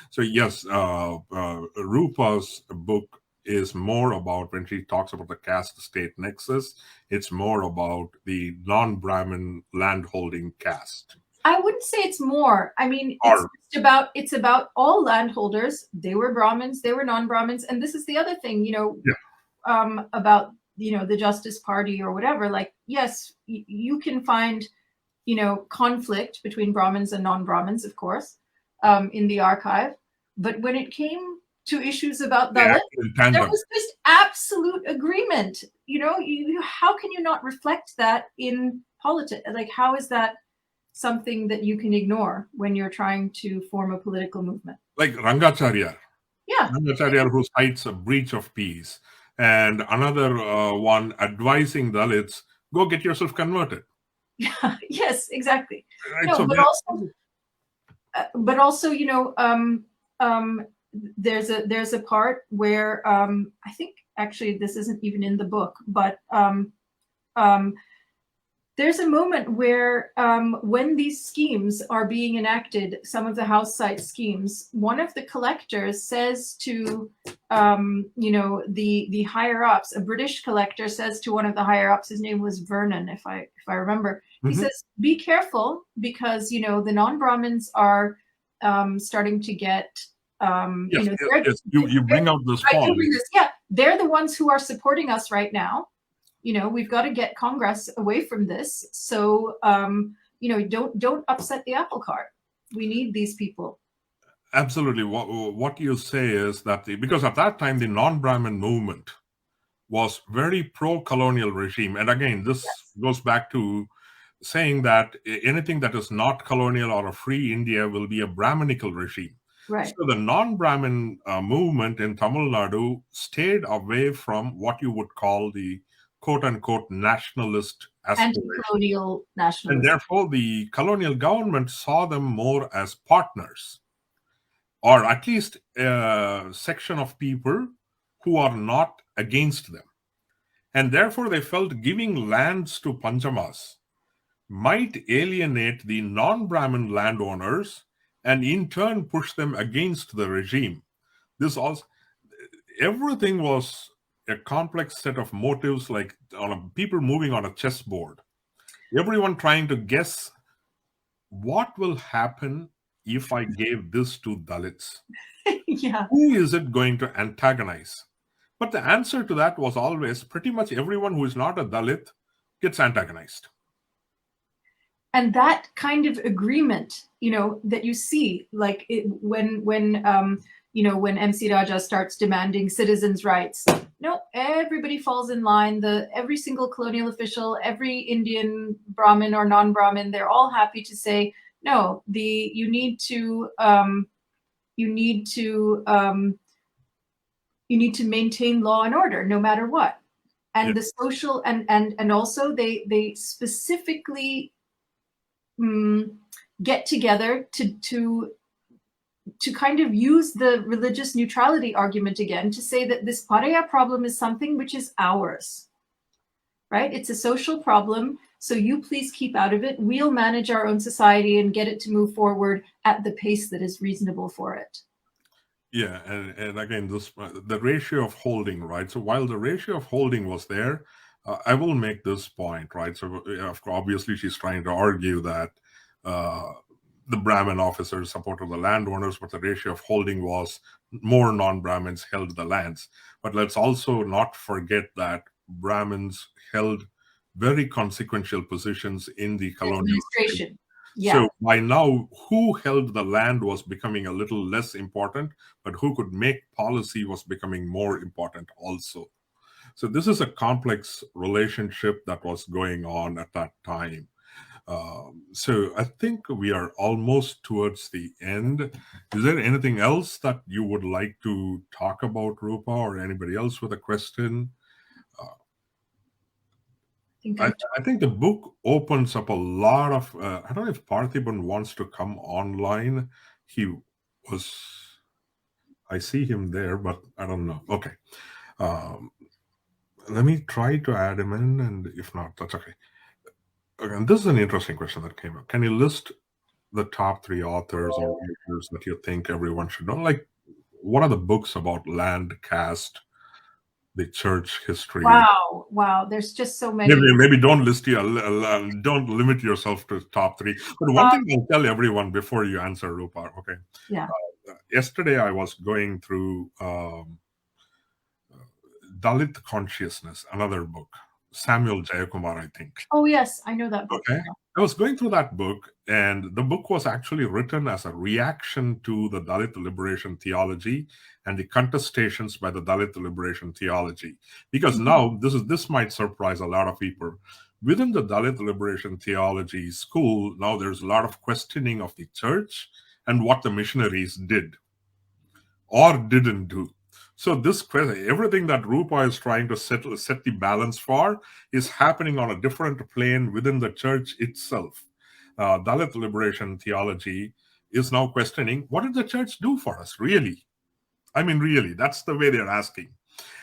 So yes, Rupa's book is more about, when she talks about the caste state nexus, it's more about the non-Brahmin landholding caste. I wouldn't say it's more. I mean, it's about all landholders. They were Brahmins, they were non-Brahmins. And this is the other thing, about, the Justice Party or whatever. Like, yes, you can find, conflict between Brahmins and non-Brahmins, of course, in the archive. But when it came to issues about Dalit, there was this absolute agreement. How can you not reflect that in politics? Like, how is that something that you can ignore when you're trying to form a political movement? Like Rangacharya. Yeah. Rangacharya, who cites a breach of peace. And another one advising Dalits, go get yourself converted. Yeah. Yes, exactly. Right, no, but also, there's a part where I think actually this isn't even in the book, but there's a moment where when these schemes are being enacted, some of the house site schemes, one of the collectors says to the higher ups, a British collector says to one of the higher ups, his name was Vernon, if I remember, he says, be careful, because the non-Brahmins are starting to get you bring out this point. Yeah, they're the ones who are supporting us right now. We've got to get Congress away from this. So, don't upset the apple cart. We need these people. Absolutely. What you say is that because at that time, the non-Brahmin movement was very pro-colonial regime. And again, this goes back to saying that anything that is not colonial or a free India will be a Brahminical regime. Right. So the non-Brahmin movement in Tamil Nadu stayed away from what you would call the quote-unquote nationalist aspiration. Anti-colonial nationalist. And therefore, the colonial government saw them more as partners, or at least a section of people who are not against them. And therefore, they felt giving lands to Panchamas might alienate the non-Brahmin landowners and in turn push them against the regime. Everything was a complex set of motives, like people moving on a chessboard. Everyone trying to guess what will happen if I gave this to Dalits? Yeah. Who is it going to antagonize? But the answer to that was always pretty much everyone who is not a Dalit gets antagonized. And that kind of agreement, that you see, like when MC Raja starts demanding citizens' rights, no, everybody falls in line. Every single colonial official, every Indian Brahmin or non-Brahmin, they're all happy to say, no, you need to maintain law and order no matter what. And the social and also they specifically get together to kind of use the religious neutrality argument again to say that this Pariah problem is something which is ours, right? It's a social problem, so you please keep out of it. We'll manage our own society and get it to move forward at the pace that is reasonable for it. Yeah, and again, the ratio of holding, right? So while the ratio of holding was there, I will make this point, right? So obviously she's trying to argue that the Brahmin officers supported the landowners, but the ratio of holding was more non-Brahmins held the lands. But let's also not forget that Brahmins held very consequential positions in the colonial administration. Yeah. So by now, who held the land was becoming a little less important, but who could make policy was becoming more important also. So this is a complex relationship that was going on at that time. So I think we are almost towards the end. Is there anything else that you would like to talk about, Rupa, or anybody else with a question? I think the book opens up a lot of, I don't know if Parthiban wants to come online. I see him there, but I don't know. Okay. Let me try to add him in, and if not, that's okay. And this is an interesting question that came up. Can you list the top 3 authors or writers that you think everyone should know? Like, what are the books about land, caste, the church history? Wow. There's just so many. Maybe don't don't limit yourself to top 3. But one thing I'll tell everyone before you answer, Rupa, okay? Yeah. Yesterday I was going through Dalit Consciousness, another book, Samuel Jayakumar, I think. Oh yes, I know that book. Okay. I was going through that book, and the book was actually written as a reaction to the Dalit liberation theology and the contestations by the Dalit liberation theology. Because now, this might surprise a lot of people. Within the Dalit liberation theology school, now there's a lot of questioning of the church and what the missionaries did or didn't do. So this question, everything that Rupa is trying to set the balance for is happening on a different plane within the church itself. Dalit liberation theology is now questioning, what did the church do for us, really? I mean, really, that's the way they're asking.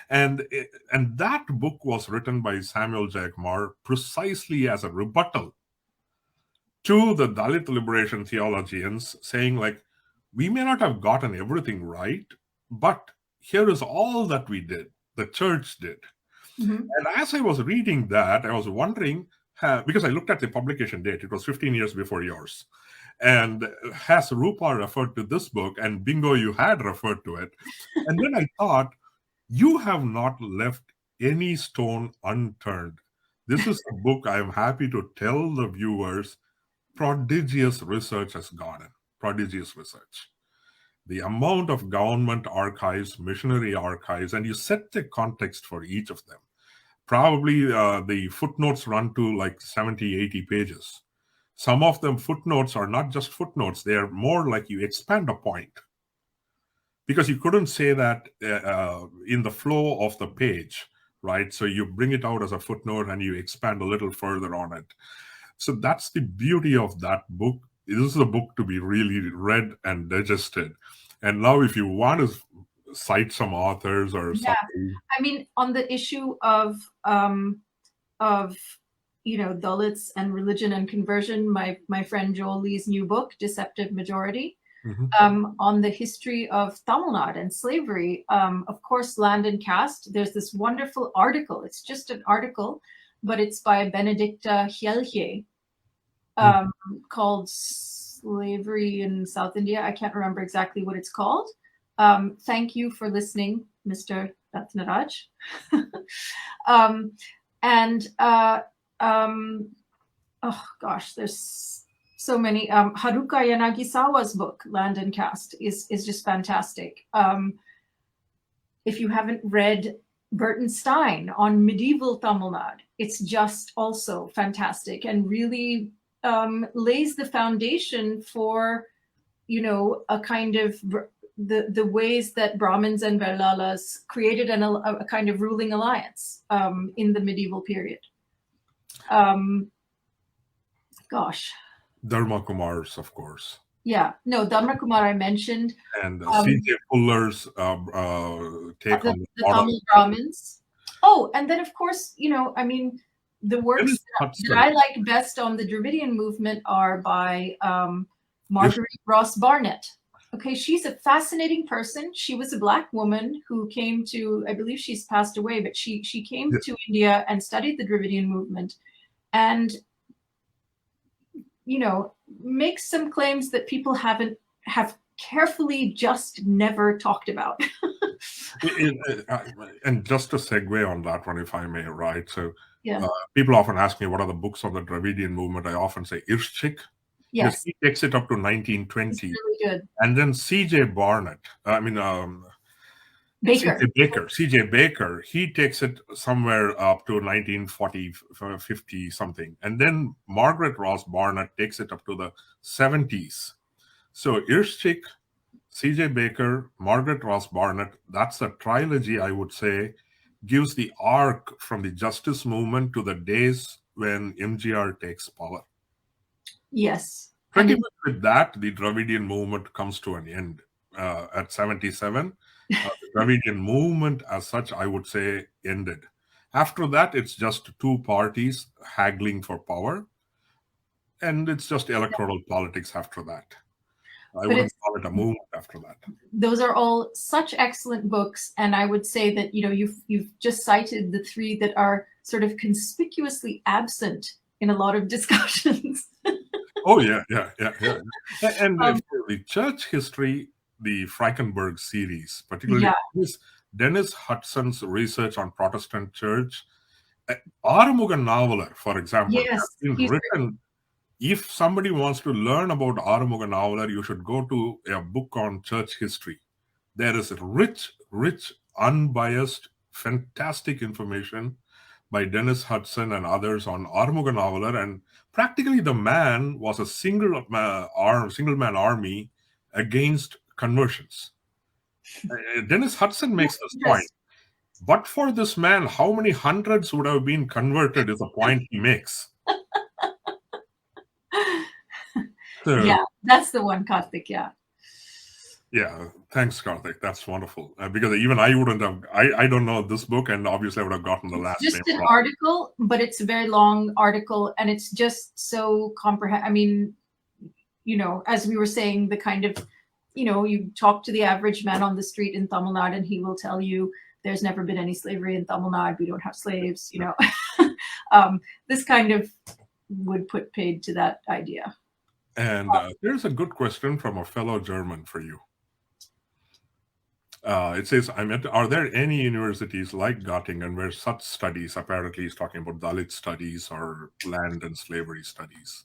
And that book was written by Samuel Jayakumar precisely as a rebuttal to the Dalit liberation theologians, saying like, we may not have gotten everything right, but here is all that we did, the church did. And as I was reading that, I was wondering, because I looked at the publication date, it was 15 years before yours. And has Rupa referred to this book? And bingo, you had referred to it. And then I thought, you have not left any stone unturned. This is a book I am happy to tell the viewers, prodigious research has gone in, prodigious research. The amount of government archives, missionary archives, and you set the context for each of them. Probably the footnotes run to like 70, 80 pages. Some of them footnotes are not just footnotes. They are more like you expand a point. Because you couldn't say that in the flow of the page, right? So you bring it out as a footnote and you expand a little further on it. So that's the beauty of that book. This is a book to be really read and digested. And now if you want to cite some authors or something. I mean, on the issue of Dalits and religion and conversion, my friend Joel Lee's new book, Deceptive Majority, on the history of Tamil Nadu and slavery, of course, land and caste. There's this wonderful article. It's just an article, but it's by Benedicta Hjellhje, called slavery in South India. I can't remember exactly what it's called. Thank you for listening, Mr. Ratnaraj. Oh gosh, there's so many. Haruka Yanagisawa's book, Land and Caste, is just fantastic. If you haven't read Burton Stein on medieval Tamil Nadu, it's just also fantastic and really lays the foundation for, a kind of the ways that Brahmins and Vellalas created a kind of ruling alliance in the medieval period. Gosh. Dharma Kumar's, of course. Yeah, no, Dharma Kumar I mentioned. And C.J. Fuller's take on the Tamil Brahmins. Oh, and then of course, the works that I like best on the Dravidian movement are by Marguerite Ross Barnett. Okay, she's a fascinating person. She was a Black woman who came to, I believe she's passed away, but she came to India and studied the Dravidian movement, and makes some claims that people have carefully just never talked about. And just to segue on that one, if I may, right? So yeah. People often ask me what are the books on the Dravidian movement. I often say Irschik. Yes. He takes it up to 1920. It's really good. And then C.J. Barnett, C.J. Baker, he takes it somewhere up to 1940, 50 something. And then Margaret Ross Barnett takes it up to the 70s. So Irschik, C.J. Baker, Margaret Ross Barnett, that's a trilogy, I would say, gives the arc from the justice movement to the days when MGR takes power. Yes. Pretty much with that, the Dravidian movement comes to an end at 77. The Dravidian movement as such, I would say, ended. After that, it's just two parties haggling for power. And it's just electoral politics after that. I wouldn't call it a movement after that. Those are all such excellent books. And I would say that, you've just cited the three that are sort of conspicuously absent in a lot of discussions. Oh, yeah. And for the church history, the Frankenberg series, particularly Dennis Hudson's research on Protestant church, Arumuga Navalar, for example, has been written. If somebody wants to learn about Arumuga Navalar, you should go to a book on church history. There is rich, unbiased, fantastic information by Dennis Hudson and others on Arumuga Navalar, and practically the man was a single man army against conversions. Dennis Hudson makes this point. But for this man, how many hundreds would have been converted is a point he makes. So, yeah, that's the one, Karthik, Yeah, thanks, Karthik. That's wonderful. Because even I wouldn't have, I don't know this book, and obviously I would have gotten the last name. It's just an article, but it's a very long article, and it's just so comprehensive. I mean, as we were saying, the kind of, you talk to the average man on the street in Tamil Nadu, and he will tell you there's never been any slavery in Tamil Nadu. We don't have slaves, This kind of would put paid to that idea. And there's a good question from a fellow German for you. It says, are there any universities like Gottingen where such studies, apparently he's talking about Dalit studies or land and slavery studies?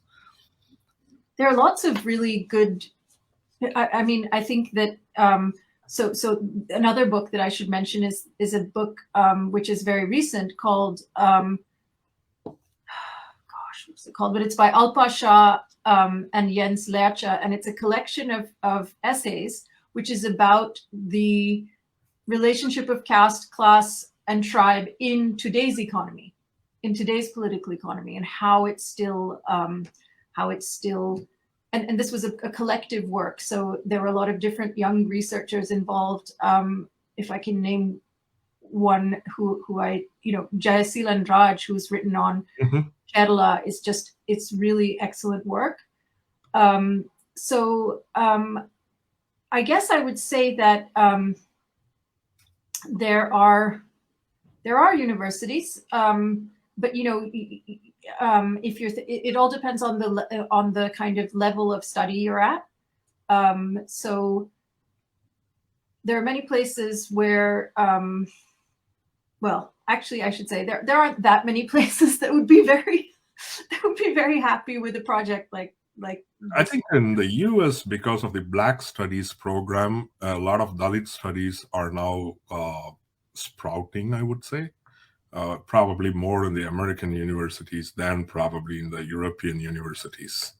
There are lots of really good, I think that, so another book that I should mention is a book which is very recent called, what's it called? But it's by Alpa Shah and Jens Lerche, and it's a collection of essays which is about the relationship of caste, class, and tribe in today's economy, in today's political economy, and how it's still, and this was a collective work. So there were a lot of different young researchers involved. If I can name one who I, Jayasilan Raj, who's written on Kerala, it's really excellent work. I guess I would say that there are universities, but if you're, it all depends on the kind of level of study you're at. So there are many places where, well, actually, I should say there aren't that many places that would be very happy with a project like I think in the US, because of the Black Studies program, a lot of Dalit studies are now sprouting, I would say. Probably more in the American universities than probably in the European universities.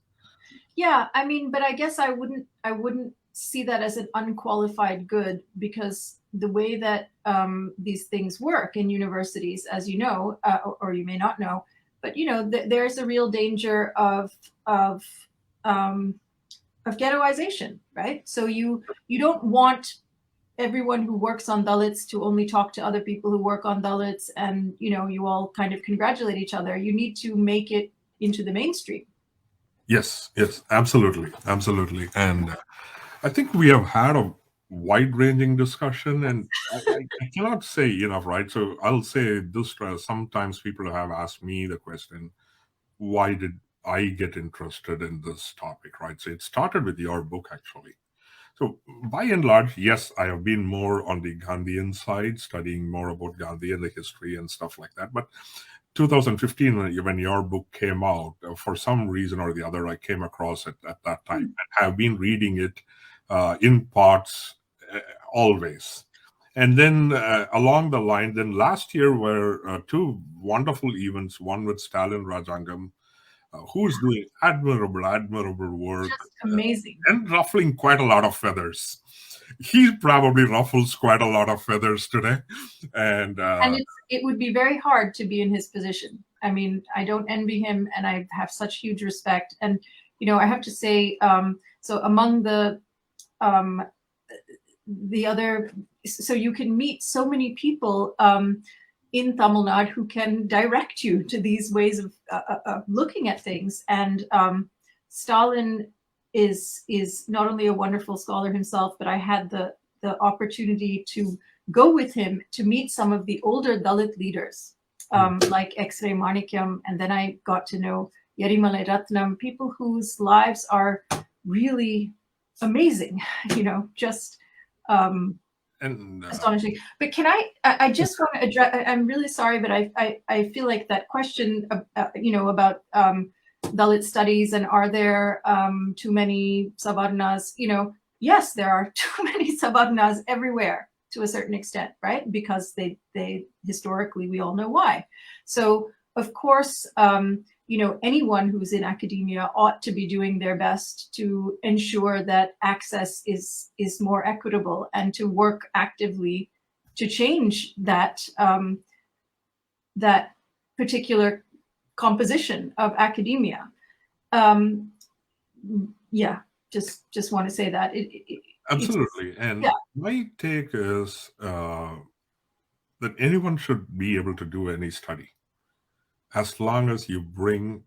Yeah, I mean, but I guess I wouldn't see that as an unqualified good, because the way that these things work in universities, as you know, or you may not know, but you know, there's a real danger of ghettoization, right? So you don't want everyone who works on Dalits to only talk to other people who work on Dalits, and you know, you all kind of congratulate each other. You need to make it into the mainstream. Yes, absolutely. And I think we have had a wide-ranging discussion, and I cannot say enough, right? So I'll say this: sometimes people have asked me the question, why did I get interested in this topic, right? So it started with your book, actually. So by and large, yes, I have been more on the Gandhian side, studying more about Gandhi and the history and stuff like that. But 2015, when your book came out, for some reason or the other, I came across it at that time and have been reading it in parts always. And then along the line, then last year were two wonderful events, one with Stalin Rajangam, who's doing admirable work. Just amazing. And ruffling quite a lot of feathers. He probably ruffles quite a lot of feathers today. And it would be very hard to be in his position. I mean, I don't envy him, and I have such huge respect. And, you know, I have to say, so among the other, so you can meet so many people in Tamil Nadu who can direct you to these ways of looking at things. And Stalin is not only a wonderful scholar himself, but I had the opportunity to go with him to meet some of the older Dalit leaders, like X-Ray Manikyam, and then I got to know Yarimalai Ratnam, people whose lives are really amazing, you know, just astonishing. But can I just want to address, I'm really sorry, but I feel like that question, you know, about Dalit studies and are there too many Savarnas, you know, yes, there are too many Savarnas everywhere to a certain extent, right? Because they historically, we all know why. So of course, you know, anyone who's in academia ought to be doing their best to ensure that access is more equitable and to work actively to change that that particular composition of academia. Yeah, just want to say that. Absolutely. And yeah. My take is that anyone should be able to do any study as long as you bring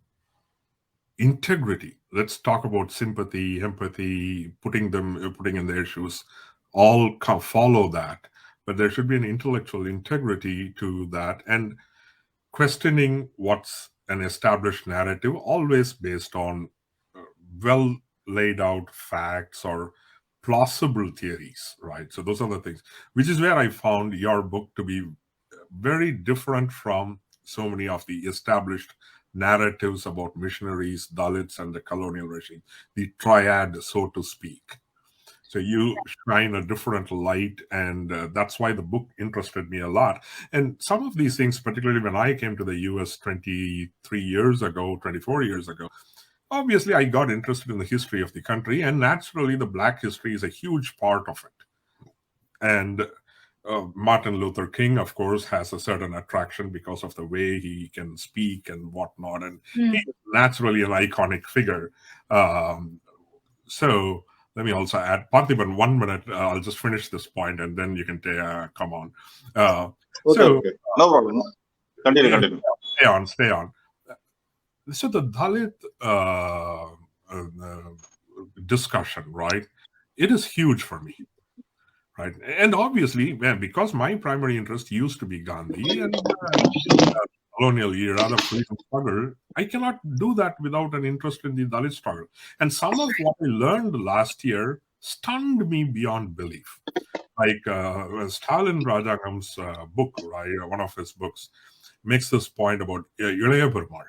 integrity. Let's talk about sympathy, empathy, putting in their shoes, all follow that. But there should be an intellectual integrity to that, and questioning what's an established narrative, always based on well laid out facts or plausible theories, right? So those are the things, which is where I found your book to be very different from so many of the established narratives about missionaries, Dalits, and the colonial regime, the triad, so to speak. So you shine a different light, and that's why the book interested me a lot. And some of these things, particularly when I came to the US 24 years ago, obviously I got interested in the history of the country, and naturally the Black history is a huge part of it. And Martin Luther King, of course, has a certain attraction because of the way he can speak and whatnot, and he's naturally an iconic figure. So let me also add, Parthiban, 1 minute, I'll just finish this point and then you can come on. Okay. No problem. Continue. Stay on. So the Dalit discussion, right? It is huge for me. Right. And obviously, because my primary interest used to be Gandhi, and colonial era, the freedom struggle, I cannot do that without an interest in the Dalit struggle. And some of what I learned last year stunned me beyond belief. Like Stalin Rajagam's book, right? One of his books makes this point about Ilaya Perumal.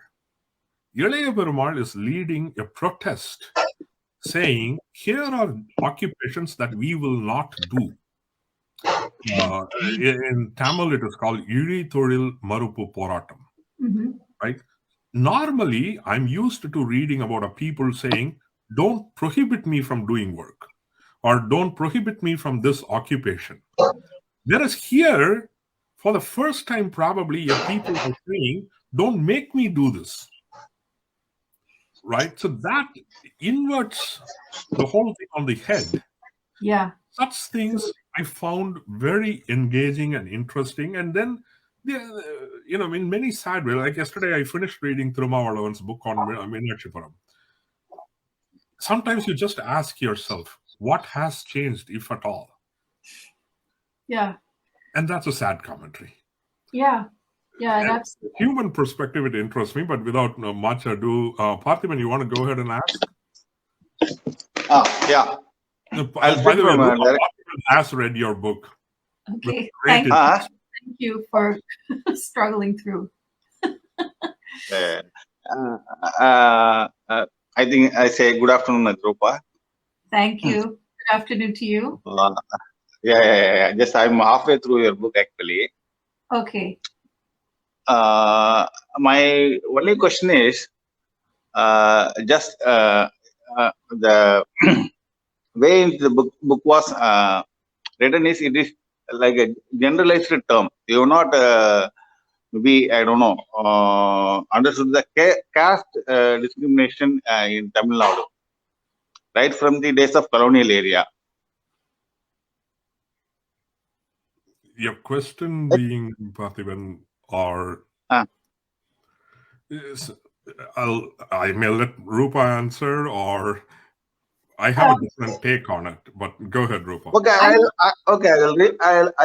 Ilaya Perumal is leading a protest saying, here are occupations that we will not do. In Tamil, it is called Iri Thoril Marupu Poratam. Right? Normally, I'm used to reading about a people saying, don't prohibit me from doing work, or don't prohibit me from this occupation. Whereas here, for the first time, probably, people are saying, don't make me do this. Right? So that inverts the whole thing on the head. Yeah. Such things I found very engaging and interesting. And then, in many sad ways, like yesterday, I finished reading Thirumavalavan's book on Meenakshi. Sometimes you just ask yourself, what has changed, if at all? Yeah. And that's a sad commentary. Yeah. Yeah, that's human perspective. It interests me, but without much ado, Parthiban, you want to go ahead and ask? Yeah. By the way, Rupa has read your book. Okay. Thank you for struggling through. I think I say good afternoon, Rupa. Thank you. Good afternoon to you. Yeah. Just I'm halfway through your book, actually. Okay. My only question is just the way the book was written is, it is like a generalized term. You not maybe, I don't know, understood the caste discrimination in Tamil Nadu, right from the days of colonial area. Your question being, Parthiban, or I may let Rupa answer, or I have a different take on it. But go ahead, Rupa. Okay, I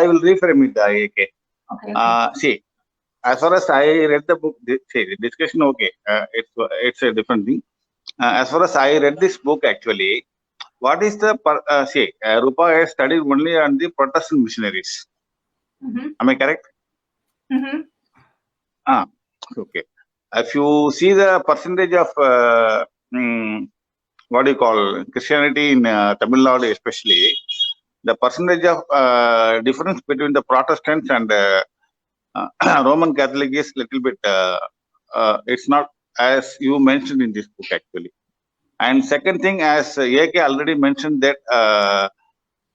will reframe it. Okay. See, as far as I read the book, the discussion, okay, it's a different thing. As far as I read this book, actually, what is the Rupa has studied only on the Protestant missionaries. Am I correct? Okay. If you see the percentage of what do you call Christianity in Tamil Nadu, especially, the percentage of difference between the Protestants and Roman Catholic is little bit. It's not as you mentioned in this book, actually. And second thing, as AK already mentioned, that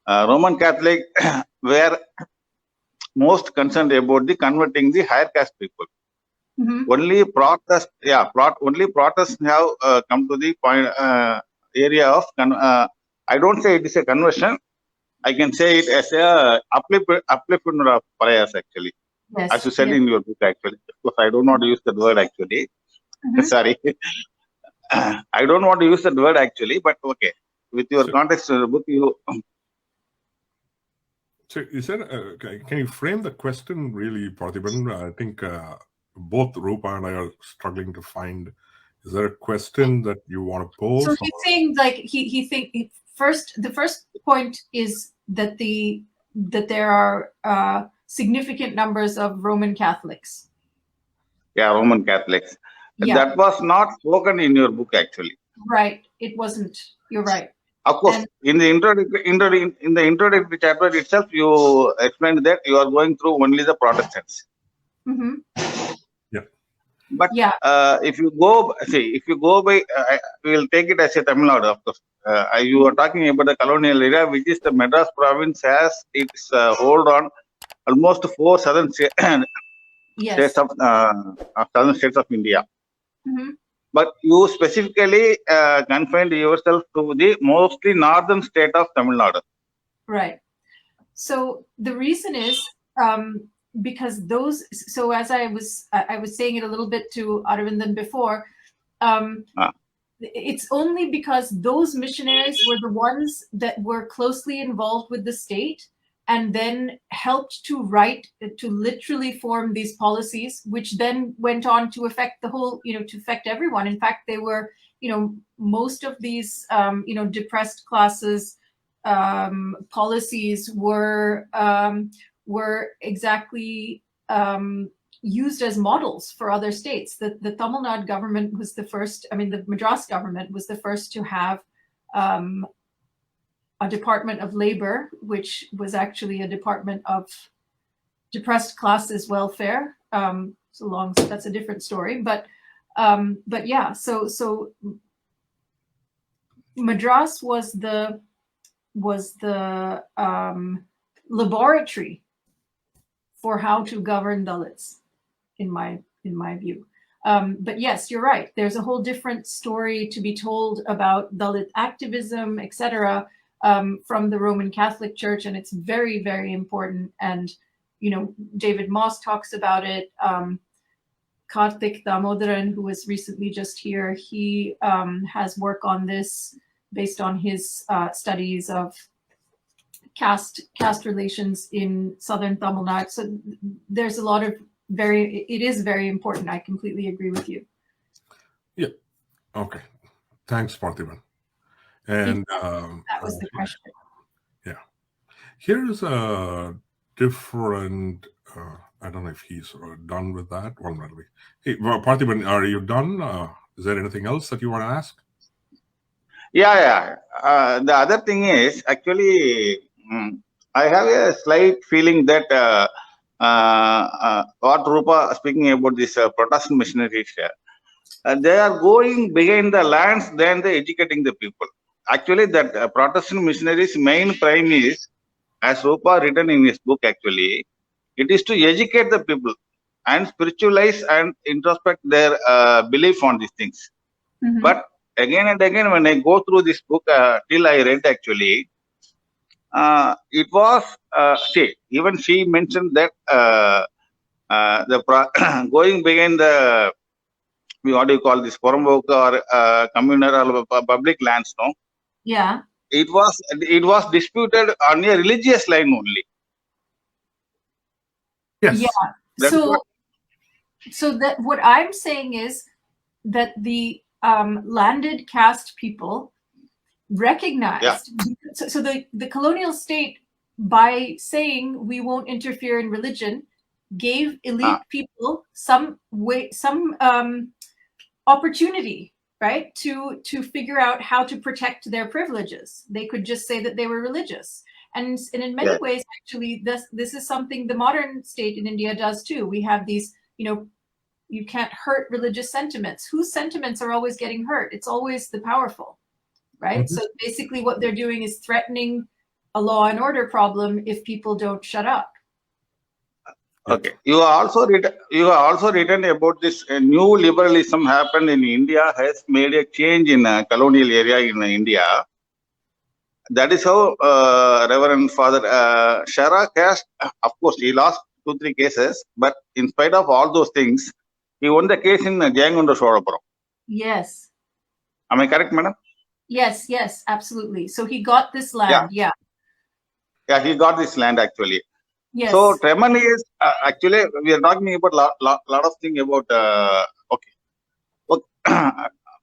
Roman Catholic were most concerned about the converting the higher caste people. Only Protestants have come to the point area of I don't say it is a conversion. I can say it as a upliftment of Pariahs, actually. Yes, as you said in your book, actually. Of course, I don't want to use that word, actually. Sorry. I don't want to use that word, actually, but okay. With your context of the book, you... So is that, can you frame the question really, Parthiban? I think both Rupa and I are struggling to find. Is there a question that you want to pose? So he's saying, like, he think the first point is that there are significant numbers of Roman Catholics. Yeah, Roman Catholics. Yeah. That was not spoken in your book, actually. Right. It wasn't. You're right. Of course, in the introductory chapter itself, you explained that you are going through only the Protestants. Yeah. But if you go by, we will take it as a Tamil Nadu, of course. You are talking about the colonial area, which is the Madras province has its hold on almost 4 southern states of southern states of India. But you specifically confined yourself to the mostly northern state of Tamil Nadu. Right. So the reason is because those. So as I was saying it a little bit to Aravindan before, it's only because those missionaries were the ones that were closely involved with the state and then helped to literally form these policies, which then went on to affect the whole, to affect everyone. In fact, they were, most of these, depressed classes policies were exactly used as models for other states. The Tamil Nadu government was the first, the Madras government was the first to have a Department of Labor, which was actually a department of depressed classes welfare. That's a different story, but yeah, so Madras was the laboratory for how to govern Dalits, in my view. But yes, you're right. There's a whole different story to be told about Dalit activism, etc., from the Roman Catholic Church, and it's very, very important. And David Moss talks about it. Karthik Damodaran, who was recently just here, he has work on this based on his studies of caste relations in southern Tamil Nadu. So there's a lot of it is very important. I completely agree with you. Yeah. Okay. Thanks, Parthiban. And that was the question. Yeah. Here's a different. I don't know if he's done with that. One minute. Hey, Parthiban, are you done? Is there anything else that you want to ask? Yeah. The other thing is, actually, I have a slight feeling that what Rupa speaking about this Protestant missionaries, they are going behind the lands than they educating the people. Actually, that Protestant missionaries' main prime is, as Rupa written in his book, actually, it is to educate the people and spiritualize and introspect their belief on these things. Mm-hmm. But again and again, when I go through this book, till I read, actually, it was, even she mentioned that going behind the, what do you call this, Porambok or communal or public lands, no? Yeah. It was disputed on a religious line only. Yes. Yeah. So that what I'm saying is that the landed caste people recognized. Yeah. So the colonial state, by saying we won't interfere in religion, gave elite people some opportunity, right, to figure out how to protect their privileges. They could just say that they were religious, and in many ways, actually, this is something the modern state in India does too. We have these, you can't hurt religious sentiments. Whose sentiments are always getting hurt? It's always the powerful, right? Mm-hmm. So basically, what they're doing is threatening a law and order problem if people don't shut up. Okay. You are also written about this new liberalism happened in India, has made a change in colonial area in India. That is how Reverend Father Shara Caste, of course, he lost 2-3 cases, but in spite of all those things, he won the case in Jayangonda Solapuram. Yes. Am I correct, madam? Yes, absolutely. So he got this land, yeah. Yeah, he got this land actually. Yes. So Treman is actually, we are talking about lot of things about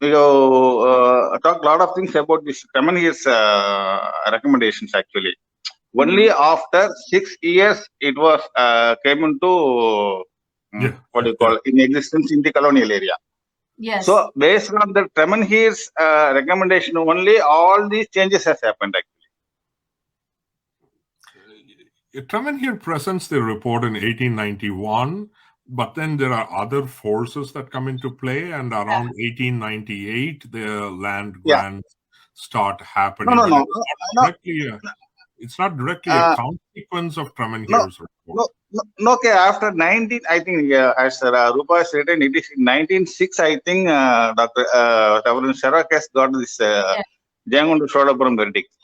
we talk a lot of things about this Treman is recommendations actually. Only after 6 years it was came into what do you call in existence in the colonial area. Yes. So based on the Treman Heer's recommendation only, all these changes has happened actually. Treman Heer presents the report in 1891, but then there are other forces that come into play, and around 1898, the land grants start happening. No. It's not directly a consequence of Treman Heer's report. No, okay. After 19, I think, as Rupa has written, it is in 1906, I think, Dr. Reverend Sharakas got this Jayangonda Solapuram verdict.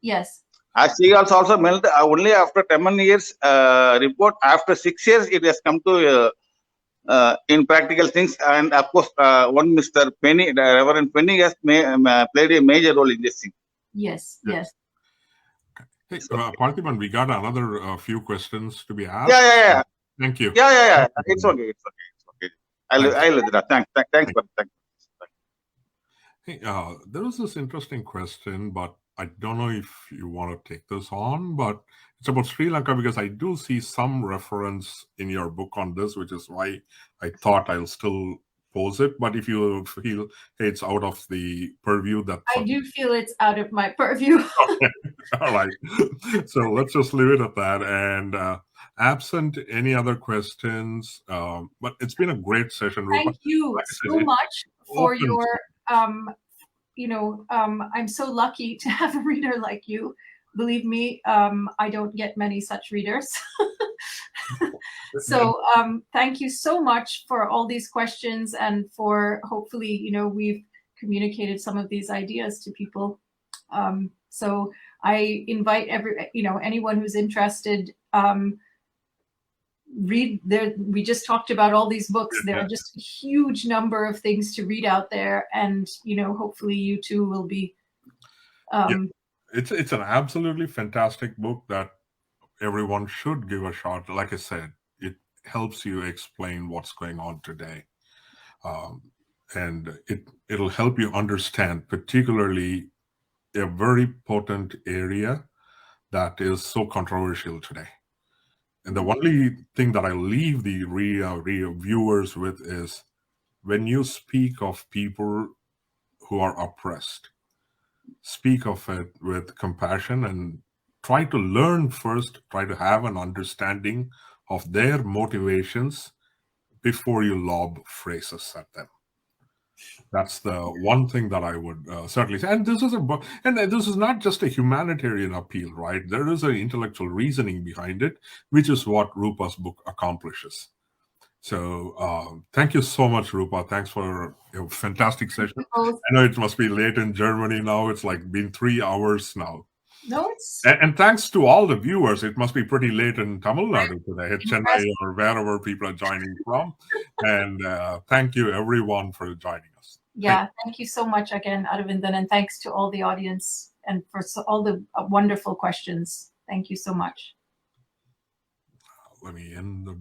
Yes. As she also meant, only after 10 years report, after 6 years, it has come to in practical things. And of course, one Mr. Penny, the Reverend Penny has played a major role in this thing. Yes. Hey, Parthiban, we got another few questions to be asked. Yeah. Thank you. Yeah. It's okay. Thanks. I'll let that. Thanks. Hey, there was this interesting question, but I don't know if you want to take this on, but it's about Sri Lanka because I do see some reference in your book on this, which is why I thought I'll still pose it. But if you feel, hey, it's out of the purview, that I do feel it's out of my purview. Okay. All right. So let's just leave it at that. And absent any other questions, but it's been a great session, Rupa. Thank you so much for your, I'm so lucky to have a reader like you. Believe me, I don't get many such readers. So thank you so much for all these questions and for hopefully, we've communicated some of these ideas to people. So I invite anyone who's interested, read there. We just talked about all these books. There are just a huge number of things to read out there, and hopefully you too will be. It's an absolutely fantastic book that everyone should give a shot. Like I said, it helps you explain what's going on today, and it'll help you understand, particularly a very potent area that is so controversial today. And the only thing that I leave the viewers with is, when you speak of people who are oppressed, speak of it with compassion and try to learn first, try to have an understanding of their motivations before you lob phrases at them. That's the one thing that I would certainly say. And this is not just a humanitarian appeal, right? There is an intellectual reasoning behind it, which is what Rupa's book accomplishes. So thank you so much, Rupa. Thanks for a fantastic session. I know it must be late in Germany now. It's like been 3 hours now. No, it's... And thanks to all the viewers. It must be pretty late in Tamil Nadu today, at Chennai or wherever people are joining from. And thank you, everyone, for joining us. Yeah, thank you so much again, Aravindan, and thanks to all the audience and for all the wonderful questions. Thank you so much. Let me end the